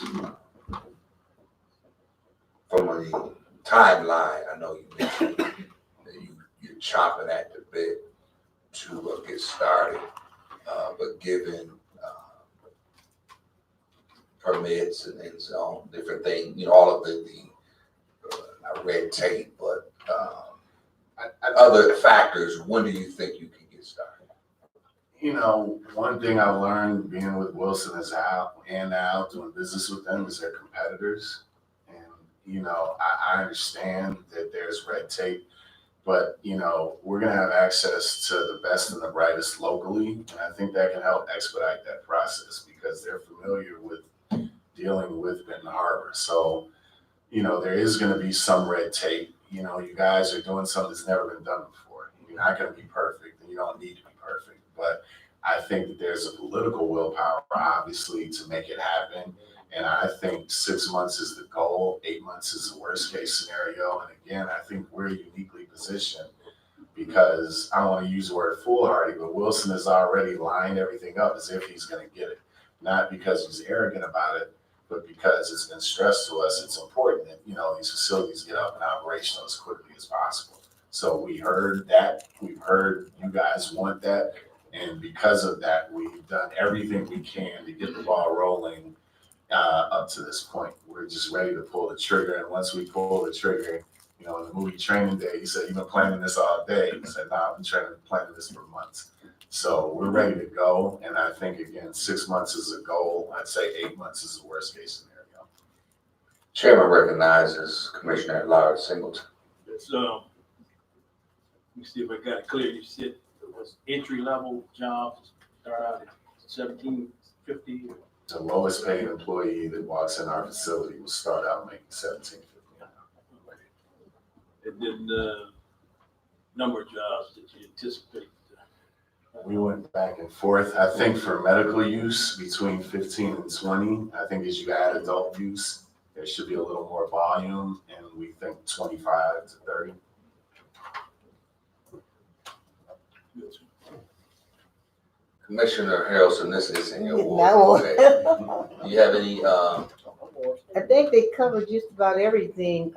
from a timeline, I know you mentioned that you're chopping at the bit to get started, but given permits and so on, different things, all of the not red tape, but other factors, when do you think you can get started? One thing I've learned being with Wilson is Al doing business with them is they're competitors. And, I understand that there's red tape, but, we're going to have access to the best and the brightest locally. And I think that can help expedite that process because they're familiar with dealing with Benton Harbor. So, there is going to be some red tape. You guys are doing something that's never been done before. You're not going to be perfect, and you don't need to be perfect. But I think that there's a political willpower, obviously, to make it happen. And I think 6 months is the goal. 8 months is the worst case scenario. And again, I think we're uniquely positioned because I don't want to use the word foolhardy, but Wilson has already lined everything up as if he's going to get it. Not because he's arrogant about it, but because it's been stressed to us. It's important that, these facilities get up and operational as quickly as possible. So we heard that. We've heard you guys want that. And because of that, we've done everything we can to get the ball rolling up to this point. We're just ready to pull the trigger. And once we pull the trigger, in the movie Training Day, he said, you've been planning this all day. He said, no, I've been planning this for months. So we're ready to go. And I think, again, 6 months is a goal. I'd say 8 months is the worst case scenario. Chairman recognizes Commissioner at Large Singleton. Let me see if I got it clear. You said it was entry level jobs start out at $17.50. The lowest paid employee that walks in our facility will start out making $17.50 an hour. And then, number of jobs that you anticipate. We went back and forth. I think for medical use, between 15 and 20. I think as you add adult use, there should be a little more volume, and we think 25 to 30. Commissioner Harrelson, this is in your No. ward. Okay. Do you have any, I think they covered just about everything.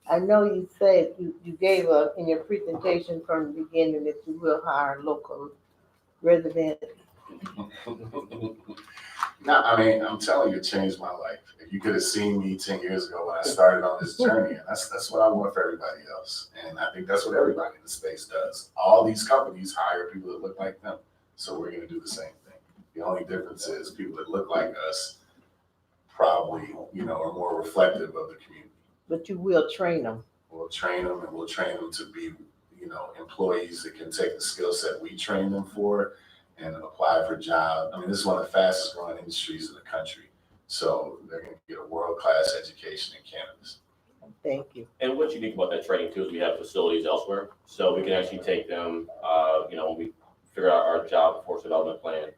I know you said you gave in your presentation from the beginning that you will hire local residents. No, I mean, I'm telling you, it changed my life. If you could have seen me 10 years ago when I started on this journey, and that's what I want for everybody else. And I think that's what everybody in the space does. All these companies hire people that look like them. So we're going to do the same thing. The only difference is people that look like us probably, are more reflective of the community. But you will train them. We'll train them, and we'll train them to be, employees that can take the skill set we train them for and apply for jobs. I mean, this is one of the fastest growing industries in the country. So they're going to get a world-class education in cannabis. Thank you. And what's unique about that training too is we have facilities elsewhere, so we can actually take them, when we figure out our job force development plan,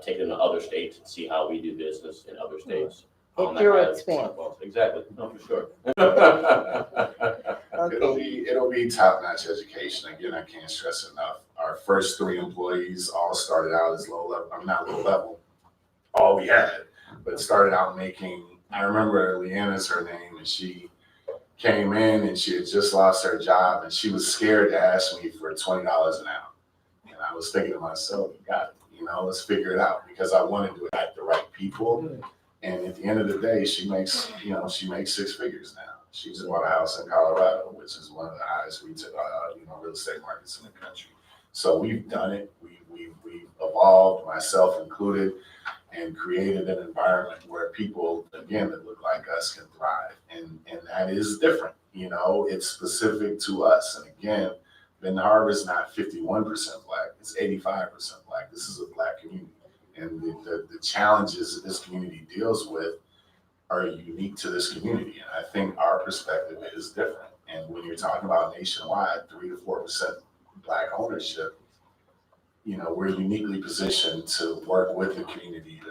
take them to other states and see how we do business in other states. At your expense. Exactly, no, for sure. It'll be top-notch education. Again, I can't stress enough. Our first 3 employees all started out as low level. I'm not low level, all we had, but started out making. I remember Leanna's her name, and she came in and she had just lost her job, and she was scared to ask me for $20 an hour. And I was thinking to myself, God, let's figure it out, because I wanted to attract the right people. And at the end of the day, she makes 6 figures now. She just bought a house in Colorado, which is one of the highest retail, real estate markets in the country. So we've done it. We've evolved, myself included, and created an environment where people, again, that look like us can thrive. And that is different. It's specific to us. And again, Benton Harbor is not 51% Black. It's 85% Black. This is a Black community. And the challenges that this community deals with are unique to this community. And I think our perspective is different. And when you're talking about nationwide, 3 to 4% Black ownership, we're uniquely positioned to work with the community to,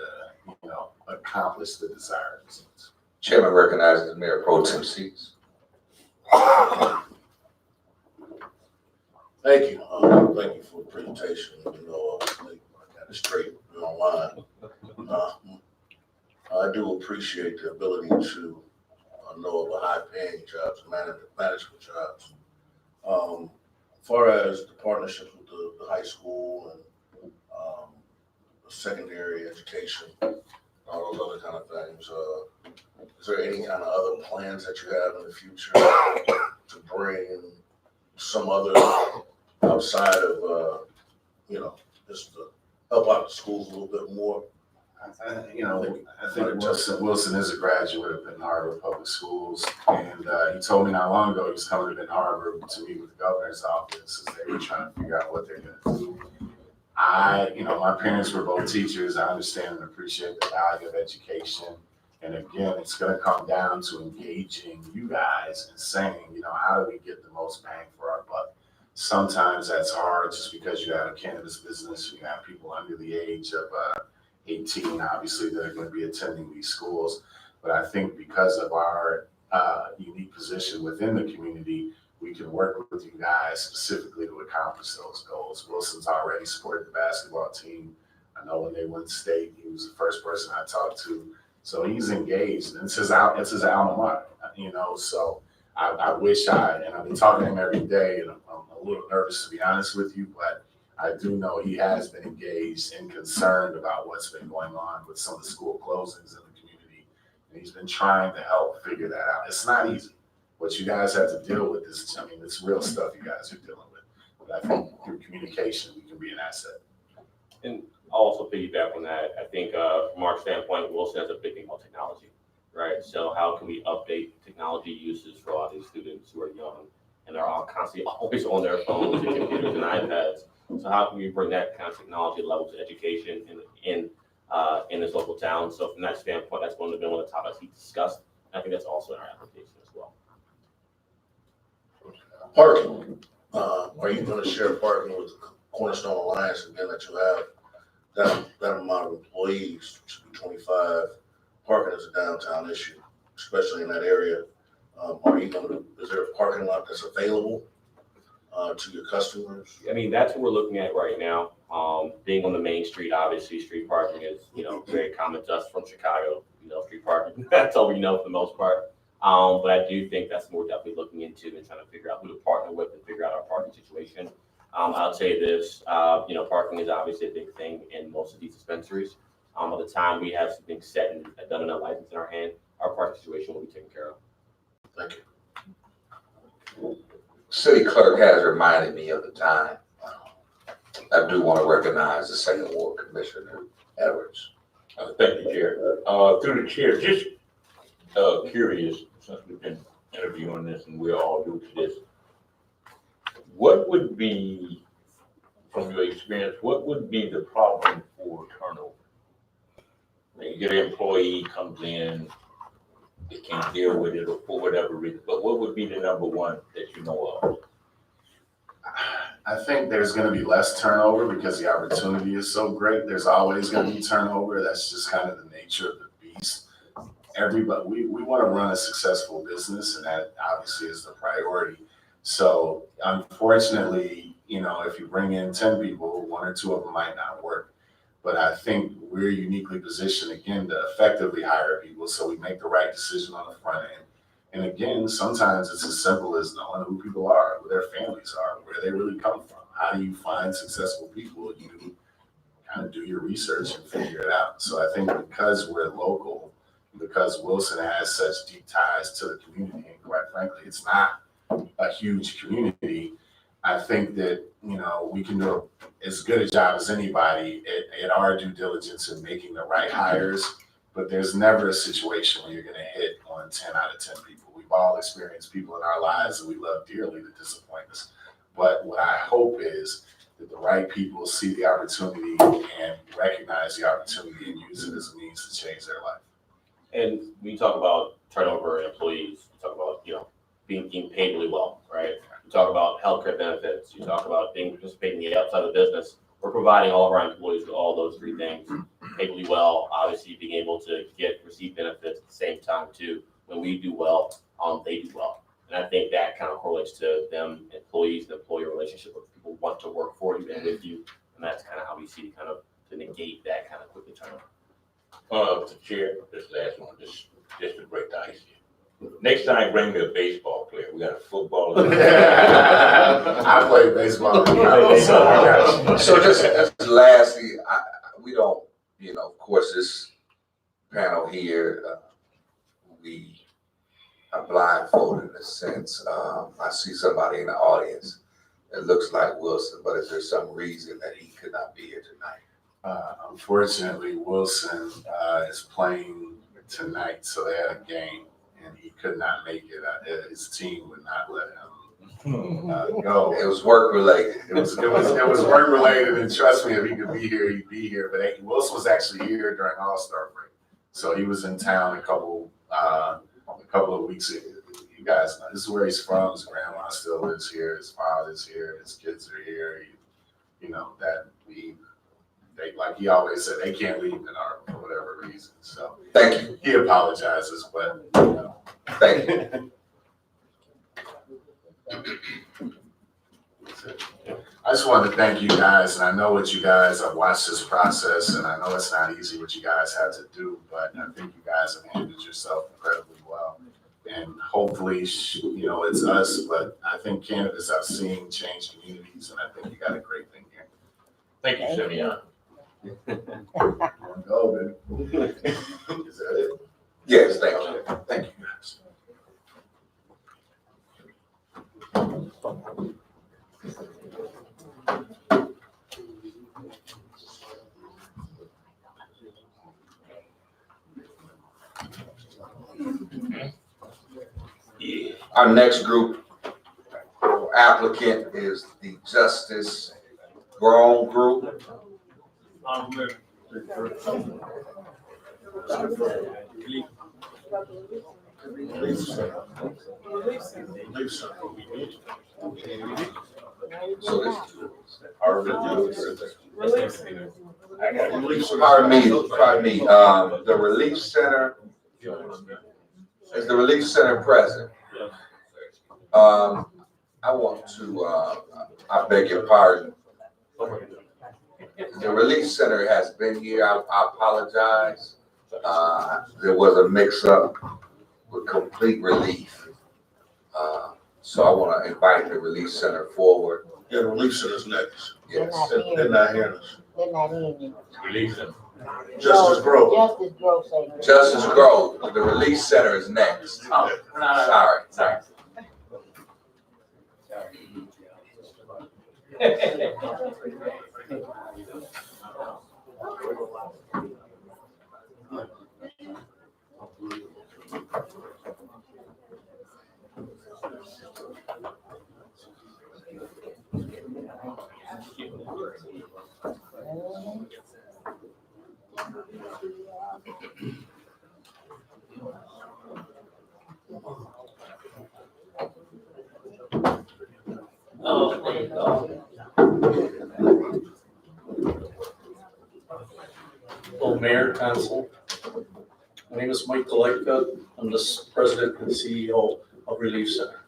accomplish the desired results. Chairman recognizes Mayor Pro Tem Seats. Thank you. Thank you for the presentation. I got it straight in my mind. I do appreciate the ability to know about high-paying jobs, management jobs. As far as the partnerships with the high school and secondary education, all those other kind of things, is there any kind of other plans that you have in the future to bring some other outside of, just to help out the schools a little bit more? I think Wilson is a graduate of Benton Harbor Public Schools, and he told me not long ago he was coming to Benton Harbor to meet with the governor's office as they were trying to figure out what they're going to do. My parents were both teachers. I understand and appreciate the value of education. And again, it's going to come down to engaging you guys and saying, how do we get the most bang for our buck? Sometimes that's hard just because you have a cannabis business, you have people under the age of 18, obviously, that are going to be attending these schools. But I think because of our unique position within the community, we can work with you guys specifically to accomplish those goals. Wilson's already supported the basketball team. I know when they won state, he was the first person I talked to. So he's engaged, and it's his alma mater, so I wish and I've been talking to him every day, and I'm a little nervous to be honest with you, but I do know he has been engaged and concerned about what's been going on with some of the school closings in the community. And he's been trying to help figure that out. It's not easy. What you guys have to deal with is, it's real stuff you guys are dealing with. But I think through communication, we can be an asset. And I'll also piggyback on that. I think from our standpoint, Wilson has a big thing about technology, right? So how can we update technology uses for a lot of these students who are young and they're all constantly always on their phones and computers and iPads? So how can we bring that kind of technology level to education in in this local town. So from that standpoint, that's one of the topics he discussed. I think that's also in our application as well. Parking, are you gonna share parking with the Cornerstone Alliance again that you have? That amount of employees, should be 25. Parking is a downtown issue, especially in that area. Is there a parking lot that's available to your customers? I mean, that's what we're looking at right now. Being on the main street, obviously, street parking is, very common to us from Chicago. Street parking, that's all we know for the most part. But I do think that's what we're definitely looking into and trying to figure out who to partner with and figure out our parking situation. I'll say this, parking is obviously a big thing in most of these dispensaries. By the time we have something set and done in a license in our hand, our parking situation will be taken care of. Thank you. City clerk has reminded me of the time. I do want to recognize the second ward commissioner, Edwards. Thank you, Chair. Through the chair, just curious, since we've been interviewing this and we're all new to this, what would be, from your experience, what would be the problem for turnover? You get an employee comes in, they can't deal with it or for whatever reason, but what would be the number one that you know of? I think there's going to be less turnover because the opportunity is so great. There's always going to be turnover. That's just kind of the nature of the beast. Everybody, we want to run a successful business, and that obviously is the priority. So unfortunately, if you bring in 10 people, 1 or 2 of them might not work. But I think we're uniquely positioned, again, to effectively hire people so we make the right decision on the front end. And again, sometimes it's as simple as knowing who people are, who their families are, where they really come from. How do you find successful people? You kind of do your research and figure it out. So I think because we're local, because Wilson has such deep ties to the community, and quite frankly, it's not a huge community, I think that, we can do as good a job as anybody at our due diligence in making the right hires, but there's never a situation where you're going to hit on 10 out of 10 people. We've all experienced people in our lives that we love dearly that disappoint us. But what I hope is that the right people see the opportunity and recognize the opportunity and use it as a means to change their life. And when you talk about turnover employees, you talk about, being paid really well, right? You talk about healthcare benefits, you talk about being participating in the outside of the business. We're providing all of our employees with all those 3 things, paid really well, obviously being able to receive benefits at the same time too. When we do well, they do well. And I think that kind of correlates to them, employees, the employee relationship where people want to work for you and with you. And that's kind of how we see kind of to negate that kind of quickly turnover. The chair, this last one, just to break the ice here. Next time, bring me a baseball player. We got a football. I play baseball. So just lastly, we don't, of course, this panel here, we are blindfolded in a sense. I see somebody in the audience that looks like Wilson, but is there some reason that he could not be here tonight? Unfortunately, Wilson is playing tonight, so they had a game, and he could not make it. His team would not let him go. It was work related. It was work related, and trust me, if he could be here, he'd be here. But Wilson was actually here during All-Star break, so he was in town a couple of weeks ago. You guys know this is where he's from. His grandma still lives here. His father's here. His kids are here. Like he always said, they can't leave in our for whatever reason. So thank you. He apologizes, but thank you. I just wanted to thank you guys, and I know what you guys have watched this process, and I know it's not easy what you guys have to do, but I think you guys have handled yourself incredibly well. And hopefully, it's us, but I think cannabis I've seen change communities, and I think you got a great thing here. Thank you, Simeon. Go, baby. Is that it? Yes, thank you. Thank you, guys. Our next group applicant is the Justice Grown Group. Relief center. Relief center. So it's Relief center. pardon me, the relief center, is the relief center present? I want to, I beg your pardon. The relief center has been here, I apologize. There was a mix-up with complete relief. So I want to invite the relief center forward. Yeah, the relief center's next. Yes. They're not hearing us. They're not in it. Release them. Justice Grove. Justice Grove say. Justice Grove, the relief center is next. Sorry. Well, Mayor, Council, my name is Mike Delecta. I'm the President and CEO of Relief Center.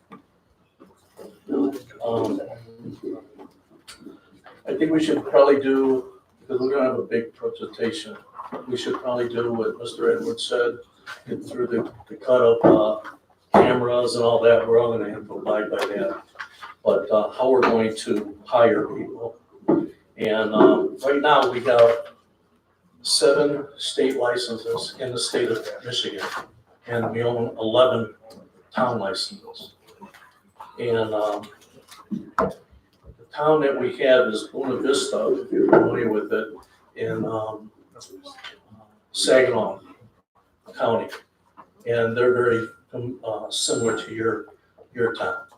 I think we should probably do, because we're gonna have a big presentation, we should probably do what Mr. Edwards said, get through the cut of cameras and all that. We're all gonna have to abide by that. But how we're going to hire people. And right now we have 7 state licenses in the state of Michigan, and we own 11 town licenses. And the town that we have is Buena Vista, if you're familiar with it, in Saginaw County. And they're very similar to your town.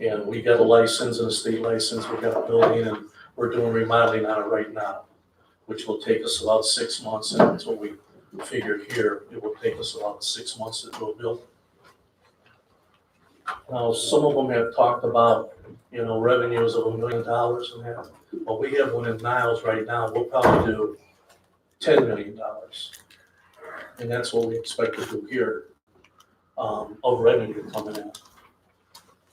And we got a license and a state license, we got a building, and we're doing remodeling on it right now, which will take us about 6 months, and that's what we figured here. It will take us about 6 months to do a building. Now, some of them have talked about, revenues of $1 million and that. Well, we have one in Niles right now. We'll probably do $10 million. And that's what we expect to do here, of revenue coming in.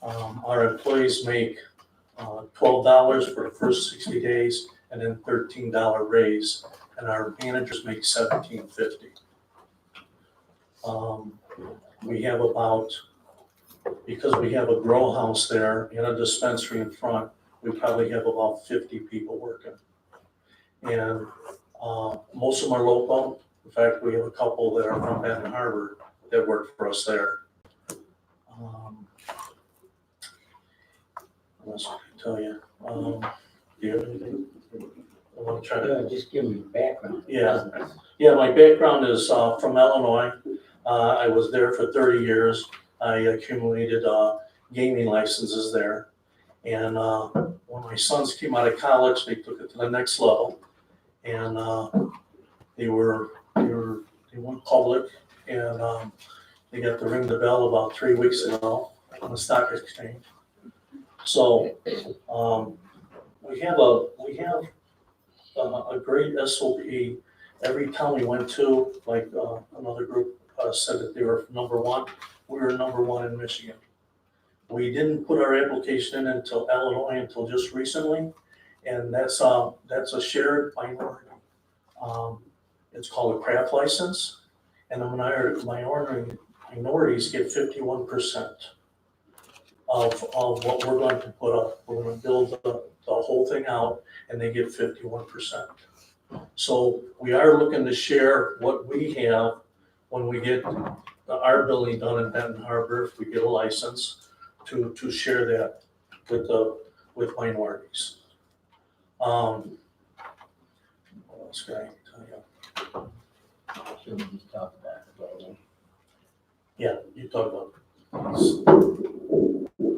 Our employees make $12 for the first 60 days and then $13 raise, and our managers make $17.50. We have because we have a grow house there and a dispensary in front, we probably have about 50 people working. And most of them are local. In fact, we have a couple that are from Benton Harbor that work for us there. What else can I tell you? Do you have anything? I want to try to. Just give me background. Yeah, my background is from Illinois. I was there for 30 years. I accumulated gaming licenses there. And when my sons came out of college, they took it to the next level. And they went public, and they got to ring the bell about 3 weeks ago on the stock exchange. So we have a great SOP. Every town we went to, like another group said that they were number 1. We were number 1 in Michigan. We didn't put our application in until Illinois until just recently, and that's a shared minority. It's called a craft license, and the minorities get 51% of what we're going to put up. We're going to build the whole thing out, and they get 51%. So we are looking to share what we have when we get our building done in Benton Harbor, if we get a license, to share that with minorities. What else can I tell you? Should we just talk about it? Yeah, you talk about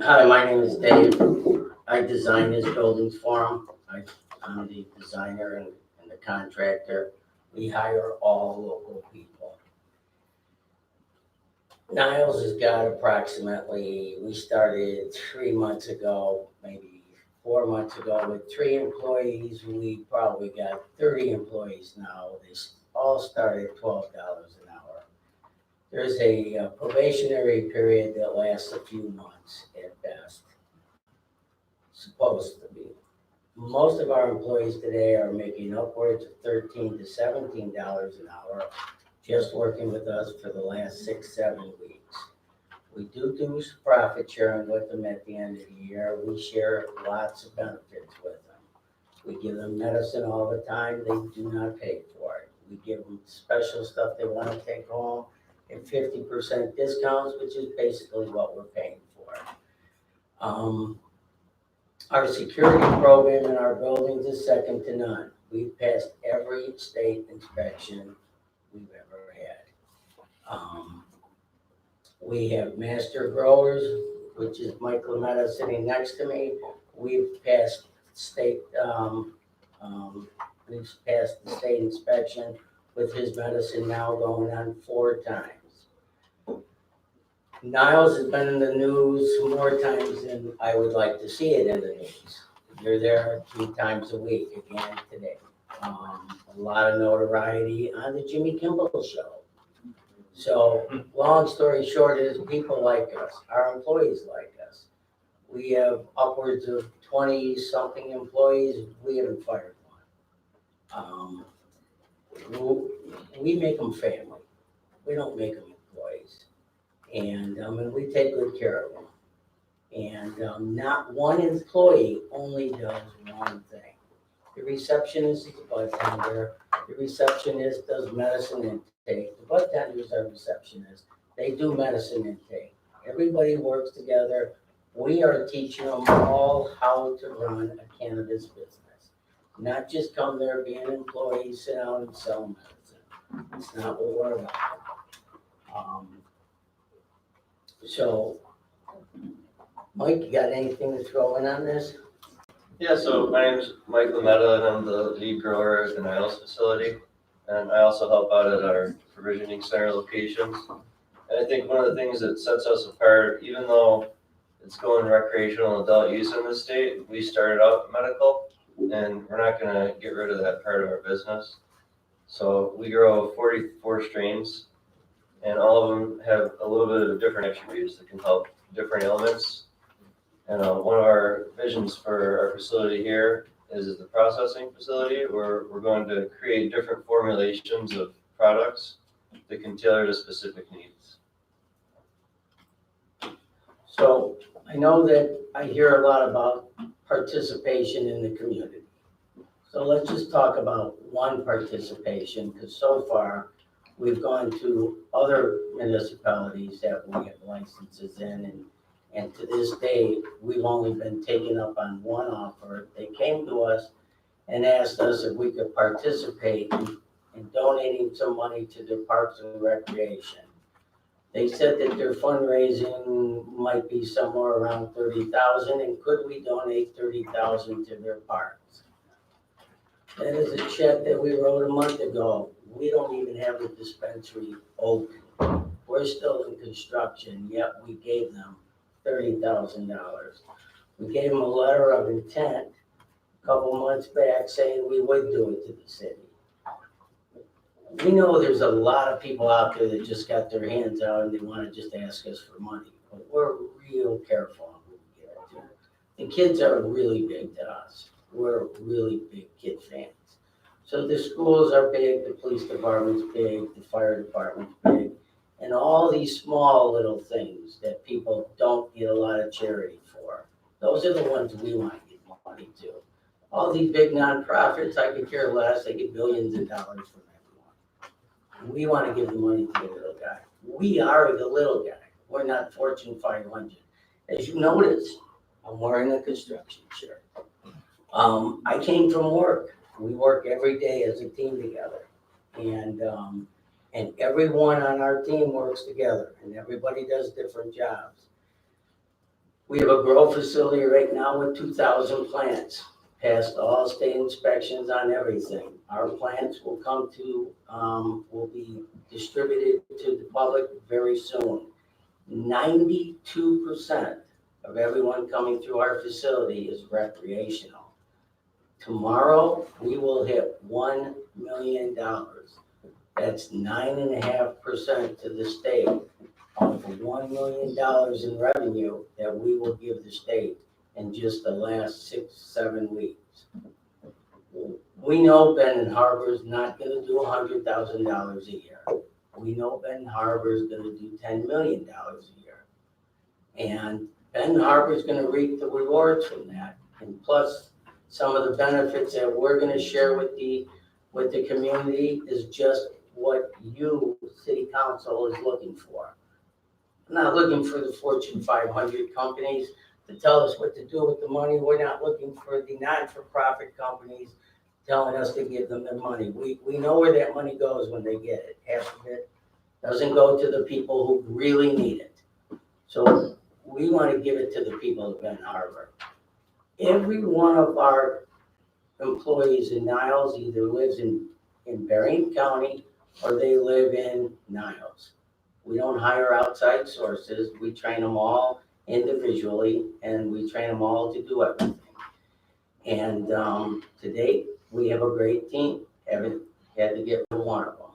Hi, my name is Dave. I design his buildings for him. I'm the designer and the contractor. We hire all local people. Niles has got approximately, we started 3 months ago, maybe 4 months ago with 3 employees. We probably got 30 employees now. They all start at $12 an hour. There's a probationary period that lasts a few months at best. Supposed to be. Most of our employees today are making upwards of $13 to $17 an hour, just working with us for the last 6-7 weeks. We do profit sharing with them at the end of the year. We share lots of benefits with them. We give them medicine all the time. They do not pay for it. We give them special stuff they want to take home and 50% discounts, which is basically what we're paying for. Our security program in our buildings is second to none. We've passed every state inspection we've ever had. We have master growers, which is Mike Lametta sitting next to me. We've passed state, we've passed the state inspection with his medicine now going on 4 times. Niles has been in the news more times than I would like to see it in the news. You're there 3 times a week, again today. A lot of notoriety on the Jimmy Kimmel Show. So, long story short is people like us, our employees like us. We have upwards of 20-something employees, we haven't fired one. We make them family, we don't make them employees. And we take good care of them. And not one employee only does one thing. The receptionist is a bud tender. The receptionist does medicine intake. The bud tenders are receptionists. They do medicine intake. Everybody works together. We are teaching them all how to run a cannabis business. Not just come there, be an employee, sit down and sell medicine. It's not what we're about. So, Mike, you got anything to throw in on this? Yeah, so my name's Mike Lametta, and I'm the lead grower at the Niles facility. And I also help out at our provisioning center locations. And I think one of the things that sets us apart, even though it's going recreational and adult use in the state, we started out medical, and we're not going to get rid of that part of our business. So we grow 44 strains, and all of them have a little bit of different attributes that can help different ailments. And one of our visions for our facility here is the processing facility, where we're going to create different formulations of products that can tailor to specific needs. So I know that I hear a lot about participation in the community. So let's just talk about one participation, because so far we've gone to other municipalities that we have licenses in, and to this day, we've only been taken up on one offer. They came to us and asked us if we could participate in donating some money to their parks and recreation. They said that their fundraising might be somewhere around $30,000, and could we donate $30,000 to their parks? That is a check that we wrote a month ago. We don't even have the dispensary open. We're still in construction, yet we gave them $30,000. We gave them a letter of intent a couple months back saying we would do it to the city. We know there's a lot of people out there that just got their hands out and they want to just ask us for money, but we're real careful on who we give it to. The kids are really big to us. We're really big kid fans. So the schools are big, the police department's big, the fire department's big, and all these small little things that people don't get a lot of charity for. Those are the ones we want to give money to. All these big nonprofits, I could care less, they get billions of dollars from everyone. We want to give the money to the little guy. We are the little guy. We're not Fortune 500. As you notice, I'm wearing a construction shirt. I came from work. We work every day as a team together. And everyone on our team works together, and everybody does different jobs. We have a grow facility right now with 2,000 plants, passed all state inspections on everything. Our plans will come to, will be distributed to the public very soon. 92% of everyone coming through our facility is recreational. Tomorrow, we will hit $1 million. That's 9.5% to the state of $1 million in revenue that we will give the state in just the last 6-7 weeks. We know Benton Harbor is not gonna do $100,000 a year. We know Benton Harbor is gonna do $10 million a year. And Benton Harbor is gonna reap the rewards from that. And plus, some of the benefits that we're gonna share with the community is just what you, city council, is looking for. I'm not looking for the Fortune 500 companies to tell us what to do with the money. We're not looking for the not-for-profit companies telling us to give them the money. We know where that money goes when they get it. Half of it doesn't go to the people who really need it. So we want to give it to the people of Benton Harbor. Every one of our employees in Niles either lives in Berrien County or they live in Niles. We don't hire outside sources. We train them all individually, and we train them all to do everything. And to date, we have a great team. Haven't had to get rid of one of them.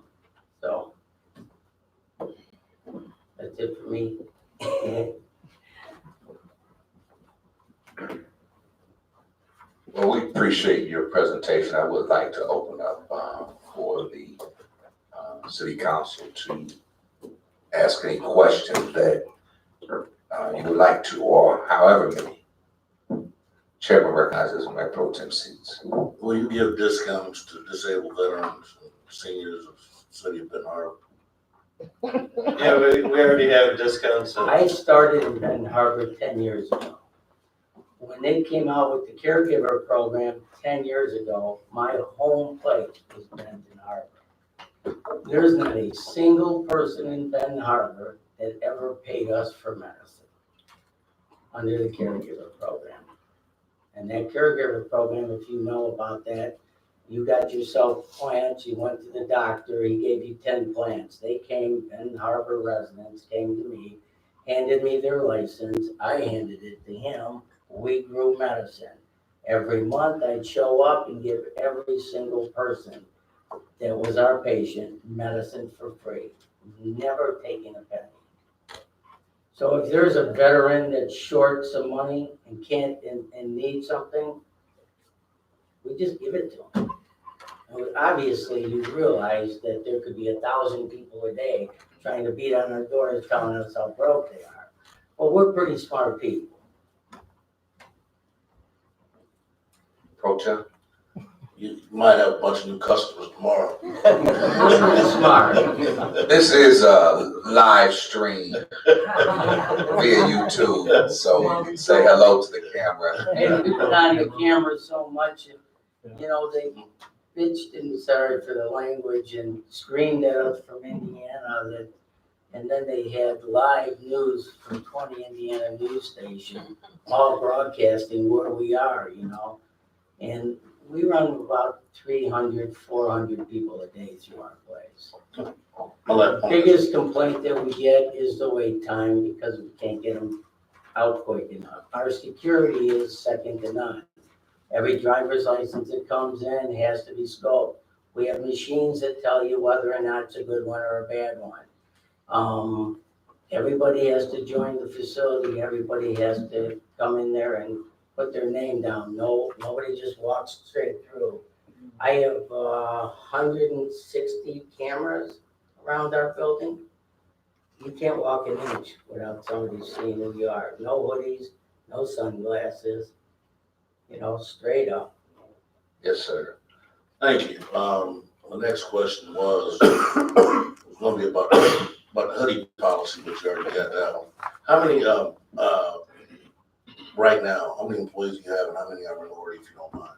So that's it for me. Well, we appreciate your presentation. I would like to open up for the city council to ask any questions that you would like to, or however many. Chairman recognizes my pro tem seats. Will you give discounts to disabled veterans and seniors of City of Benton Harbor? Yeah, we already have discounts. I started in Benton Harbor 10 years ago. When they came out with the caregiver program 10 years ago, my home place was Benton Harbor. There's not a single person in Benton Harbor that ever paid us for medicine under the caregiver program. And that caregiver program, if you know about that, you got yourself plants, you went to the doctor, he gave you 10 plants. They came, Benton Harbor residents came to me, handed me their license, I handed it to him, we grew medicine. Every month I'd show up and give every single person that was our patient medicine for free, never taking a penny. So if there's a veteran that's short some money and can't and needs something, we just give it to them. And obviously, you realize that there could be 1,000 people a day trying to beat on our doors telling us how broke they are. Well, we're pretty smart people. Pro tem? You might have a bunch of new customers tomorrow. Smart. This is a live stream via YouTube, so you can say hello to the camera. And we put on the camera so much, you know, they bitched and sorry for the language and screamed at us from Indiana that, and then they had live news from 20 Indiana news stations, all broadcasting where we are, you know. And we run about 300, 400 people a day through our place. The biggest complaint that we get is the wait time because we can't get them out quick enough. Our security is second to none. Every driver's license that comes in has to be scoped. We have machines that tell you whether or not it's a good one or a bad one. Everybody has to join the facility. Everybody has to come in there and put their name down. Nobody just walks straight through. I have 160 cameras around our building. You can't walk an inch without somebody seeing who you are. No hoodies, no sunglasses, you know, straight up. Yes, sir. Thank you. The next question was going to be about the hoodie policy, but you already got that one. How many, right now, how many employees do you have and how many are minority, if you don't mind?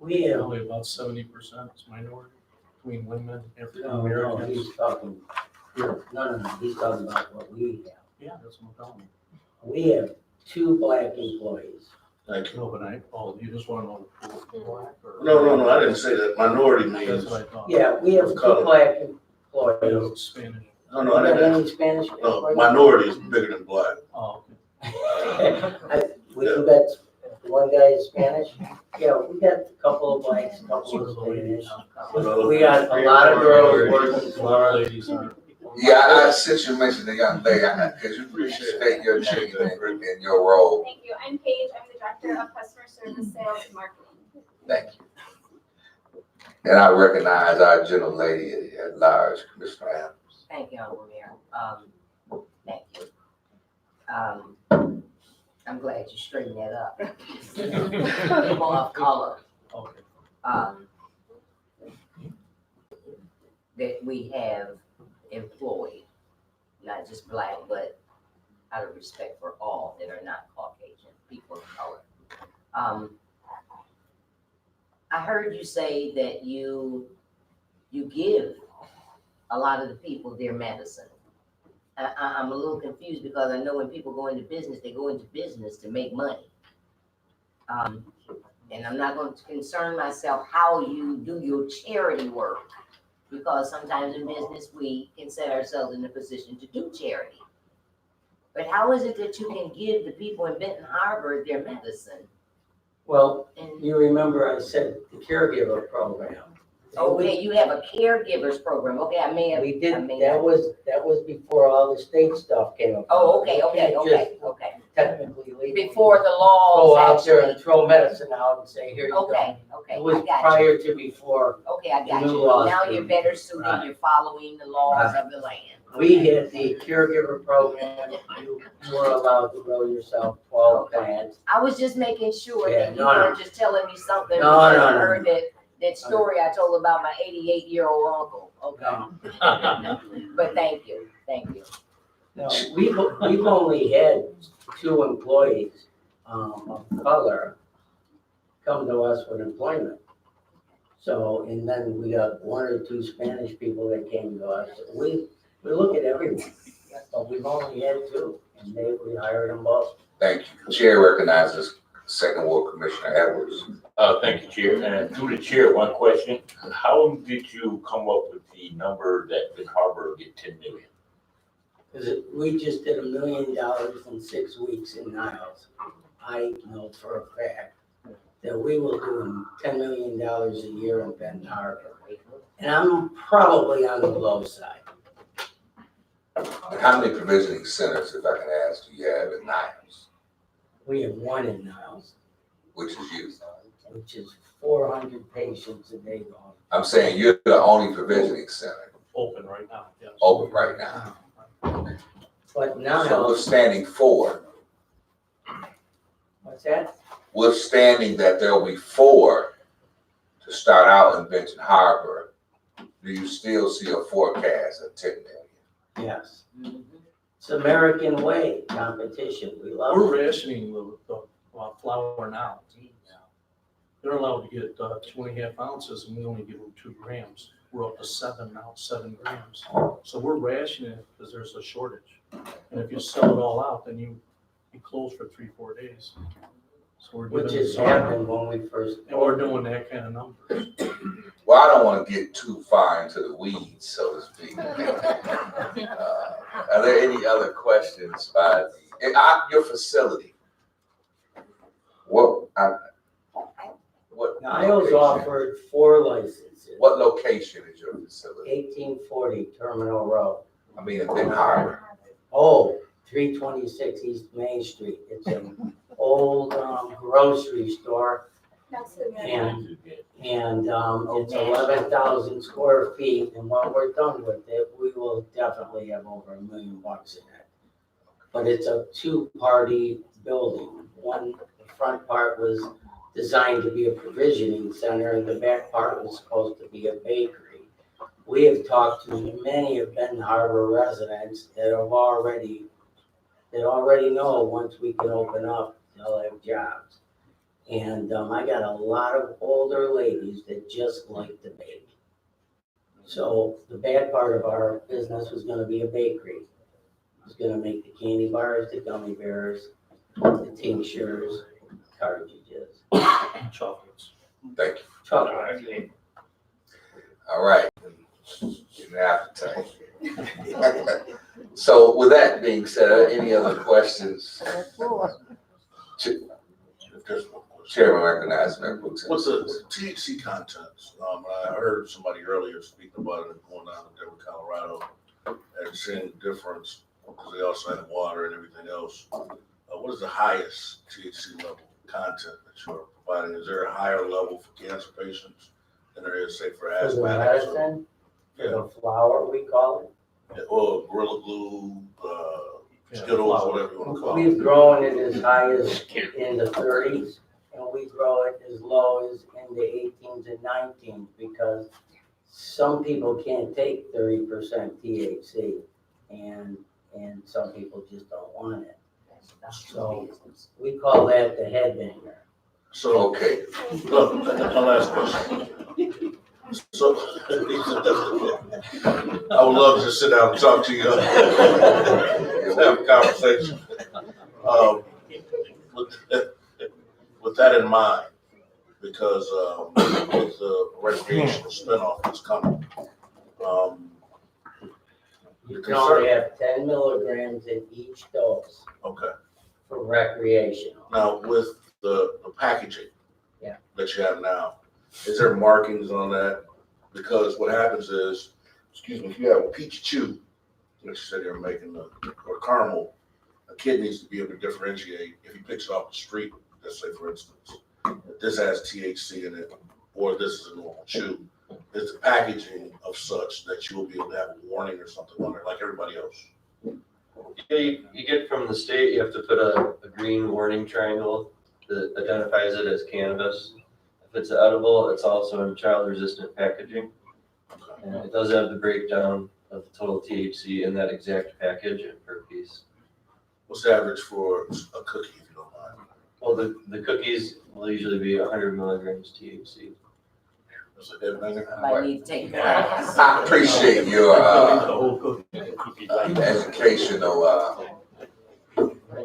We have. Probably about 70% is minority between women and African No, Americans. he's talking, no, he's talking about what we have. Yeah, that's what I'm telling you. We have 2 black employees. Thank you. No, but you just want to know the black or? No, I didn't say that. Minority That's means, what I thought. Yeah, we have two black employees. Spanish. no, I You got didn't. any Spanish? No, minority is bigger than black. Oh, We can bet one guy is Spanish. Yeah, we got a couple of blacks, a couple of Spanish. We got a lot of girls working a lot of for us. ladies are. Yeah, since you mentioned the young lady, could you please state your name and your role? Thank you. I'm Paige. I'm the Director of Customer Service, Sales, and Marketing. Thank you. And I recognize our gentle lady at large, Commissioner Adams. Thank you, Honorable Mayor. Thank you. I'm glad you straightened that up. People of color. Okay. That we have employed, not just black, but out of respect for all that are not Caucasian, people of color. I heard you say that you give a lot of the people their medicine. I'm a little confused because I know when people go into business, they go into business to make money. And I'm not going to concern myself how you do your charity work, because sometimes in business we can set ourselves in a position to do charity. But how is it that you can give the people in Benton Harbor their medicine? Well, you remember I said the caregiver program. Okay, you have a caregivers program. Okay, I may have. We did, that was before all the state stuff came up. Oh, okay. Technically legal. Before the laws Go out there actually. and throw medicine out and say, here you go. Okay, It was I got you. prior to before. Okay, I got the new you. laws Now came you're in. better suited, Right. you're following the laws Right. of the land. We had the caregiver program, you were allowed to grow yourself 12 plants. I was just making sure Yeah, that you no, weren't just telling me something. No, because no, I no. heard that story I told about my 88-year-old uncle. Okay. But thank you. No, we've only had 2 employees of color come to us with employment. So, and then we got 1 or 2 Spanish people that came to us. We look at everyone, but we've only had 2, and we hired them both. Thank you. Chair recognizes Second Ward Commissioner Edwards. Thank you, Chair. And through the chair, one question. How did you come up with the number that Benton Harbor will get 10 million? Because we just did $1 million in 6 weeks in Niles. I know for a fact that we will do $10 million a year in Benton Harbor. And I'm probably on the low side. And how many provisioning centers, if I can ask, do you have in Niles? We have 1 in Niles, Which is you? which is 400 patients a day going. I'm saying you're the only provisioning center Open right now, yes. open right now. But So Niles, withstanding 4, what's that? withstanding that there will be 4 to start out in Benton Harbor, do you still see a forecast of 10 million? Yes. It's American way competition. We love We're it. rationing the flour now. They're allowed to get 2.5 ounces and we only give them 2 grams. We're up to 7 now, 7 grams. So we're rationing it because there's a shortage. And if you sell it all out, then you close for 3-4 days. So we're Which giving has happened when we first. And we're doing that kind of numbers. Well, I don't want to get too far into the weeds, so to speak. Are there any other questions by your facility? What Niles location? offered 4 licenses. What location is your facility? 1840 Terminal Road. I mean, in Benton Harbor. Oh, 326 East Main Street. It's an old grocery store. And it's 11,000 square feet. And when we're done with it, we will definitely have over $1 million in it. But it's a 2-party building. The front part was designed to be a provisioning center, and the back part was supposed to be a bakery. We have talked to many of Benton Harbor residents that already know once we can open up, they'll have jobs. And I got a lot of older ladies that just like to bake. So the bad part of our business was gonna be a bakery. It was gonna make the candy bars, the gummy bears, the tinctures, cartridges. Chocolates. Thank you. Chocolate. All right. Getting appetite. So with that being said, any other questions? Chairman recognizes Member Pro Tem. What's the THC contents? I heard somebody earlier speaking about it going down to Denver, Colorado, and seeing the difference because they also have water and everything else. What is the highest THC level content that you're providing? Is there a higher level for cancer patients than there is, say, for For the asthmatics? medicine, for the flower, we call it. Or Gorilla Glue, Skittles, whatever you want to call it. We've grown it as high as in the 30s, and we grow it as low as in the 18s and 19s because some people can't take 30% THC, and some people just don't want it. So we call that the headbanger. So, okay. Look, my last question. So, I would love to just sit down and talk to you, have a conversation. With that in mind, because with the recreational spinoff that's coming, You can only have 10 milligrams in each dose. Okay. For recreational. Now, with the packaging. Yeah. That you have now, is there markings on that? Because what happens is, excuse me, if you have a peach chew, that you said you're making, or caramel, a kid needs to be able to differentiate if he picks it off the street, let's say for instance, if this has THC in it, or this is a normal chew. Is the packaging of such that you will be able to have a warning or something on it, like everybody else? Yeah, you get from the state, you have to put a green warning triangle that identifies it as cannabis. If it's edible, it's also in child-resistant packaging. And it does have the breakdown of the total THC in that exact package and per piece. What's the average for a cookie, if you don't mind? Well, the cookies will usually be 100 milligrams THC. Might need to take. I appreciate your educational. Well,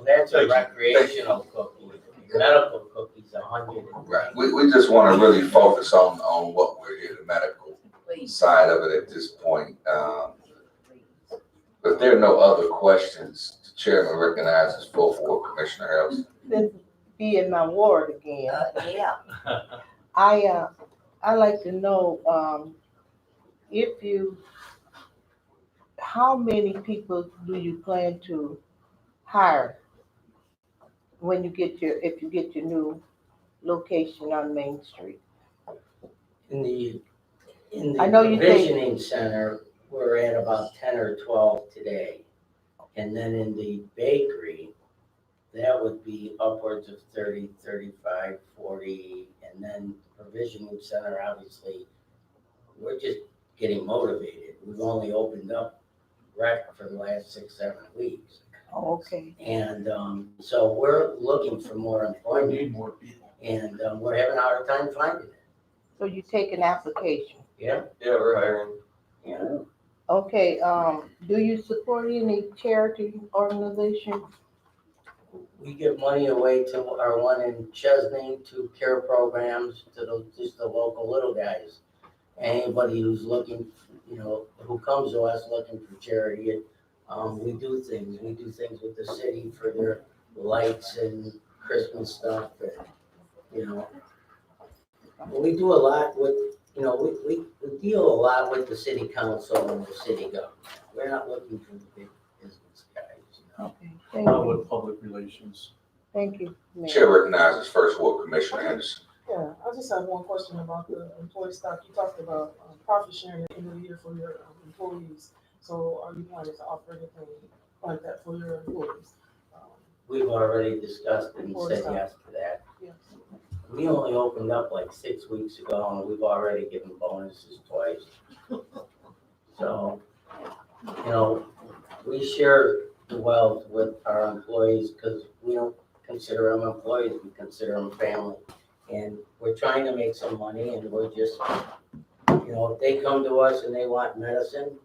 that's a recreational cookie. Medical cookies, 100. Right. We just want to really focus on what we're here, the medical side of it at this point. But if there are no other questions, the chairman recognizes full board Commissioner Harrelson. This be in my ward again. Yeah. I like to know, how many people do you plan to hire when you if you get your new location on Main Street? In the I know you say- provisioning center, we're at about 10 or 12 today. And then in the bakery, that would be upwards of 30, 35, 40. And then the provisioning center, obviously, we're just getting motivated. We've only opened up rec for the last 6-7 weeks. Oh, okay. And so we're looking for more employment. We need more people. And we're having a hard time finding it. So you take an application? Yeah. Yeah, we're hiring. Yeah. Okay, do you support any charity organization? We give money away to our one in Chesney, to care programs, to just the local little guys. Anybody who's looking, who comes to us looking for charity, we do things. We do things with the city for their lights and Christmas stuff, and, we do a lot with, we deal a lot with the city council and the city government. We're not looking for the big business guys, Okay, thank you. With public relations. Thank you, Mayor. Chair recognizes first ward Commissioner Henderson. Yeah, I just have one question about the employee stock. You talked about profit sharing at the end of the year for your employees. So are you planning to offer anything like that for your employees? We've already discussed it and said yes to that. Yes. We only opened up like 6 weeks ago and we've already given bonuses twice. So, we share the wealth with our employees because we don't consider them employees, we consider them family. And we're trying to make some money and we're just, if they come to us and they want medicine,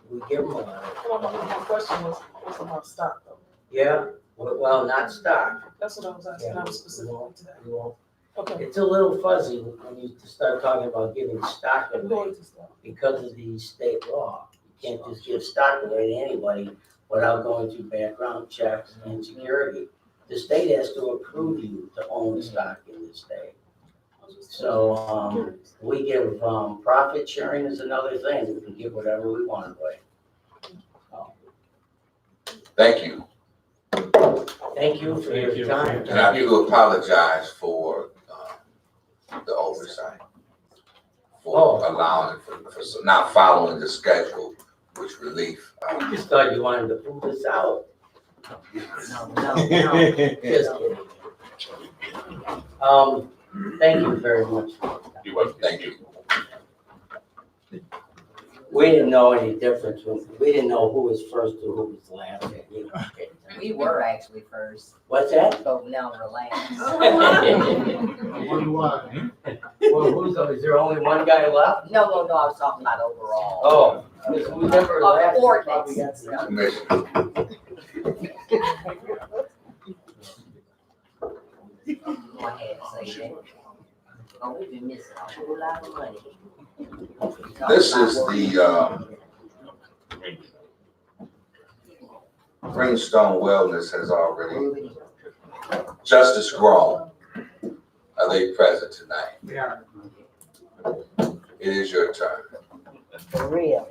we give them a lot of it. My question was about stock though. Yeah, Well, not stock. That's what I was asking, I was specifically to that. You won't. Okay. It's a little fuzzy when you start talking about giving stock I'm away going to stop. because of the state law. You can't just give stock away to anybody without going through background checks and security. The state has to approve you to own stock in the state. So, we give, profit sharing is another thing. We can give whatever we want away. Thank you. Thank you for your time. And I do apologize for the oversight, for allowing, for not following the schedule, which relief. I just thought you wanted to pull this out. No. Just kidding. Thank you very much. You're welcome. Thank you. We didn't know any difference. We didn't know who was first or who was last. You know. We were actually first, What's that? but now we're last. Well, is there only one guy left? No, I was talking about overall. Oh, who's ever last? Ordinance. Go ahead, say that. Oh, we've been missing a whole lot of money. This is the Greenstone Wellness has already, Justice Grown. Are they present tonight? Yeah. It is your turn. For real.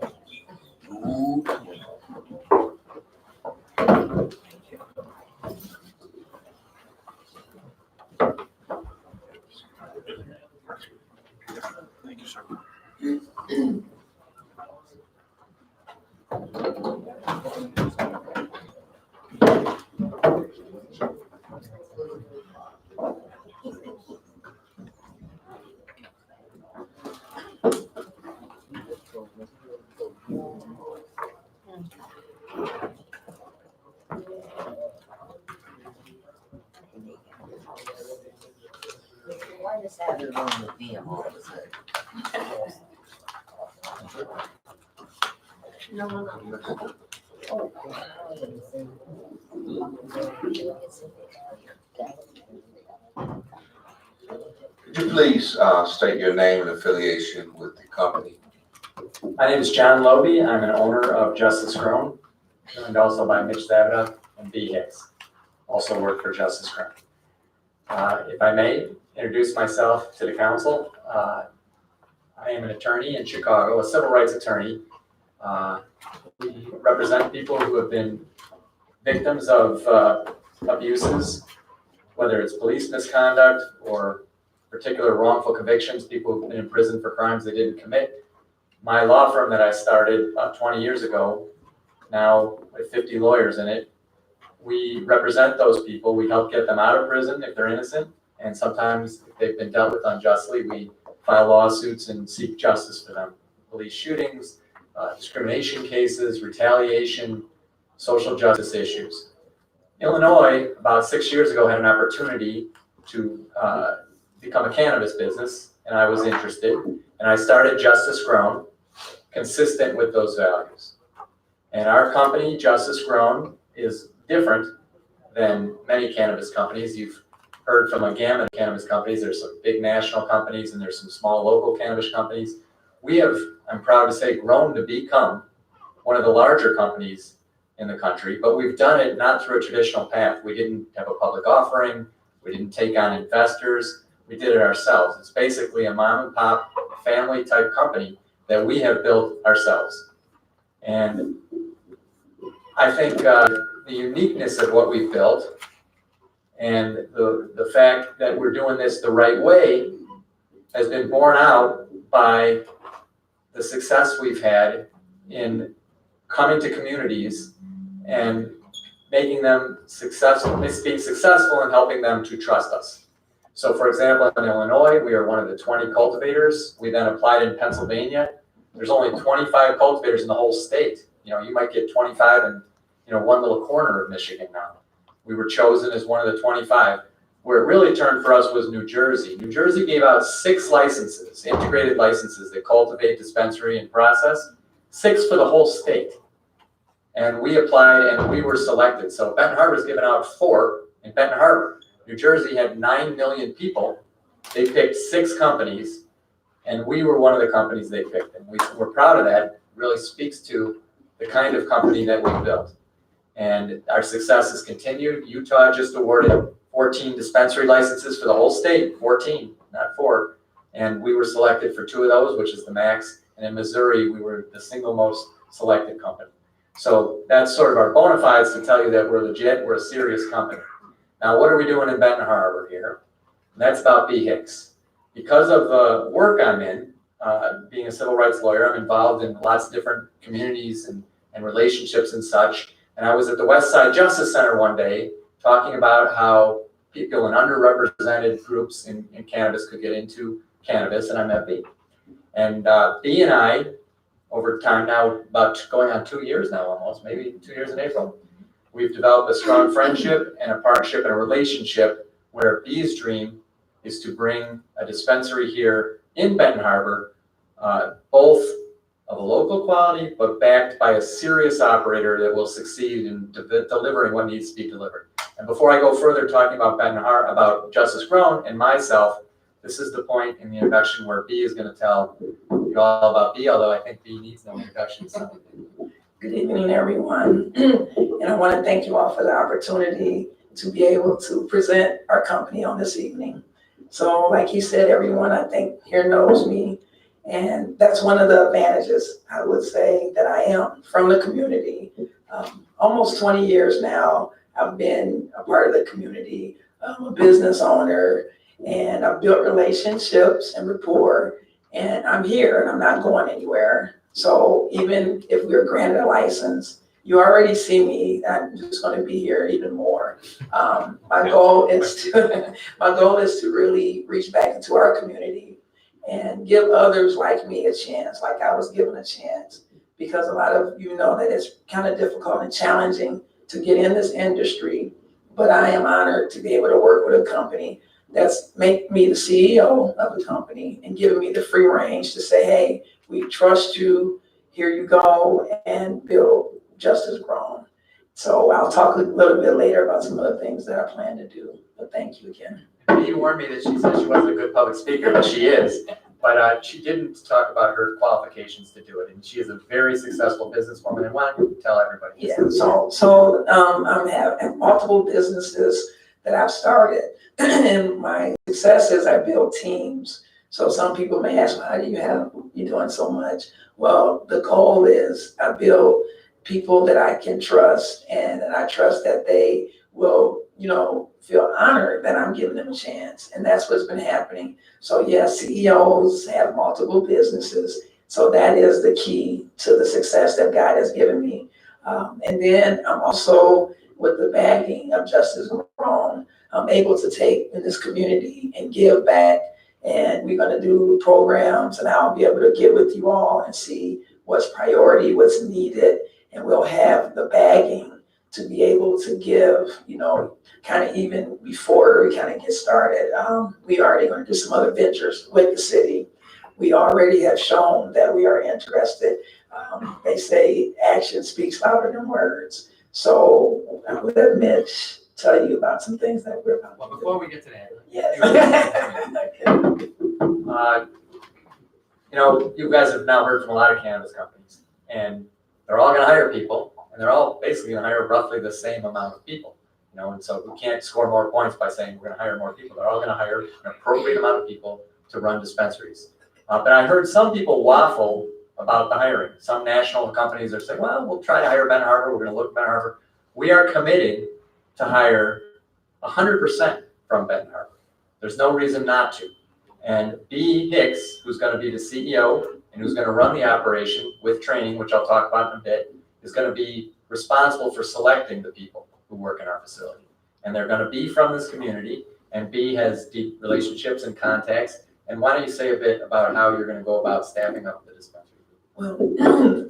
Thank you, sir. Why just have it on the VM all of a sudden? No. Oh, Could you please state your name and affiliation with the company? My name is John Loby. I'm an owner of Justice Grown, joined also by Mitch Davida and B. Hicks. Also work for Justice Grown. If I may introduce myself to the council, I am an attorney in Chicago, a civil rights attorney. We represent people who have been victims of abuses, whether it's police misconduct or particular wrongful convictions, people who've been in prison for crimes they didn't commit. My law firm that I started about 20 years ago, now with 50 lawyers in it, we represent those people. We help get them out of prison if they're innocent. And sometimes if they've been dealt with unjustly, we file lawsuits and seek justice for them. Police shootings, discrimination cases, retaliation, social justice issues. Illinois, about 6 years ago, had an opportunity to become a cannabis business, and I was interested. And I started Justice Grown, consistent with those values. And our company, Justice Grown, is different than many cannabis companies. You've heard from a gamut of cannabis companies. There's some big national companies and there's some small local cannabis companies. We have, I'm proud to say, grown to become one of the larger companies in the country, but we've done it not through a traditional path. We didn't have a public offering. We didn't take on investors. We did it ourselves. It's basically a mom and pop family type company that we have built ourselves. And I think the uniqueness of what we've built and the fact that we're doing this the right way has been borne out by the success we've had in coming to communities and making them successful, being successful in helping them to trust us. So for example, in Illinois, we are one of the 20 cultivators. We then applied in Pennsylvania. There's only 25 cultivators in the whole state. You know, you might get 25 in, one little corner of Michigan now. We were chosen as one of the 25. Where it really turned for us was New Jersey. New Jersey gave out 6 licenses, integrated licenses that cultivate, dispensary, and process, 6 for the whole state. And we applied and we were selected. So Benton Harbor's given out 4 in Benton Harbor. New Jersey had 9 million people. They picked 6 companies, and we were one of the companies they picked. And we're proud of that. It really speaks to the kind of company that we built. And our success has continued. Utah just awarded 14 dispensary licenses for the whole state, 14, not 4. And we were selected for 2 of those, which is the max. And in Missouri, we were the single most selected company. So that's sort of our bona fides to tell you that we're legit, we're a serious company. Now, what are we doing in Benton Harbor here? And that's about B. Hicks. Because of the work I'm in, being a civil rights lawyer, I'm involved in lots of different communities and relationships and such. And I was at the West Side Justice Center one day talking about how people in underrepresented groups in cannabis could get into cannabis, and I met B. And B and I, over time now, about going on 2 years now almost, maybe 2 years in April, we've developed a strong friendship and a partnership and a relationship where B's dream is to bring a dispensary here in Benton Harbor, both of a local quality, but backed by a serious operator that will succeed in delivering what needs to be delivered. And before I go further talking about Benton Harbor, about Justice Grown and myself, this is the point in the introduction where B is going to tell you all about B, although I think B needs no introduction. So. Good evening, everyone. And I want to thank you all for the opportunity to be able to present our company on this evening. So like you said, everyone I think here knows me. And that's one of the advantages, I would say, that I am from the community. Almost 20 years now, I've been a part of the community. I'm a business owner, and I've built relationships and rapport. And I'm here, and I'm not going anywhere. So even if we're granted a license, you already see me. I'm just going to be here even more. My goal is to really reach back into our community and give others like me a chance, like I was given a chance. Because a lot of you know that it's kind of difficult and challenging to get in this industry. But I am honored to be able to work with a company that's make me the CEO of the company and giving me the free range to say, hey, we trust you, here you go, and build Justice Grown. So I'll talk a little bit later about some of the things that I plan to do, but thank you again. You warned me that she said she wasn't a good public speaker, but she is. But she didn't talk about her qualifications to do it, and she is a very successful businesswoman. And why don't you tell everybody? Yeah, so I have multiple businesses that I've started, and my success is I build teams. So some people may ask, how do you doing so much? Well, the goal is I build people that I can trust, and I trust that they will, feel honored that I'm giving them a chance. And that's what's been happening. So yes, CEOs have multiple businesses. So that is the key to the success that God has given me. And then I'm also, with the backing of Justice Grown, I'm able to take in this community and give back. And we're going to do programs, and I'll be able to get with you all and see what's priority, what's needed, and we'll have the bagging to be able to give, kind of even before we kind of get started. We already going to do some other ventures with the city. We already have shown that we are interested. They say action speaks louder than words. So I would let Mitch tell you about some things that we're about to do. Well, before we get to that, yes. You guys have now heard from a lot of cannabis companies, and they're all going to hire people, and they're all basically going to hire roughly the same amount of people. And so we can't score more points by saying we're going to hire more people. They're all going to hire an appropriate amount of people to run dispensaries. But I heard some people waffle about the hiring. Some national companies are saying, well, we'll try to hire Benton Harbor. We're going to look at Benton Harbor. We are committed to hire 100% from Benton Harbor. There's no reason not to. And B. Hicks, who's going to be the CEO and who's going to run the operation with training, which I'll talk about in a bit, is going to be responsible for selecting the people who work in our facility. And they're going to be from this community, and B has deep relationships and contacts. And why don't you say a bit about how you're going to go about staffing up the dispensary? Well,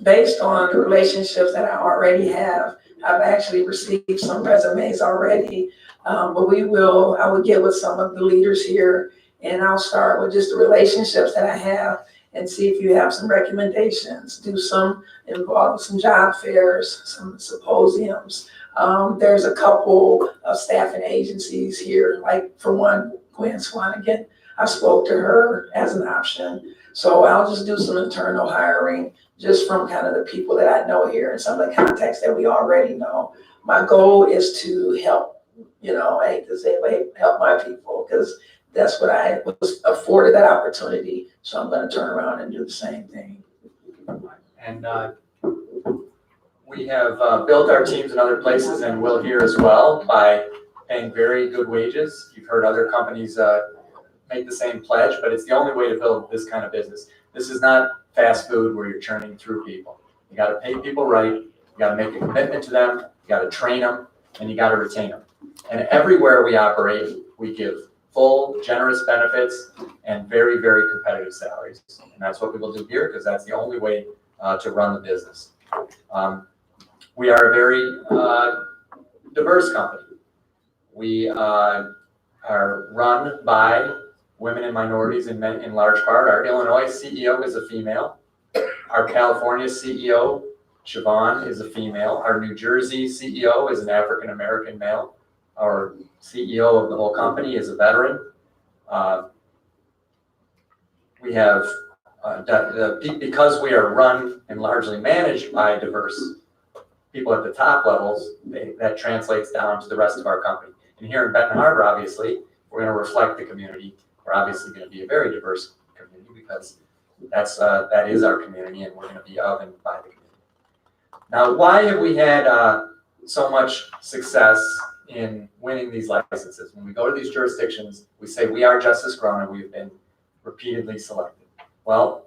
based on the relationships that I already have, I've actually received some resumes already. But I will get with some of the leaders here, and I'll start with just the relationships that I have. and see if you have some recommendations. Do some involve some job fairs, some symposiums. There's a couple of staffing agencies here, like for one, Gwen Swanigan. I spoke to her as an option. So I'll just do some internal hiring just from kind of the people that I know here and some of the contacts that we already know. My goal is to help, I hate to say it, but help my people, because that's what I was afforded that opportunity. So I'm going to turn around and do the same thing. And we have built our teams in other places and will here as well by paying very good wages. You've heard other companies make the same pledge, but it's the only way to build this kind of business. This is not fast food where you're churning through people. You got to pay people right. You got to make a commitment to them. You got to train them, and you got to retain them. And everywhere we operate, we give full, generous benefits and very, very competitive salaries. And that's what we will do here because that's the only way to run the business. We are a very diverse company. We are run by women and minorities in large part. Our Illinois CEO is a female. Our California CEO, Siobhan, is a female. Our New Jersey CEO is an African-American male. Our CEO of the whole company is a veteran. We have, because we are run and largely managed by diverse people at the top levels, that translates down to the rest of our company. And here in Benton Harbor, obviously, we're going to reflect the community. We're obviously going to be a very diverse community because that is our community, and we're going to be of and by the community. Now, why have we had so much success in winning these licenses? When we go to these jurisdictions, we say we are Justice Grown, and we've been repeatedly selected. Well,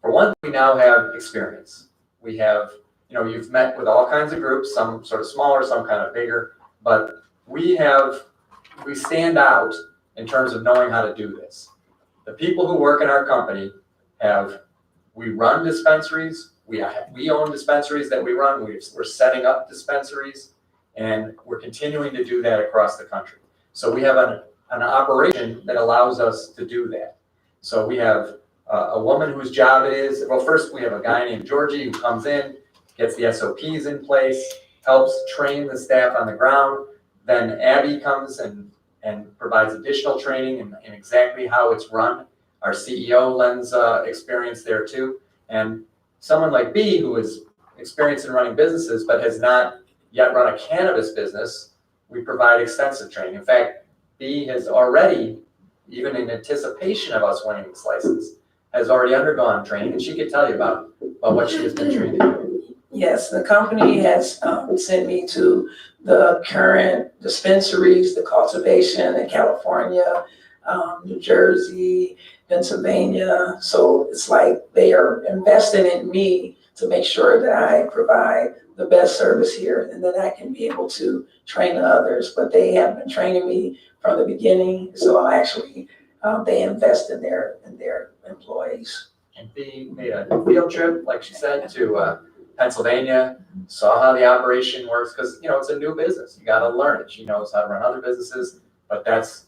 for one, we now have experience. We have, you've met with all kinds of groups, some sort of smaller, some kind of bigger, but we stand out in terms of knowing how to do this. The people who work in our company we run dispensaries, we own dispensaries that we run, we're setting up dispensaries, and we're continuing to do that across the country. So we have an operation that allows us to do that. So we have a woman whose job it is, well, first we have a guy named Georgie who comes in, gets the SOPs in place, helps train the staff on the ground. Then Abby comes and provides additional training in exactly how it's run. Our CEO lends experience there too. And someone like B, who is experienced in running businesses but has not yet run a cannabis business, we provide extensive training. In fact, B has already, even in anticipation of us winning this license, has already undergone training, and she could tell you about what she has been trained to do. Yes, the company has sent me to the current dispensaries, the cultivation in California, New Jersey, Pennsylvania. So it's like they are investing in me to make sure that I provide the best service here and that I can be able to train others. But they have been training me from the beginning. So actually, they invest in their employees. And B made a field trip, like she said, to Pennsylvania, saw how the operation works, because it's a new business. You got to learn it. She knows how to run other businesses, but that's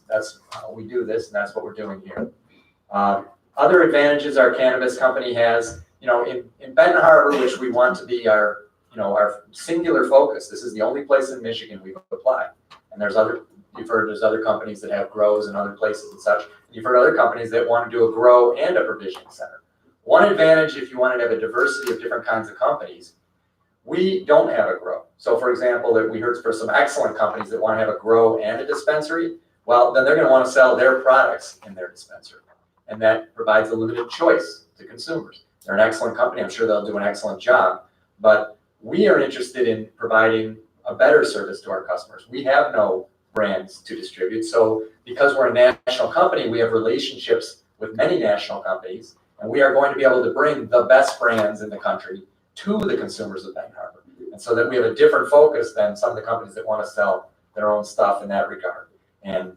how we do this, and that's what we're doing here. Other advantages our cannabis company has, in Benton Harbor, which we want to be our singular focus. This is the only place in Michigan we've applied, and you've heard there's other companies that have grows in other places and such. You've heard other companies that want to do a grow and a provisioning center. One advantage, if you wanted to have a diversity of different kinds of companies, we don't have a grow. So for example, that we heard for some excellent companies that want to have a grow and a dispensary, well, then they're going to want to sell their products in their dispensary. And that provides a limited choice to consumers. They're an excellent company. I'm sure they'll do an excellent job. But we are interested in providing a better service to our customers. We have no brands to distribute. So because we're a national company, we have relationships with many national companies. And we are going to be able to bring the best brands in the country to the consumers of Benton Harbor. And so that we have a different focus than some of the companies that want to sell their own stuff in that regard. And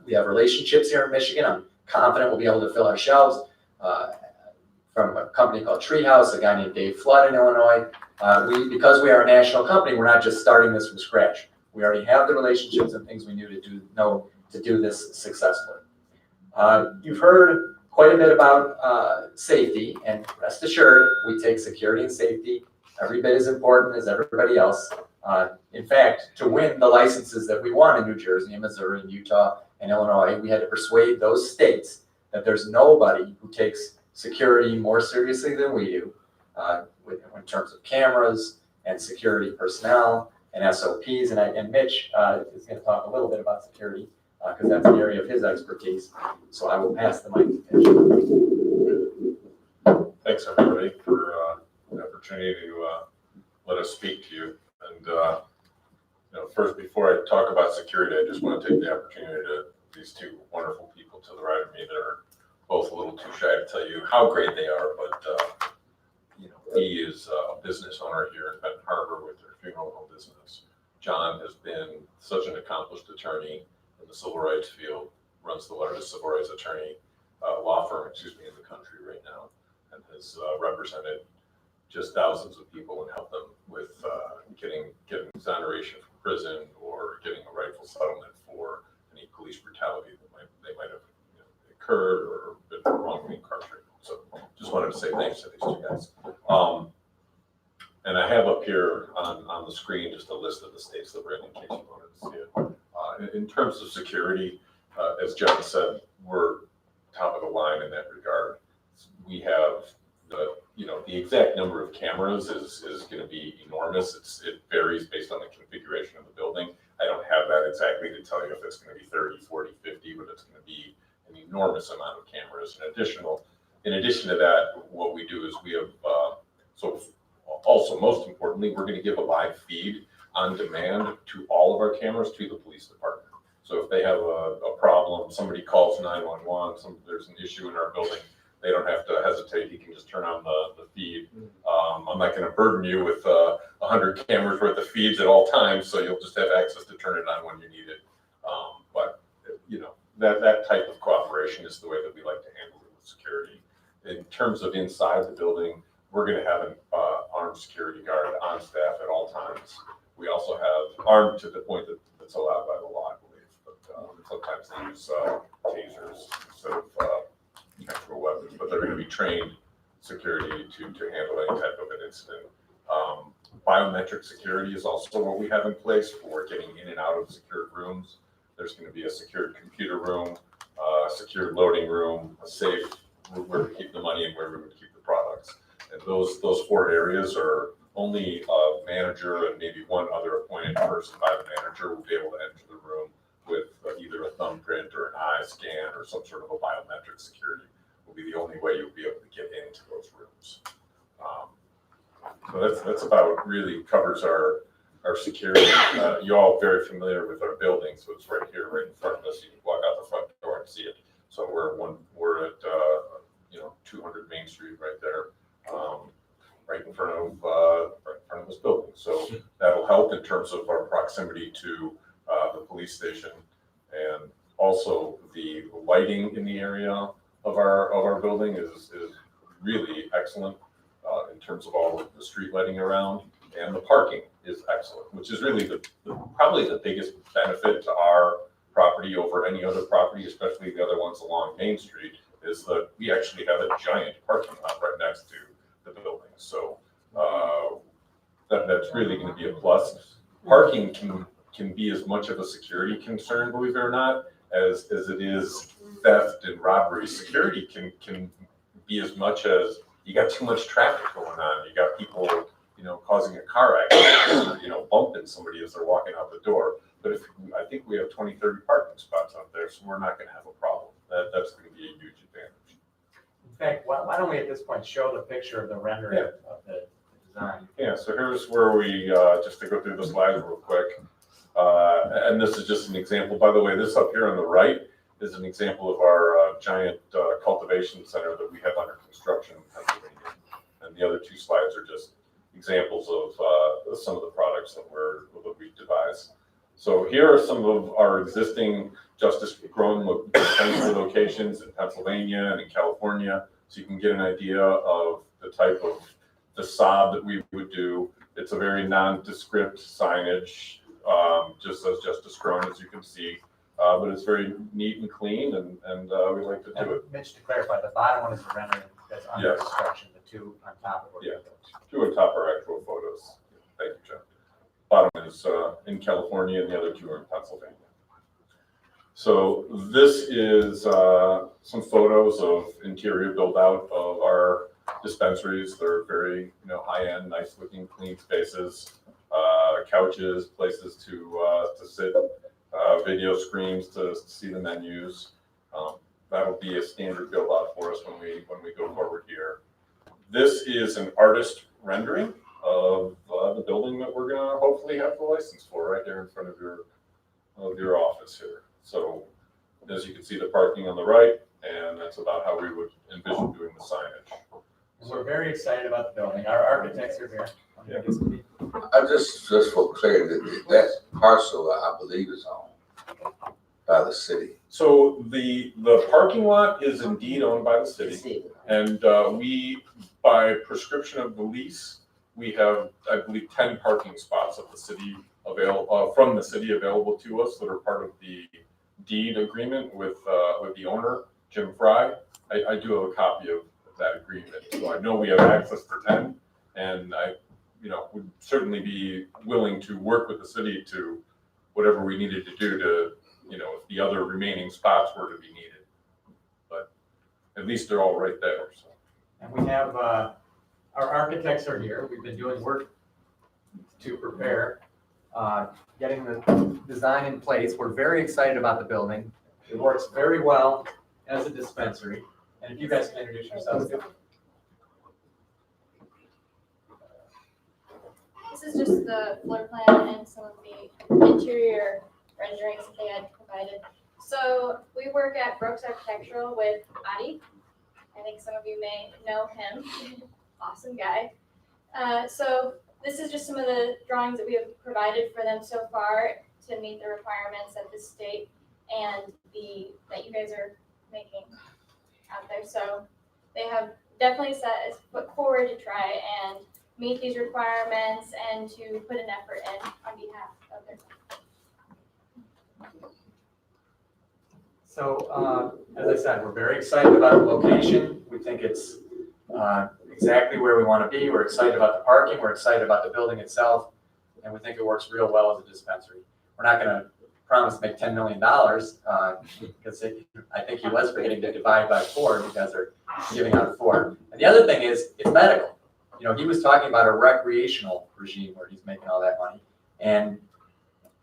we have relationships here in Michigan. I'm confident we'll be able to fill our shelves from a company called Treehouse, a guy named Dave Flood in Illinois. Because we are a national company, we're not just starting this from scratch. We already have the relationships and things we know to do this successfully. You've heard quite a bit about safety, and rest assured, we take security and safety every bit as important as everybody else. In fact, to win the licenses that we won in New Jersey and Missouri and Utah and Illinois, we had to persuade those states that there's nobody who takes security more seriously than we do, in terms of cameras and security personnel and SOPs. And Mitch is going to talk a little bit about security because that's an area of his expertise. So I will pass the mic to Mitch. Thanks, everybody, for the opportunity to let us speak to you. And first, before I talk about security, I just want to take the opportunity to these two wonderful people to the right of me that are both a little too shy to tell you how great they are. But he is a business owner here in Benton Harbor with their funeral home business. John has been such an accomplished attorney in the civil rights field, runs the largest civil rights attorney law firm, in the country right now, and has represented just thousands of people and helped them with getting exoneration from prison or getting a rightful settlement for any police brutality that they might have occurred or been wrongly incarcerated. So just wanted to say thanks to these two guys. And I have up here on the screen just a list of the states that we're in case you wanted to see it. In terms of security, as John said, we're top of the line in that regard. We have the exact number of cameras is going to be enormous. It varies based on the configuration of the building. I don't have that exactly to tell you if it's going to be 30, 40, 50, but it's going to be an enormous amount of cameras. In addition to that, what we do is we have, also most importantly, we're going to give a live feed on demand to all of our cameras to the police department. So if they have a problem, somebody calls 911, there's an issue in our building, they don't have to hesitate. He can just turn on the feed. I'm not going to burden you with 100 cameras worth of feeds at all times, so you'll just have access to turn it on when you need it. But that type of cooperation is the way that we like to handle it with security. In terms of inside the building, we're going to have an armed security guard on staff at all times. We also have armed to the point that it's allowed by the law, I believe. But sometimes they use tasers instead of actual weapons, but they're going to be trained security to handle any type of an incident. Biometric security is also what we have in place for getting in and out of secured rooms. There's going to be a secured computer room, a secured loading room, a safe where we keep the money and where we would keep the products. And those 4 areas are only a manager and maybe one other appointed person by the manager will be able to enter the room with either a thumbprint or an eye scan or some sort of a biometric security. Will be the only way you'll be able to get into those rooms. So that's about really covers our security. You're all very familiar with our building, so it's right here, right in front of us. You can walk out the front door and see it. So we're at 200 Main Street right there, right in front of this building. So that'll help in terms of our proximity to the police station, and also the lighting in the area of our building is really excellent in terms of all of the street lighting around, and the parking is excellent, which is really probably the biggest benefit to our property over any other property, especially the other ones along Main Street, is that we actually have a giant parking lot right next to the building. So that's really going to be a plus. Parking can be as much of a security concern, believe it or not, as it is theft and robbery. Security can be as much as you got too much traffic going on. You got people, causing a car accident, or, bumping somebody as they're walking out the door. But I think we have 20, 30 parking spots out there, so we're not going to have a problem. That's going to be a huge advantage. In fact, why don't we at this point show the picture of the rendering of the design? Yeah, so here's where we, just to go through the slides real quick. And this is just an example. By the way, this up here on the right is an example of our giant cultivation center that we have under construction in Pennsylvania. And the other 2 slides are just examples of some of the products that we devise. So here are some of our existing Justice grown locations in Pennsylvania and in California, so you can get an idea of the type of facade that we would do. It's a very nondescript signage, just as Justice grown, as you can see. but it's very neat and clean, and we like to do it. Mitch, to clarify, the bottom one is the rendering that's under Yes. construction, the two on top of what Yeah. 2 on top are actual photos. Thank you, John. Bottom is in California, and the other 2 are in Pennsylvania. So this is some photos of interior build out of our dispensaries. They're very, high-end, nice-looking, clean spaces, couches, places to sit, video screens to see the menus. That'll be a standard build out for us when we go forward here. This is an artist rendering of the building that we're gonna hopefully have the license for right there in front of your office here. So as you can see, the parking on the right, and that's about how we would envision doing the signage. And we're very excited about the building. Our architects are here. Yeah. I just for clarity, that parcel, I believe, is owned by the city. So the parking lot is indeed owned by the city, and we, by prescription of the lease, we have, I believe, 10 parking spots of the city from the city available to us that are part of the deed agreement with the owner, Jim Fry. I do have a copy of that agreement, so I know we have access for 10, and I, would certainly be willing to work with the city to whatever we needed to do to, if the other remaining spots were to be needed. But at least they're all right there, so. And we have, our architects are here. We've been doing work to prepare, getting the design in place. We're very excited about the building. It works very well as a dispensary. And if you guys can introduce yourselves. This is just the floor plan and some of the interior renderings that they had provided. So we work at Brooks Architectural with Adi. I think some of you may know him. Awesome guy. So this is just some of the drawings that we have provided for them so far to meet the requirements of the state and that you guys are making out there. So they have definitely set a foot forward to try and meet these requirements and to put an effort in on behalf of their. So, as I said, we're very excited about the location. We think it's exactly where we want to be. We're excited about the parking. We're excited about the building itself. And we think it works real well as a dispensary. We're not going to promise to make $10 million because I think he was forgetting to divide by 4 because they're giving out 4. And the other thing is, it's medical. He was talking about a recreational regime where he's making all that money. And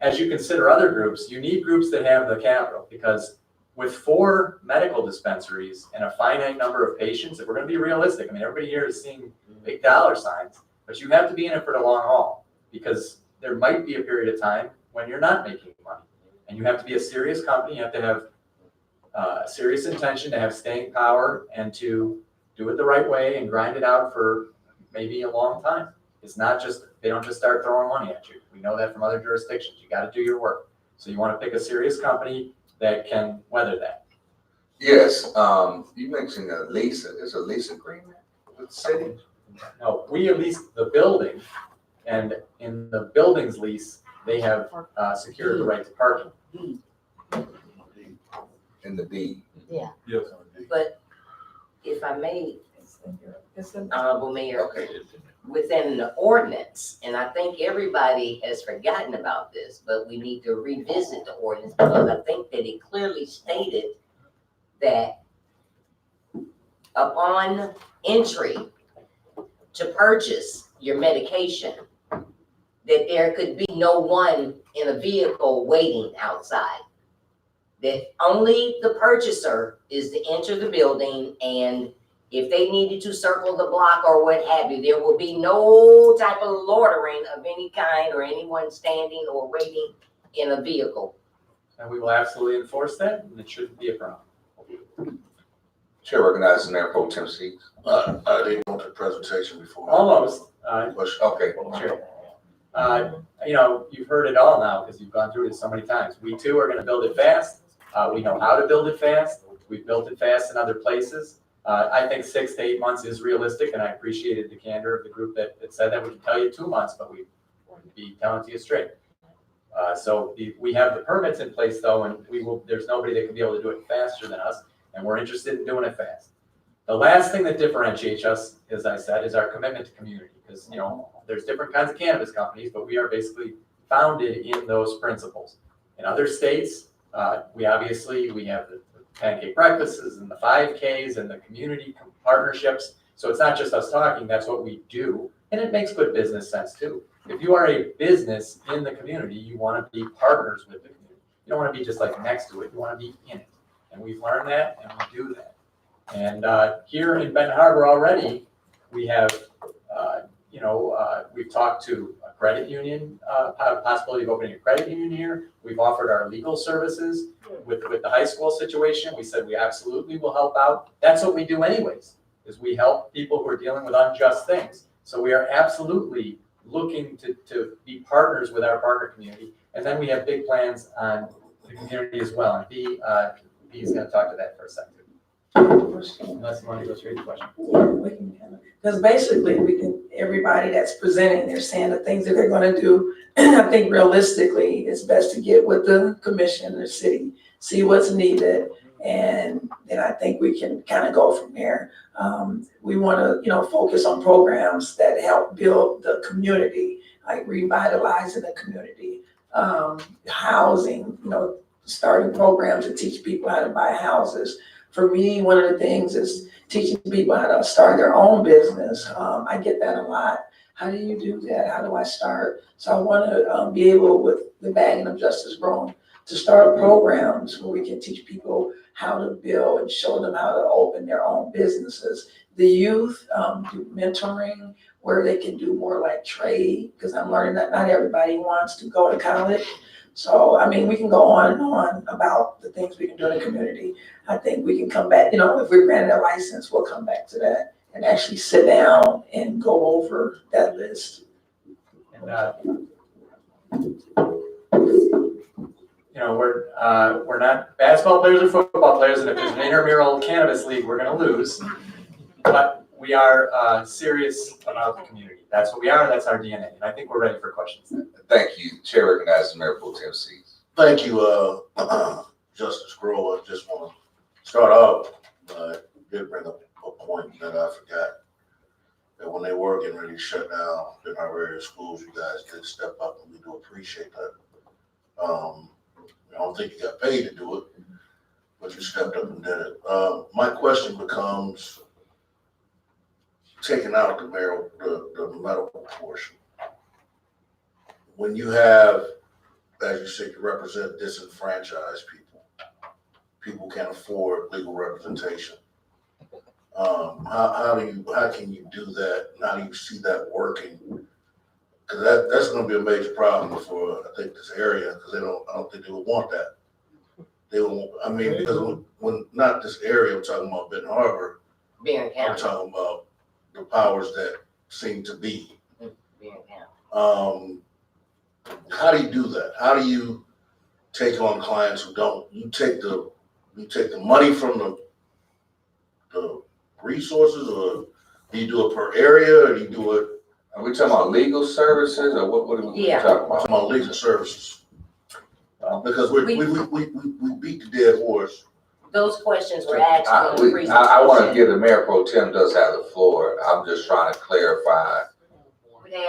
as you consider other groups, you need groups that have the capital, because with 4 medical dispensaries and a finite number of patients, if we're going to be realistic, everybody here is seeing big dollar signs, but you have to be in it for the long haul, because there might be a period of time when you're not making money. And you have to be a serious company. You have to have a serious intention to have staying power and to do it the right way and grind it out for maybe a long time. It's not just, they don't just start throwing money at you. We know that from other jurisdictions. You got to do your work. So you want to pick a serious company that can weather that. Yes, you mentioned a lease. Is a lease agreement with the city? No, we lease the building, and in the building's lease, they have secured the right to parking. In the deed. Yeah. Yes. But if I may, Honorable Mayor, within the ordinance, and I think everybody has forgotten about this, but we need to revisit the ordinance, because I think that it clearly stated that upon entry to purchase your medication, that there could be no one in a vehicle waiting outside. That only the purchaser is to enter the building, and if they needed to circle the block or what have you, there will be no type of loitering of any kind or anyone standing or waiting in a vehicle. And we will absolutely enforce that, and it shouldn't be a problem. Chair recognizes Mayor Pro Tem Seats. I didn't want the presentation before. Almost. Okay. Sure. You've heard it all now because you've gone through it so many times. We too are going to build it fast. We know how to build it fast. We've built it fast in other places. I think 6 to 8 months is realistic, and I appreciated the candor of the group that said that. We can tell you 2 months, but we wouldn't be telling it to you straight. We have the permits in place though, and there's nobody that can be able to do it faster than us, and we're interested in doing it fast. The last thing that differentiates us, as I said, is our commitment to community, because, there's different kinds of cannabis companies, but we are basically founded in those principles. In other states, we have the pancake breakfasts and the 5Ks and the community partnerships. So it's not just us talking, that's what we do. And it makes good business sense too. If you are a business in the community, you want to be partners with the community. You don't want to be just like next to it, you want to be in it. And we've learned that and we do that. And here in Benton Harbor already, we have, we've talked to a credit union, possibility of opening a credit union here. We've offered our legal services with the high school situation. We said we absolutely will help out. That's what we do anyways, is we help people who are dealing with unjust things. So we are absolutely looking to be partners with our partner community. And then we have big plans on the community as well. And B's going to talk to that for a second. Unless you want to go straight to the question. Because basically, everybody that's presenting, they're saying the things that they're gonna do. I think realistically, it's best to get with the commission, the city, see what's needed. And then I think we can kind of go from there. We wanna, focus on programs that help build the community, like revitalizing the community. Housing, starting programs to teach people how to buy houses. For me, one of the things is teaching people how to start their own business. I get that a lot. How do you do that? How do I start? So I want to be able, with the Bagging of Justice Grown, to start programs where we can teach people how to build and show them how to open their own businesses. The youth do mentoring where they can do more like trade, because I'm learning that not everybody wants to go to college. So, we can go on and on about the things we can do in the community. I think we can come back, if we're granted a license, we'll come back to that and actually sit down and go over that list. And, we're not basketball players or football players, and if there's an intramural cannabis league, we're gonna lose. But we are serious about the community. That's what we are, that's our DNA, and I think we're ready for questions. Thank you. Chair recognizes Mayor Pro Tem Seats. Thank you, Justice Grower. I just want to start off, I did bring up a point that I forgot. That when they were getting ready to shut down in our area schools, you guys did step up, and we do appreciate that. I don't think you got paid to do it, but you stepped up and did it. My question becomes, taking out the medical portion. When you have, as you said, you represent disenfranchised people can't afford legal representation. How can you do that? How do you see that working? Because that's going to be a major problem for, I think, this area, because I don't think they would want that. They won't. Because when not this area, I'm talking about Benton Harbor. I'm talking about the powers that seem to be. How do you do that? How do you take on clients who don't? You take the money from the resources, or do you do it per area, or do you do it? Are we talking about legal services, or what are we talking about? I'm talking about legal services. Because we beat the dead horse. Those questions were asked in the presentation. I want to give the Mayor Pro Tem does have the floor. I'm just trying to clarify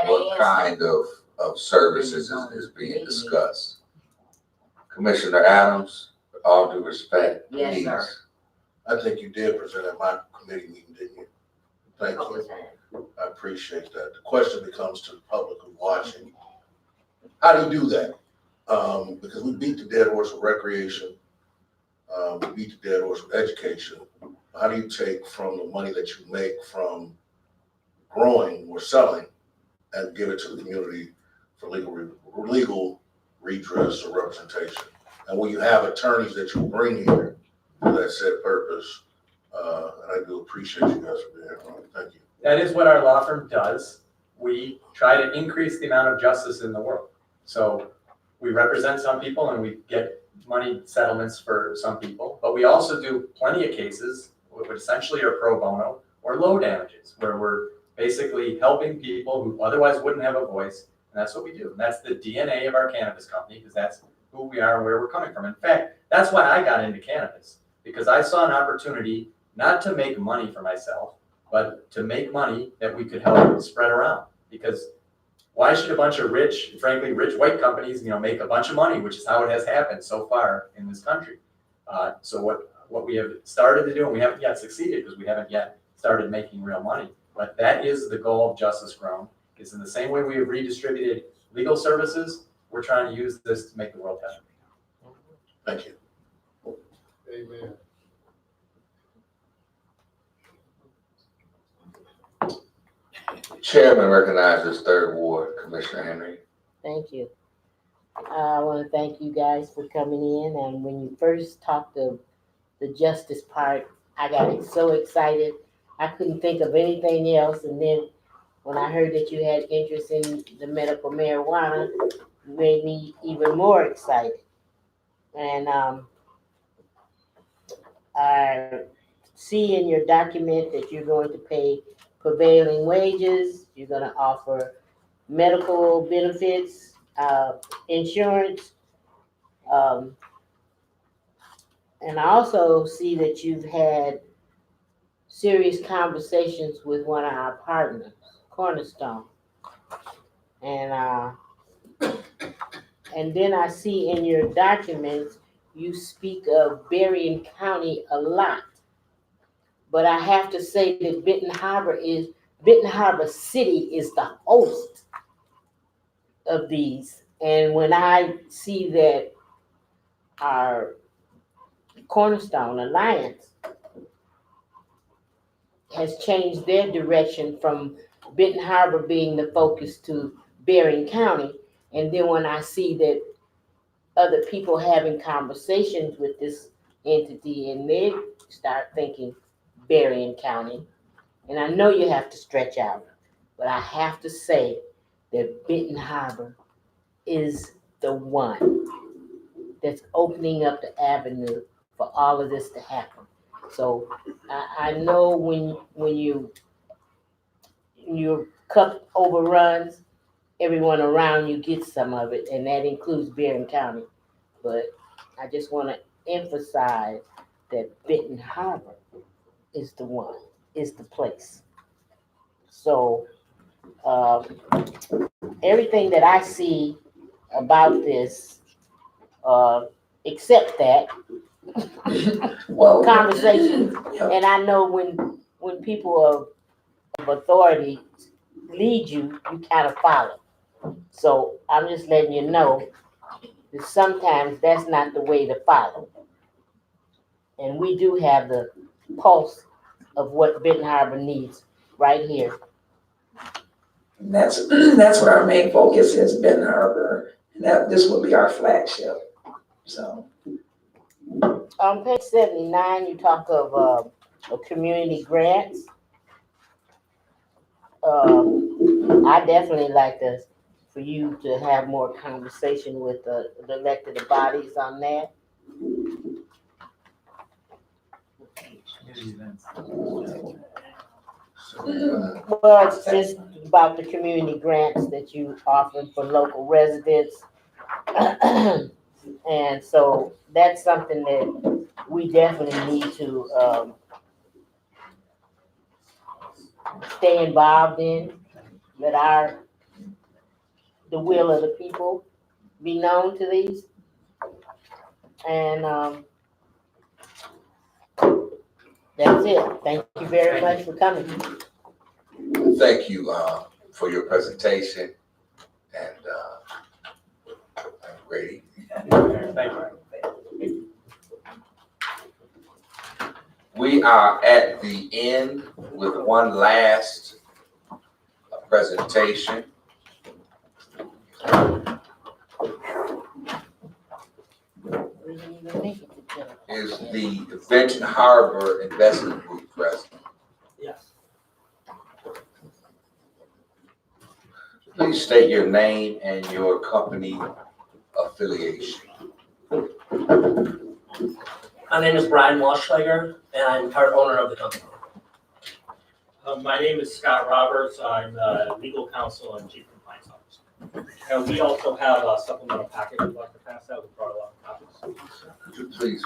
what kind of services is being discussed. Commissioner Adams, with all due respect, Yes, please. sir. I think you did present at my committee meeting, didn't you? Thank you. I appreciate that. The question becomes to the public who's watching, how do you do that? Because we beat the dead horse with recreation. We beat the dead horse with education. How do you take from the money that you make from growing or selling and give it to the community for legal redress or representation? And will you have attorneys that you bring here for that said purpose? And I do appreciate you guys for being here. Thank you. That is what our law firm does. We try to increase the amount of justice in the world. So we represent some people and we get money settlements for some people, but we also do plenty of cases which essentially are pro bono or low damages, where we're basically helping people who otherwise wouldn't have a voice, And that's what we do. And that's the DNA of our cannabis company, because that's who we are and where we're coming from. In fact, that's why I got into cannabis, because I saw an opportunity not to make money for myself, but to make money that we could help spread around. Because why should a bunch of rich, frankly, rich white companies, make a bunch of money, which is how it has happened so far in this country. So what we have started to do, and we haven't yet succeeded because we haven't yet started making real money, but that is the goal of Justice Grown, is in the same way we have redistributed legal services, we're trying to use this to make the world better. Thank you. Amen. Chairman recognizes Third Ward, Commissioner Henry. Thank you. I want to thank you guys for coming in, and when you first talked of the justice part, I got so excited. I couldn't think of anything else, and then when I heard that you had interest in the medical marijuana, it made me even more excited. And I see in your document that you're going to pay prevailing wages, you're going to offer medical benefits, insurance, and I also see that you've had serious conversations with one of our partners, Cornerstone. And then I see in your documents, you speak of Berrien County a lot. But I have to say that Benton Harbor City is the host of these. And when I see that our Cornerstone Alliance has changed their direction from Benton Harbor being the focus to Berrien County, and then when I see that other people having conversations with this entity and they start thinking Berrien County, and I know you have to stretch out, but I have to say that Benton Harbor is the one that's opening up the avenue for all of this to happen. So I know when your cup overruns, everyone around you gets some of it, and that includes Berrien County. But I just want to emphasize that Benton Harbor is the one, is the place. So everything that I see about this, except that conversation, and I know when people of authority lead you, you kind of follow. So I'm just letting you know that sometimes that's not the way to follow. And we do have the pulse of what Benton Harbor needs right here. That's what our main focus has been, Harbor, and that this will be our flagship. So on page 79, you talk of community grants. I definitely like this for you to have more conversation with the elected bodies on that. Well, it's just about the community grants that you offer for local residents. And so that's something that we definitely need to stay involved in. Let the will of the people be known to these. And that's it. Thank you very much for coming. Thank you for your presentation, and have a great evening. Thank you. We are at the end with one last presentation. Is the Benton Harbor Investment Group present? Yes. Please state your name and your company affiliation. My name is Brian Walschlager, and I'm part owner of the company. My name is Scott Roberts. I'm legal counsel and chief compliance officer. And we also have a supplemental package we'd like to pass out. We brought a lot of copies. Could you please,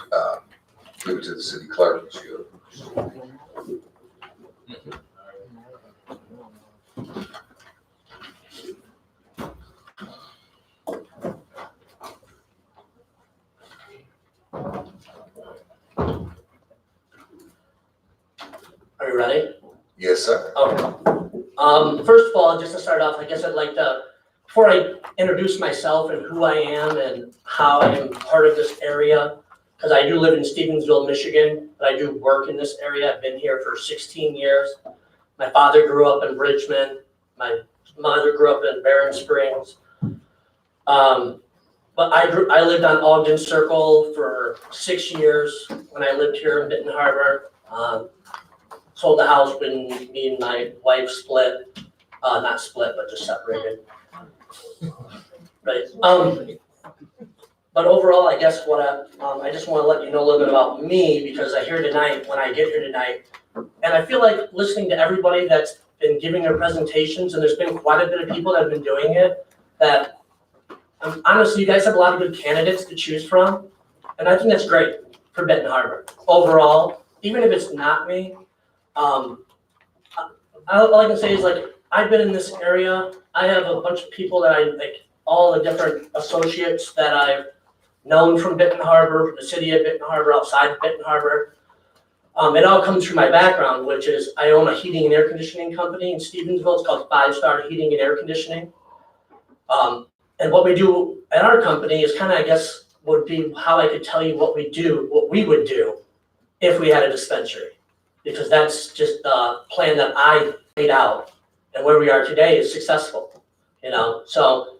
give it to the city clerk, she'll. Are you ready? Yes, sir. Okay. First of all, just to start off, I guess I'd like to, before I introduce myself and who I am and how I am part of this area, because I do live in Stevensville, Michigan, but I do work in this area. I've been here for 16 years. My father grew up in Bridgman. My mother grew up in Barron Springs. But I lived on Ogden Circle for 6 years when I lived here in Benton Harbor. Sold the house when me and my wife split, not split, but just separated. Right. But overall, I guess what I just want to let you know a little bit about me, because I hear tonight, when I get here tonight, and I feel like listening to everybody that's been giving their presentations, and there's been quite a bit of people that have been doing it, that honestly, you guys have a lot of good candidates to choose from, and I think that's great for Benton Harbor. Overall, even if it's not me, all I can say is, like, I've been in this area. I have a bunch of people that I like, all the different associates that I've known from Benton Harbor, the city of Benton Harbor, outside of Benton Harbor. It all comes from my background, which is I own a heating and air conditioning company in Stevensville. It's called 5 Star Heating and Air Conditioning. And what we do at our company is kind of, I guess, would be how I could tell you what we do, what we would do if we had a dispensary. Because that's just the plan that I laid out, and where we are today is successful, you know. So,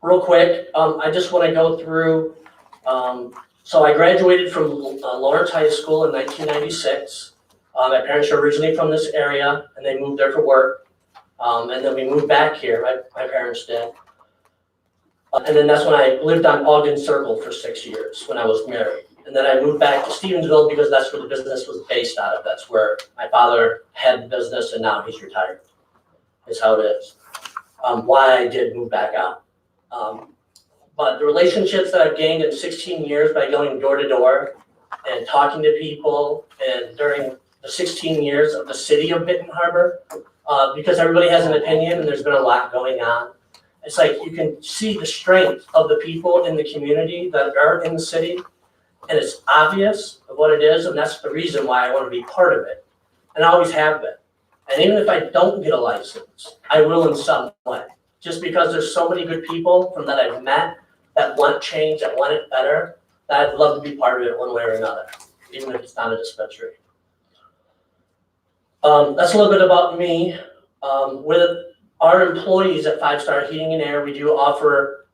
real quick, I just want to go through. So I graduated from Lawrence High School in 1996. My parents are originally from this area, and they moved there for work. And then we moved back here. My parents did. And then that's when I lived on Ogden Circle for 6 years when I was married. And then I moved back to Stevensville because that's where the business was based out of. That's where my father had the business, and now he's retired. Is how it is. Why I did move back out. But the relationships that I've gained in 16 years by going door to door and talking to people, and during the 16 years of the city of Benton Harbor, because everybody has an opinion and there's been a lot going on. It's like you can see the strength of the people in the community that are in the city, and it's obvious of what it is, and that's the reason why I want to be part of it, and I always have been. And even if I don't get a license, I will in some way, just because there's so many good people from that I've met that want change, that want it better, that I'd love to be part of it one way or another, even if it's not a dispensary. That's a little bit about me. With our employees at 5 Star Heating and Air, we do offer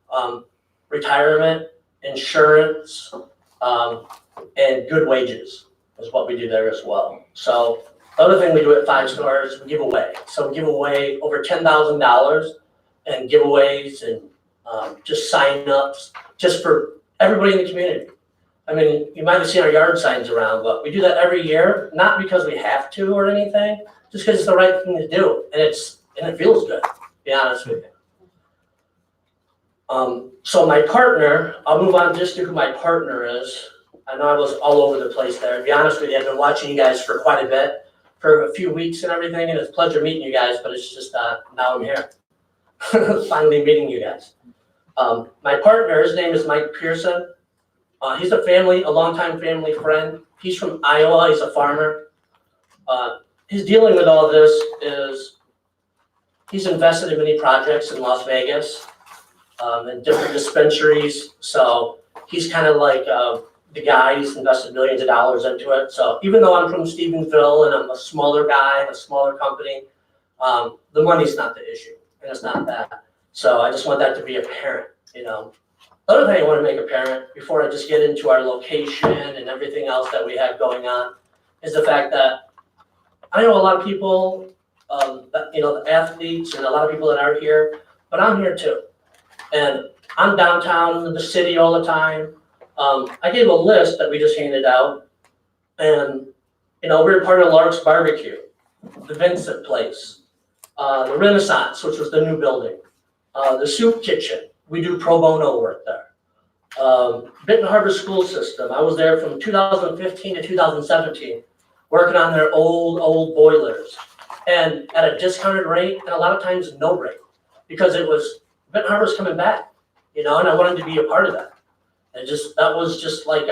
retirement, insurance, and good wages is what we do there as well. So the other thing we do at 5 Star is we give away. So we give away over $10,000 in giveaways and just sign-ups, just for everybody in the community. I mean, you might have seen our yard signs around, but we do that every year, not because we have to or anything, just because it's the right thing to do, and it feels good, to be honest with you. So my partner, I'll move on just to who my partner is. I know I was all over the place there. To be honest with you, I've been watching you guys for quite a bit, for a few weeks and everything, and it's a pleasure meeting you guys, but it's just now I'm here. Finally meeting you guys. My partner, his name is Mike Pearson. He's a longtime family friend. He's from Iowa, he's a farmer. He's dealing with all this is, he's invested in many projects in Las Vegas, and different dispensaries. So he's kind of like the guy who's invested millions of dollars into it. So even though I'm from Stevensville and I'm a smaller guy, a smaller company, the money's not the issue, and it's not that. So I just want that to be apparent, you know. The other thing I want to make apparent before I just get into our location and everything else that we have going on is the fact that I know a lot of people, the athletes and a lot of people that aren't here, but I'm here too. And I'm downtown in the city all the time. I gave a list that we just handed out, and we were part of Lark's Barbecue. the Vincent Place, the Renaissance, which was the new building, the Soup Kitchen. We do pro bono work there. Benton Harbor School System, I was there from 2015 to 2017, working on their old boilers. And at a discounted rate, and a lot of times no rate, because it was, Benton Harbor's coming back, and I wanted to be a part of that. And that was just like,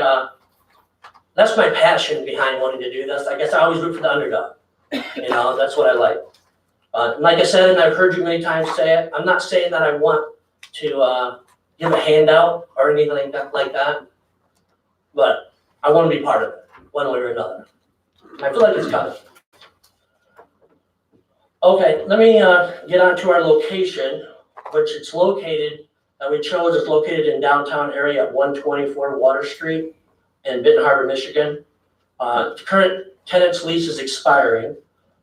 that's my passion behind wanting to do this. I guess I always root for the underdog, that's what I like. Like I said, and I've heard you many times say it, I'm not saying that I want to give a handout or anything like that, but I want to be part of it, one way or another. I feel like it's coming. Okay, let me get on to our location, which it's located, we chose it's located in downtown area at 124 Water Street in Benton Harbor, Michigan. The current tenant's lease is expiring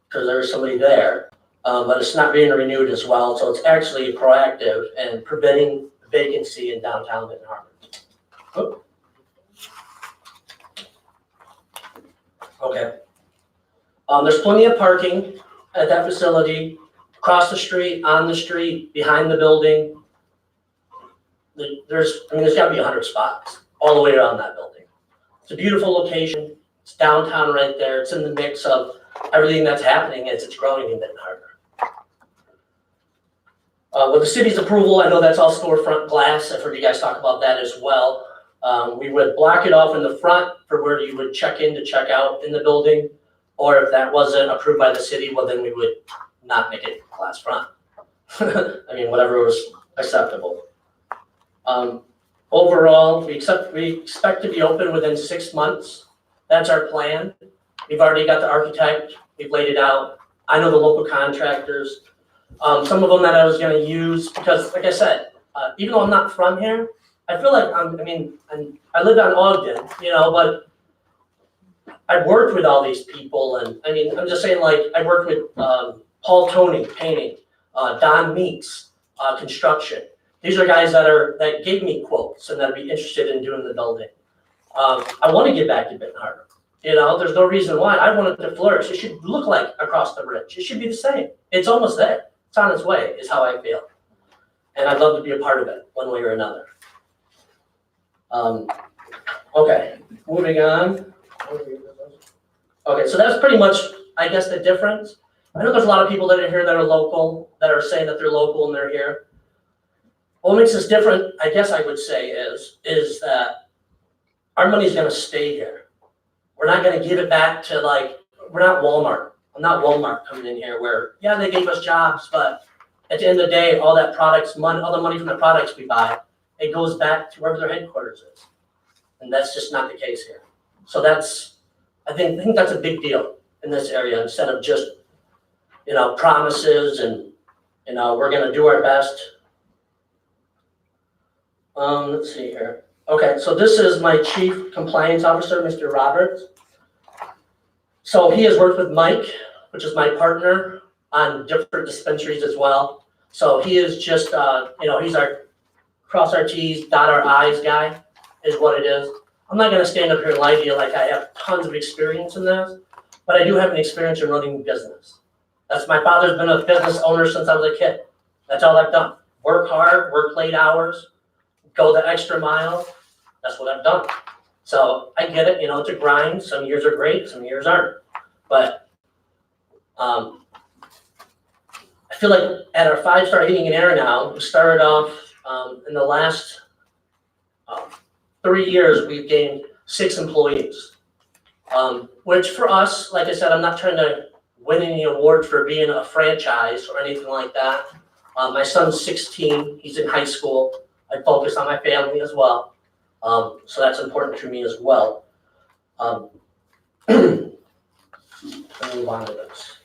because there's somebody there, but it's not being renewed as well, so it's actually proactive and preventing vacancy in downtown Benton Harbor. Oh. Okay. There's plenty of parking at that facility, across the street, on the street, behind the building. There's got to be 100 spots all the way around that building. It's a beautiful location. It's downtown right there. It's in the mix of everything that's happening as it's growing in Benton Harbor. With the city's approval, I know that's all storefront glass. I've heard you guys talk about that as well. We would block it off in the front for where you would check in to check out in the building. Or if that wasn't approved by the city, well, then we would not make it glass front. Whatever was acceptable. Overall, we expect to be open within 6 months. That's our plan. We've already got the architect. We've laid it out. I know the local contractors. Some of them that I was going to use because, like I said, even though I'm not from here, I feel like I lived on Ogden, but I've worked with all these people, and I'm just saying, like, I worked with Paul Toney, painting, Don Meeks, construction. These are guys that gave me quotes and that'd be interested in doing the building. I want to get back to Benton Harbor. There's no reason why. I want it to flourish. It should look like across the bridge. It should be the same. It's almost there. It's on its way, is how I feel. And I'd love to be a part of it, one way or another. Okay, moving on. Okay, so that's pretty much, I guess, the difference. I know there's a lot of people that are here that are local, that are saying that they're local and they're here. What makes us different, I guess I would say, is that our money's gonna stay here. We're not gonna give it back to, like, we're not Walmart. I'm not Walmart coming in here where, yeah, they gave us jobs, but at the end of the day, all that all the money from the products we buy, it goes back to wherever their headquarters is. And that's just not the case here. So I think that's a big deal in this area, instead of just, promises and, we're gonna do our best. Let's see here. Okay, so this is my Chief Compliance Officer, Mr. Roberts. So he has worked with Mike, which is my partner, on different dispensaries as well. So he is just, he's our cross our T's, dot our I's guy, is what it is. I'm not gonna stand up here and lie to you like I have tons of experience in this, but I do have an experience in running business. My father's been a business owner since I was a kid. That's all I've done. Work hard, work late hours, go the extra mile. That's what I've done. So I get it, it's a grind. Some years are great, some years aren't. But I feel like at our 5-star heating and air now, we started off in the last 3 years, we've gained 6 employees. Which for us, like I said, I'm not trying to win any awards for being a franchise or anything like that. My son's 16, he's in high school. I focus on my family as well. So that's important to me as well. Let me move on to this.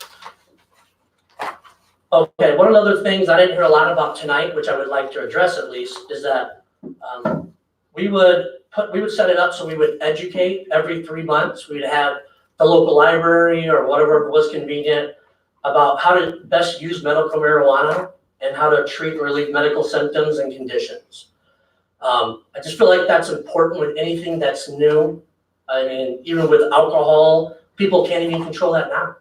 Okay, one of the other things I didn't hear a lot about tonight, which I would like to address at least, is that we would set it up so we would educate every 3 months. We'd have the local library or whatever was convenient about how to best use medical marijuana and how to treat and relieve medical symptoms and conditions. I just feel like that's important with anything that's new. I mean, even with alcohol, people can't even control that now.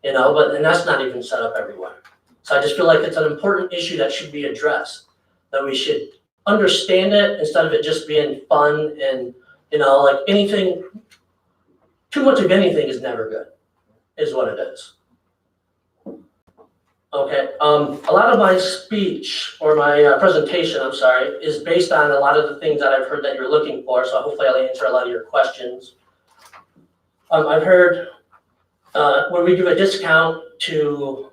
and that's not even set up everywhere. So I just feel like it's an important issue that should be addressed, that we should understand it instead of it just being fun and, like anything, too much of anything is never good, is what it is. Okay, a lot of my speech, or my presentation, I'm sorry, is based on a lot of the things that I've heard that you're looking for, so hopefully I'll answer a lot of your questions. I've heard where we give a discount to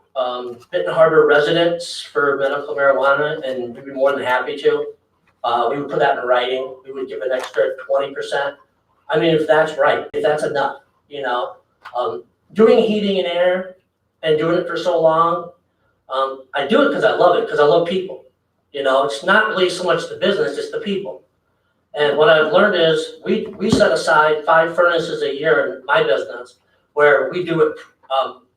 Benton Harbor residents for medical marijuana, and we'd be more than happy to. We would put that in writing. We would give an extra 20%. I mean, if that's right, if that's enough, doing heating and air and doing it for so long, I do it because I love it, because I love people. It's not really so much the business, it's the people. And what I've learned is we set aside 5 furnaces a year in my business where we do it,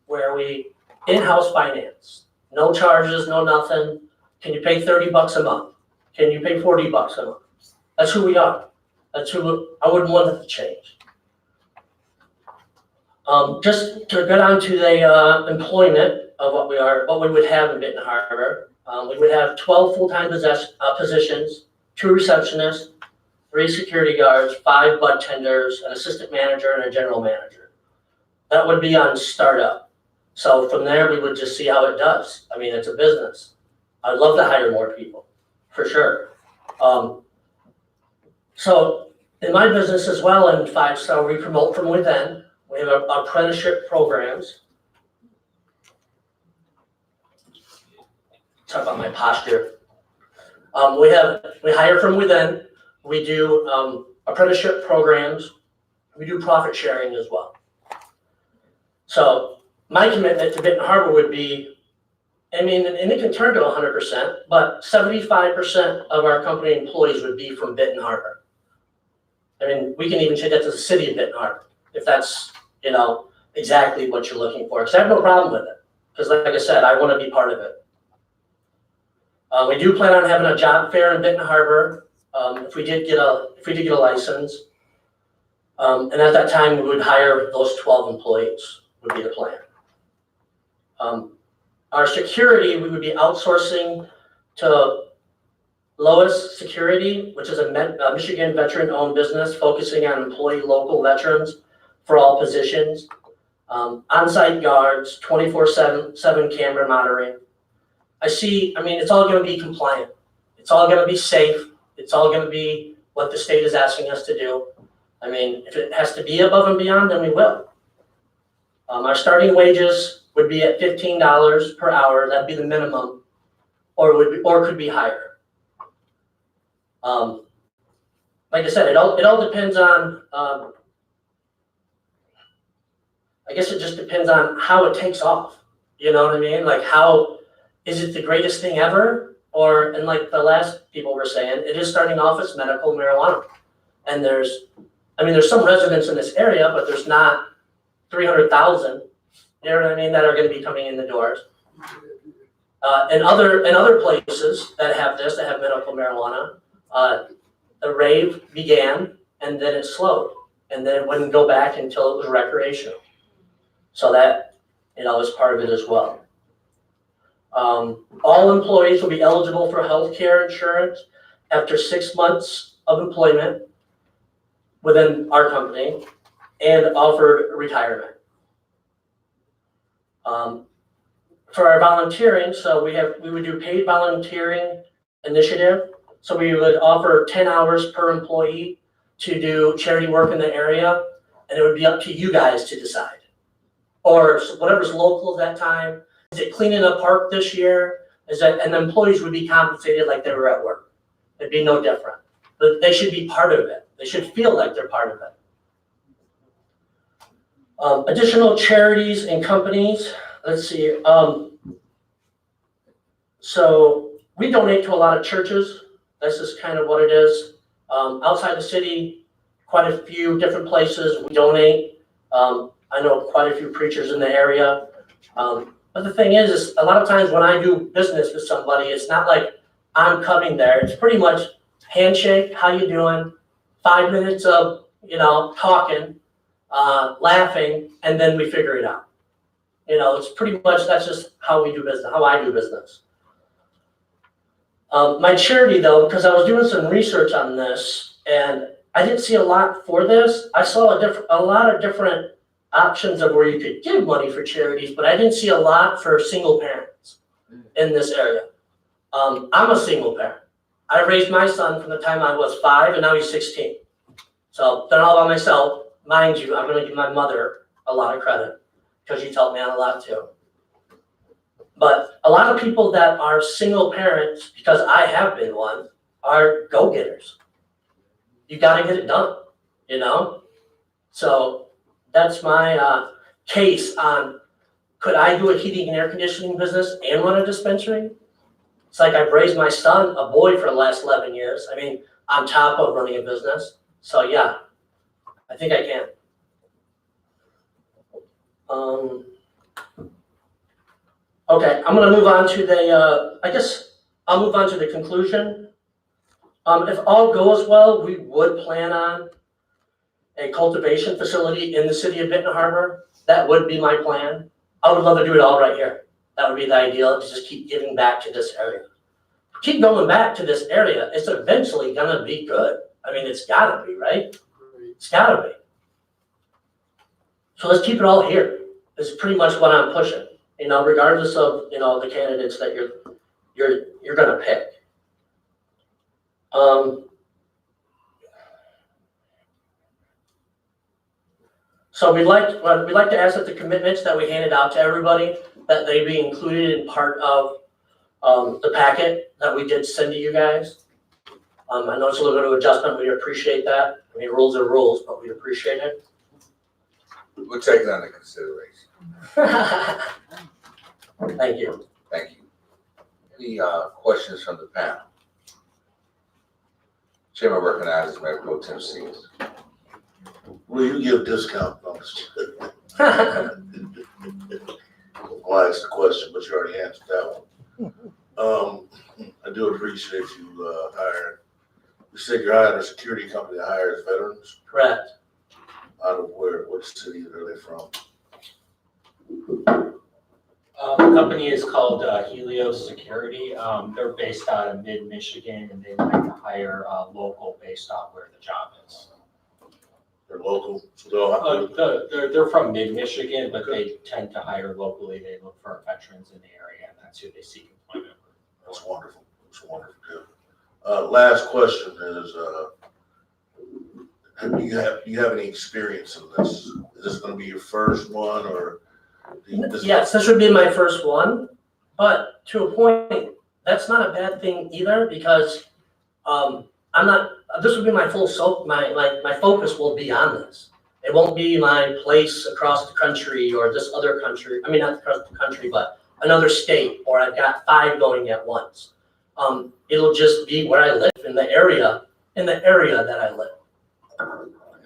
where we in-house finance, no charges, no nothing. Can you pay $30 a month? Can you pay $40 a month? That's who we are. That's who I wouldn't want it to change. Just to get on to the employment of what we would have in Benton Harbor. We would have 12 full-time positions, 2 receptionists, 3 security guards, 5 bud tenders, an assistant manager, and a general manager. That would be on startup. So from there, we would just see how it does. I mean, it's a business. I'd love to hire more people, for sure. So in my business as well, in 5-star, we promote from within. We have apprenticeship programs. Talk about my posture. We hire from within. We do apprenticeship programs. We do profit sharing as well. So my commitment to Benton Harbor would be, and it can turn to 100%, but 75% of our company employees would be from Benton Harbor. We can even change that to the city of Benton Harbor, if that's, exactly what you're looking for. Because I have no problem with it. Because like I said, I want to be part of it. We do plan on having a job fair in Benton Harbor if we did get a license. And at that time, we would hire those 12 employees, would be the plan. Our security, we would be outsourcing to Lois Security, which is a Michigan veteran-owned business focusing on employee local veterans for all positions. On-site guards, 24/7 camera monitoring. It's all going to be compliant. It's all going to be safe. It's all going to be what the state is asking us to do. If it has to be above and beyond, then we will. Our starting wages would be at $15 per hour. That'd be the minimum, or could be higher. Like I said, it all depends on. I guess it just depends on how it takes off. You know what I mean? Like, how is it the greatest thing ever? And like the last people were saying, it is starting off as medical marijuana. And there's some residents in this area, but there's not 300,000, you know what I mean, that are going to be coming in the doors. And other places that have medical marijuana, the rave began and then it slowed. And then it wouldn't go back until it was recreational. So that, is part of it as well. All employees will be eligible for health care insurance after 6 months of employment within our company and offered retirement. For our volunteering, so we would do paid volunteering initiative. So we would offer 10 hours per employee to do charity work in the area, and it would be up to you guys to decide. Or whatever's local at that time. Is it cleaning a park this year? And the employees would be compensated like they were at work. It'd be no different. But they should be part of it. They should feel like they're part of it. Additional charities and companies. Let's see. So we donate to a lot of churches. This is kind of what it is. Outside the city, quite a few different places we donate. I know quite a few preachers in the area. But the thing is a lot of times when I do business with somebody, it's not like I'm coming there. It's pretty much handshake, how you doing? 5 minutes of, talking, laughing, and then we figure it out. It's pretty much, that's just how we do business, how I do business. My charity though, because I was doing some research on this and I didn't see a lot for this. I saw a lot of different options of where you could give money for charities, but I didn't see a lot for single parents in this area. I'm a single parent. I raised my son from the time I was 5 and now he's 16. So done all by myself. Mind you, I'm gonna give my mother a lot of credit because she's helped me out a lot too. But a lot of people that are single parents, because I have been one, are go-getters. You gotta get it done, So that's my case on, could I do a heating and air conditioning business and run a dispensary? It's like I've raised my son, a boy, for the last 11 years. I mean, on top of running a business. So yeah, I think I can. Okay, I'm gonna move on to the, I guess I'll move on to the conclusion. If all goes well, we would plan on a cultivation facility in the city of Benton Harbor. That would be my plan. I would love to do it all right here. That would be the ideal, to just keep giving back to this area. Keep going back to this area, it's eventually gonna be good. I mean, it's gotta be, right? It's gotta be. So let's keep it all here. This is pretty much what I'm pushing, regardless of, the candidates that you're gonna pick. So we'd like to ask that the commitments that we handed out to everybody, that they be included in part of the packet that we did send to you guys. I know it's a little bit of adjustment, we appreciate that. I mean, rules are rules, but we appreciate it. We'll take it under consideration. Thank you. Thank you. Any questions from the panel? Chairman recognizes Mayor Pro Tem Sears. Will you give discount? No, I'll ask the question, but you already answered that one. I do appreciate you hiring. You said you're hiring a security company that hires veterans? Correct. Out of where, what city are they from? The company is called Helios Security. They're based out of mid-Michigan and they like to hire local based on where the job is. They're local? So they're from mid-Michigan, but they tend to hire locally. They look for veterans in the area and that's who they seek employment with. That's wonderful. That's wonderful, too. Last question is, do you have any experience in this? Is this gonna be your first one or? Yes, this would be my first one, but to a point, that's not a bad thing either because this would be my my focus will be on this. It won't be my place across the country or this other country. I mean, not across the country, but another state, or I've got 5 going at once. It'll just be where I live in the area that I live.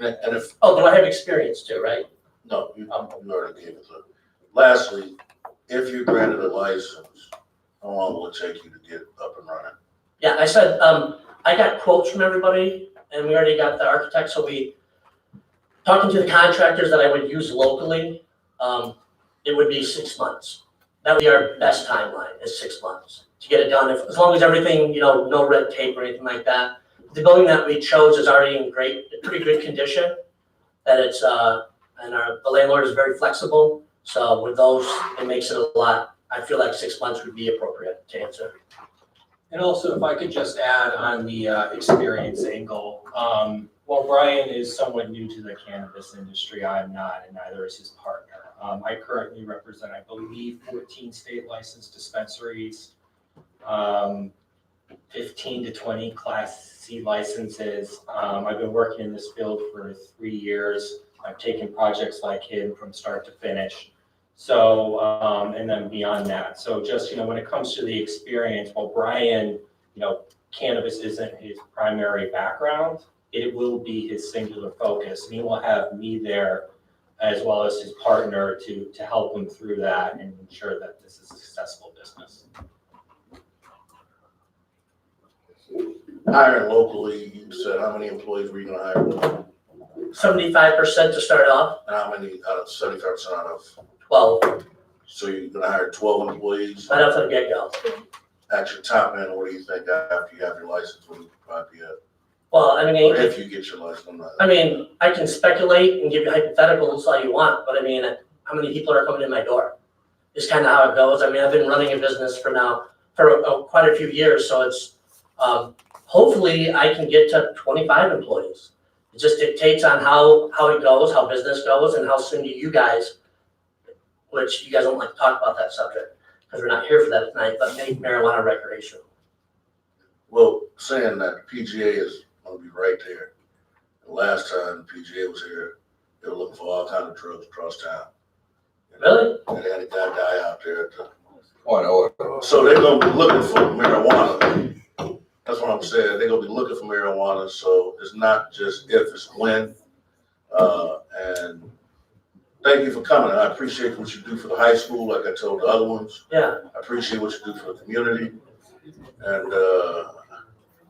And if, do I have experience too, right? no, you already gave it to. Lastly, if you're granted a license, how long will it take you to get up and running? Yeah, I said, I got quotes from everybody and we already got the architect, so talking to the contractors that I would use locally, it would be 6 months. That would be our best timeline, is 6 months to get it done. As long as everything, no red tape or anything like that. The building that we chose is already in pretty good condition. That it's, and the landlord is very flexible. So with those, it makes it a lot. I feel like 6 months would be appropriate to answer. And also, if I could just add on the experience angle, while Brian is somewhat new to the cannabis industry, I'm not, and neither is his partner. I currently represent, I believe, 14 state licensed dispensaries, 15 to 20 Class C licenses. I've been working in this field for 3 years. I've taken projects like him from start to finish. So, and then beyond that. So just, when it comes to the experience, while Brian, cannabis isn't his primary background, it will be his singular focus. And he will have me there as well as his partner to help him through that and ensure that this is a successful business. Hiring locally, you said how many employees were you gonna hire? 75% to start off. And how many out of 75% out of? 12. So you're gonna hire 12 employees? Right off the get-go. At your top end, what do you think after you have your license, what you probably be at? Well, I Or mean, if you get your license, I'm not. I can speculate and give you hypotheticals all you want, but I mean, how many people are coming in my door? It's kind of how it goes. I mean, I've been running a business for quite a few years, so it's, hopefully I can get to 25 employees. It just dictates on how it goes, how business goes, and how soon do you guys, which you guys don't like to talk about that subject, because we're not here for that tonight, but make marijuana recreational. Well, saying that the PGA is gonna be right there. The last time the PGA was here, they were looking for all kind of drugs across town. Really? And they had a guy die out there at the. Point order. So they're gonna be looking for marijuana. That's what I'm saying. They're gonna be looking for marijuana, so it's not just if, it's when. And thank you for coming. I appreciate what you do for the high school, like I told the other ones. Yeah. I appreciate what you do for the community. And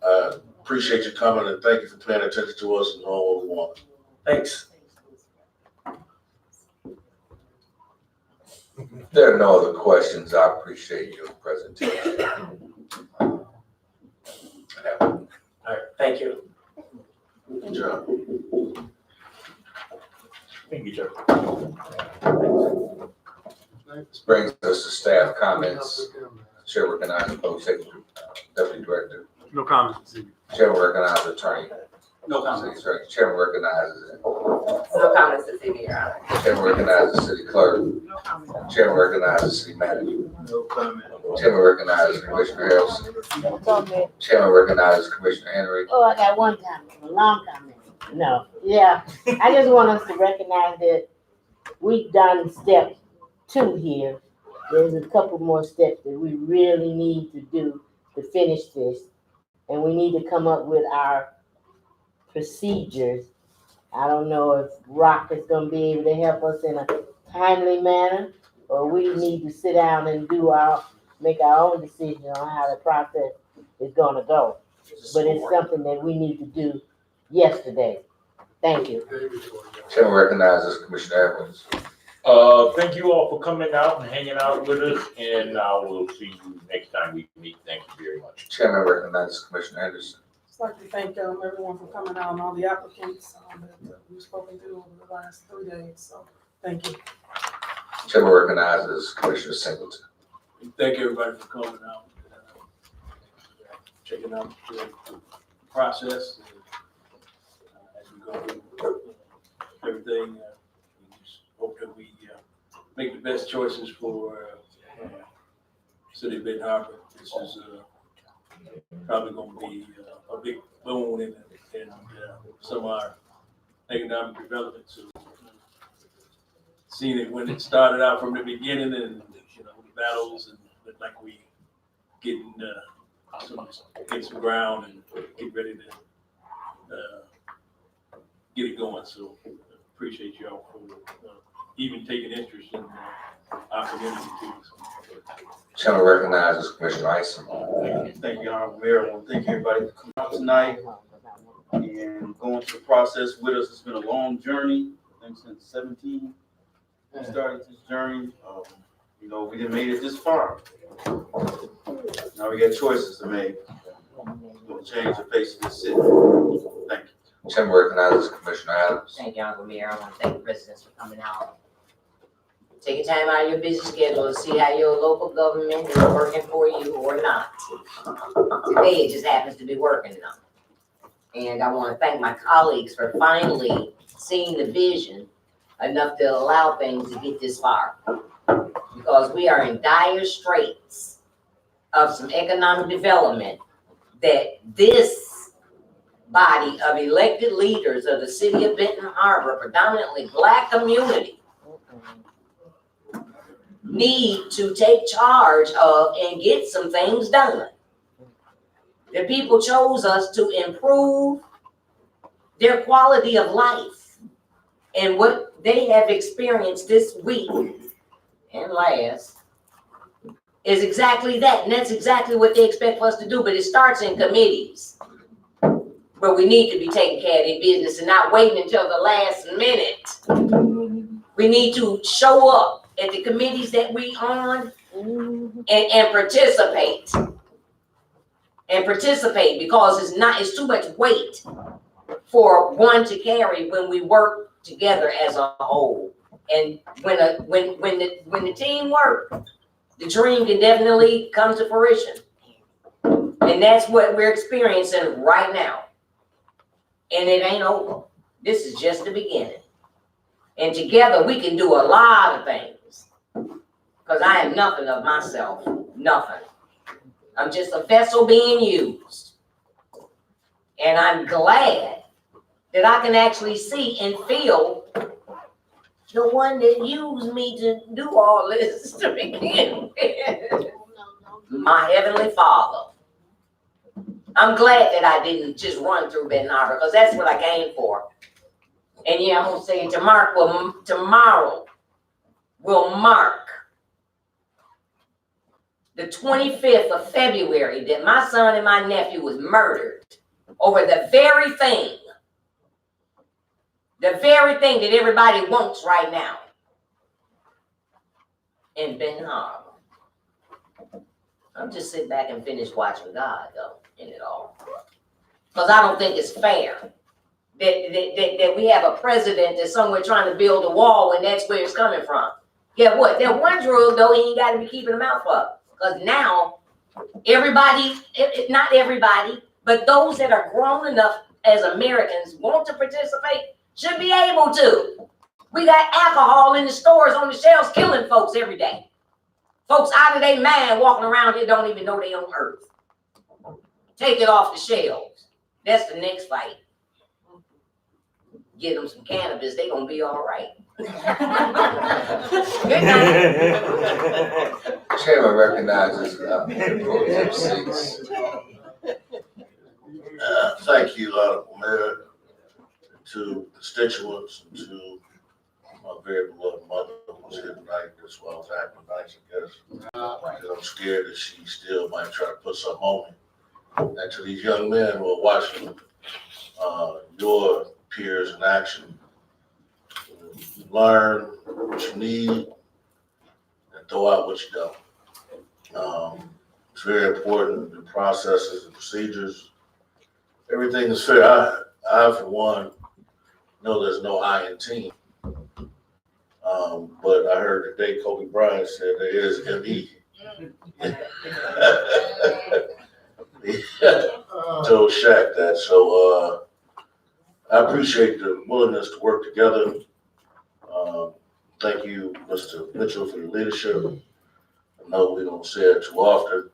I appreciate you coming and thank you for paying attention to us and knowing what we want. Thanks. If there are no other questions, I appreciate your presentation. All right, thank you. Good job. Thank you, Jeff. This brings us to staff comments. Chair recognizes Public Safety Deputy Director. No comments this evening. Chair recognizes Attorney. No comments. Chair recognizes. No comments this evening, Your Honor. Chair recognizes City Clerk. Chair recognizes City Manager. No comment. Chair recognizes Commissioner Harrelson. Okay. Chair recognizes Commissioner Henry. Oh, I got one comment, a long comment. No, yeah, I just want us to recognize that we've done step 2 here. There's a couple more steps that we really need to do to finish this. And we need to come up with our procedures. I don't know if Rock is gonna be able to help us in a timely manner, or we need to sit down and make our own decision on how the process is gonna go. But it's something that we need to do yesterday. Thank you. Chair recognizes Commissioner Evans. Thank you all for coming out and hanging out with us, and I will see you next time we meet. Thank you very much. Chairman recognizes Commissioner Anderson. Just like to thank everyone for coming out and all the applicants that we've spoken to over the last 3 days. So thank you. Chairman recognizes Commissioner Singleton. Thank everybody for coming out, checking out the process. As we go through everything, we just hope that we make the best choices for City of Benton Harbor. This is probably going to be a big boon in some of our economic development. So, seeing it when it started out from the beginning, and the battles, and look like we getting some ground and get ready to get it going. So appreciate y'all for even taking interest in our community too. Chairman recognizes Commissioner Isom. Thank you, Honorable Mayor. I want to thank everybody for coming out tonight and going through the process with us. It's been a long journey, I think since 17. We started this journey. We didn't made it this far. Now we got choices to make. We're going to change the face of this city. Thank you. Chairman recognizes Commissioner Adams. Thank you, Honorable Mayor. I want to thank the residents for coming out. Taking time out of your busy schedule to see how your local government is working for you or not. Today, it just happens to be working now. And I want to thank my colleagues for finally seeing the vision enough to allow things to get this far. Because we are in dire straits of some economic development that this body of elected leaders of the city of Benton Harbor, predominantly Black community, need to take charge of and get some things done. The people chose us to improve their quality of life, and what they have experienced this week and last is exactly that, and that's exactly what they expect us to do. But it starts in committees, where we need to be taking care of their business and not waiting until the last minute. We need to show up at the committees that we on and participate. And participate because it's too much weight for one to carry when we work together as a whole. And when the team work, the dream can definitely come to fruition. And that's what we're experiencing right now. And it ain't over. This is just the beginning. And together we can do a lot of things. Because I am nothing of myself. Nothing. I'm just a vessel being used. And I'm glad that I can actually see and feel the one that used me to do all this to begin with. My Heavenly Father. I'm glad that I didn't just run through Benton Harbor because that's what I came for. And yeah, I'm going to say tomorrow will mark the 25th of February that my son and my nephew was murdered over the very thing that everybody wants right now in Benton Harbor. I'm just sitting back and finish watching God, though, in it all. Because I don't think it's fair that we have a president that's somewhere trying to build a wall and that's where it's coming from. Yeah, what? That one drug, though, he ain't got to be keeping a mouth up. Because now, everybody, not everybody, but those that are grown enough as Americans want to participate should be able to. We got alcohol in the stores on the shelves killing folks every day. Folks out of their mind walking around here don't even know they on earth. Take it off the shelves. That's the next fight. Get them some cannabis, they gonna be all right. Good night. Chairman recognizes Pro Tem 6. Thank you, Mayor, to constituents, and to my very beloved mother who's here tonight, as well as acting nice, I guess. Because I'm scared that she still might try to put something on me. And to these young men who are watching your peers in action, learn what you need and throw out what you don't. It's very important, the processes and procedures. Everything is fair. I for one, know there's no I in team. But I heard today Kobe Bryant said there is ME. Told Shaq that. So I appreciate the willingness to work together. Thank you, Mr. Mitchell, for your leadership. I know we don't say it too often,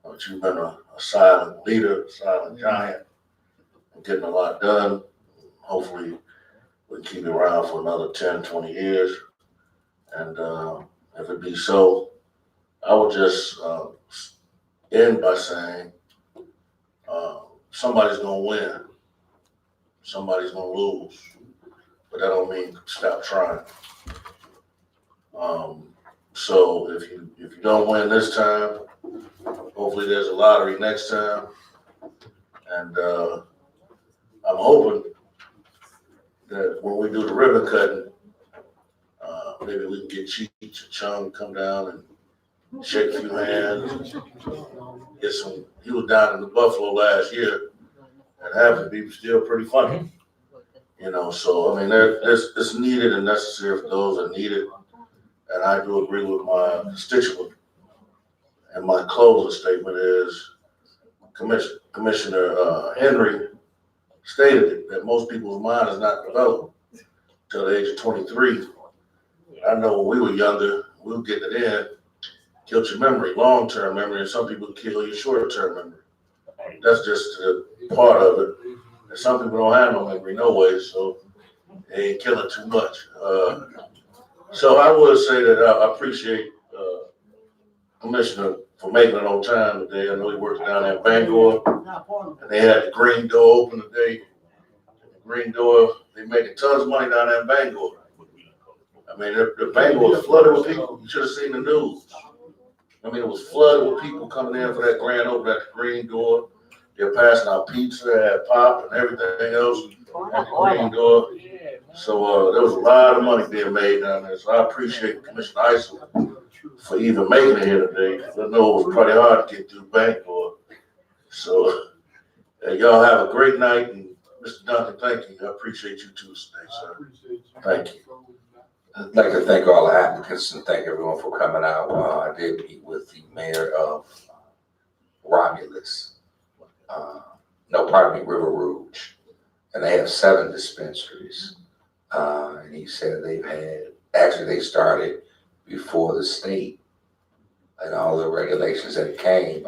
but you've been a silent leader, a silent giant, and getting a lot done. Hopefully, we can keep it around for another 10, 20 years. And if it be so, I would just end by saying somebody's going to win, somebody's going to lose, but that don't mean stop trying. So if you don't win this time, hopefully there's a lottery next time. And I'm hoping that when we do the ribbon cutting, maybe we can get Cheech and Chung to come down and shake a few hands. Get some. He was down in the Buffalo last year, and half the people still pretty funny. You know, so I mean, it's needed and necessary for those that need it. And I do agree with my constituent. And my closing statement is, Commissioner Henry stated it, that most people's mind is not developed till the age of 23. I know when we were younger, we would get it in, killed your memory, long-term memory, and some people kill your short-term memory. That's just a part of it. And some people don't have no memory no way, so they ain't killing too much. So I would say that I appreciate Commissioner for making it on time today. I know he works down there in Bangor, and they had the green door open today. The green door, they making tons of money down there in Bangor. I mean, the Bangor was flooded with people. You should have seen the news. I mean, it was flooded with people coming in for that grand open at the green door. They're passing out pizza, had pop and everything else at the green door. So, there was a lot of money being made down there, so I appreciate Commissioner Isel for even making it here today. I know it was pretty hard to get through Bangor. So, y'all have a great night, and Mr. Duncan, thank you. I appreciate you too today, sir. Thank you. I'd like to thank all the applicants and thank everyone for coming out. I did meet with the mayor of Romulus, River Rouge, and they have 7 dispensaries. And he said they started before the state and all the regulations that came.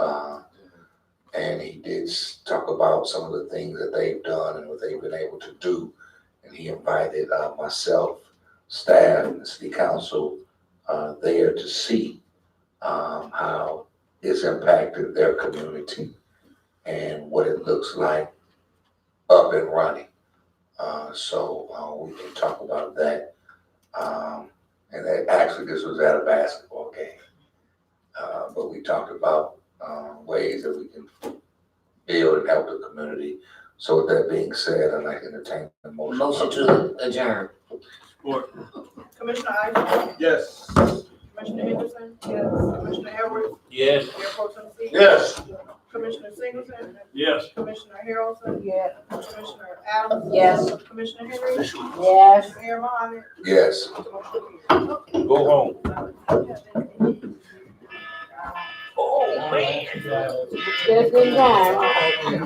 And he did talk about some of the things that they've done and what they've been able to do. And he invited myself, staff, and the city council there to see how it's impacted their community and what it looks like up and running. So we can talk about that. And that actually, this was at a basketball game. But we talked about ways that we can build and help the community. So with that being said, I'd like to entertain the motion. Motion to adjourn. Commissioner Isaac? Yes. Commissioner Henderson? Yes. Commissioner Edwards? Yes. Mayor Pro Tem C? Yes. Commissioner Singleton? Yes. Commissioner Harrelson? Yeah. Commissioner Adams? Yes. Commissioner Henry? Yes. Mayor Mohammed? Yes. Go home. Oh, man. Get a good time.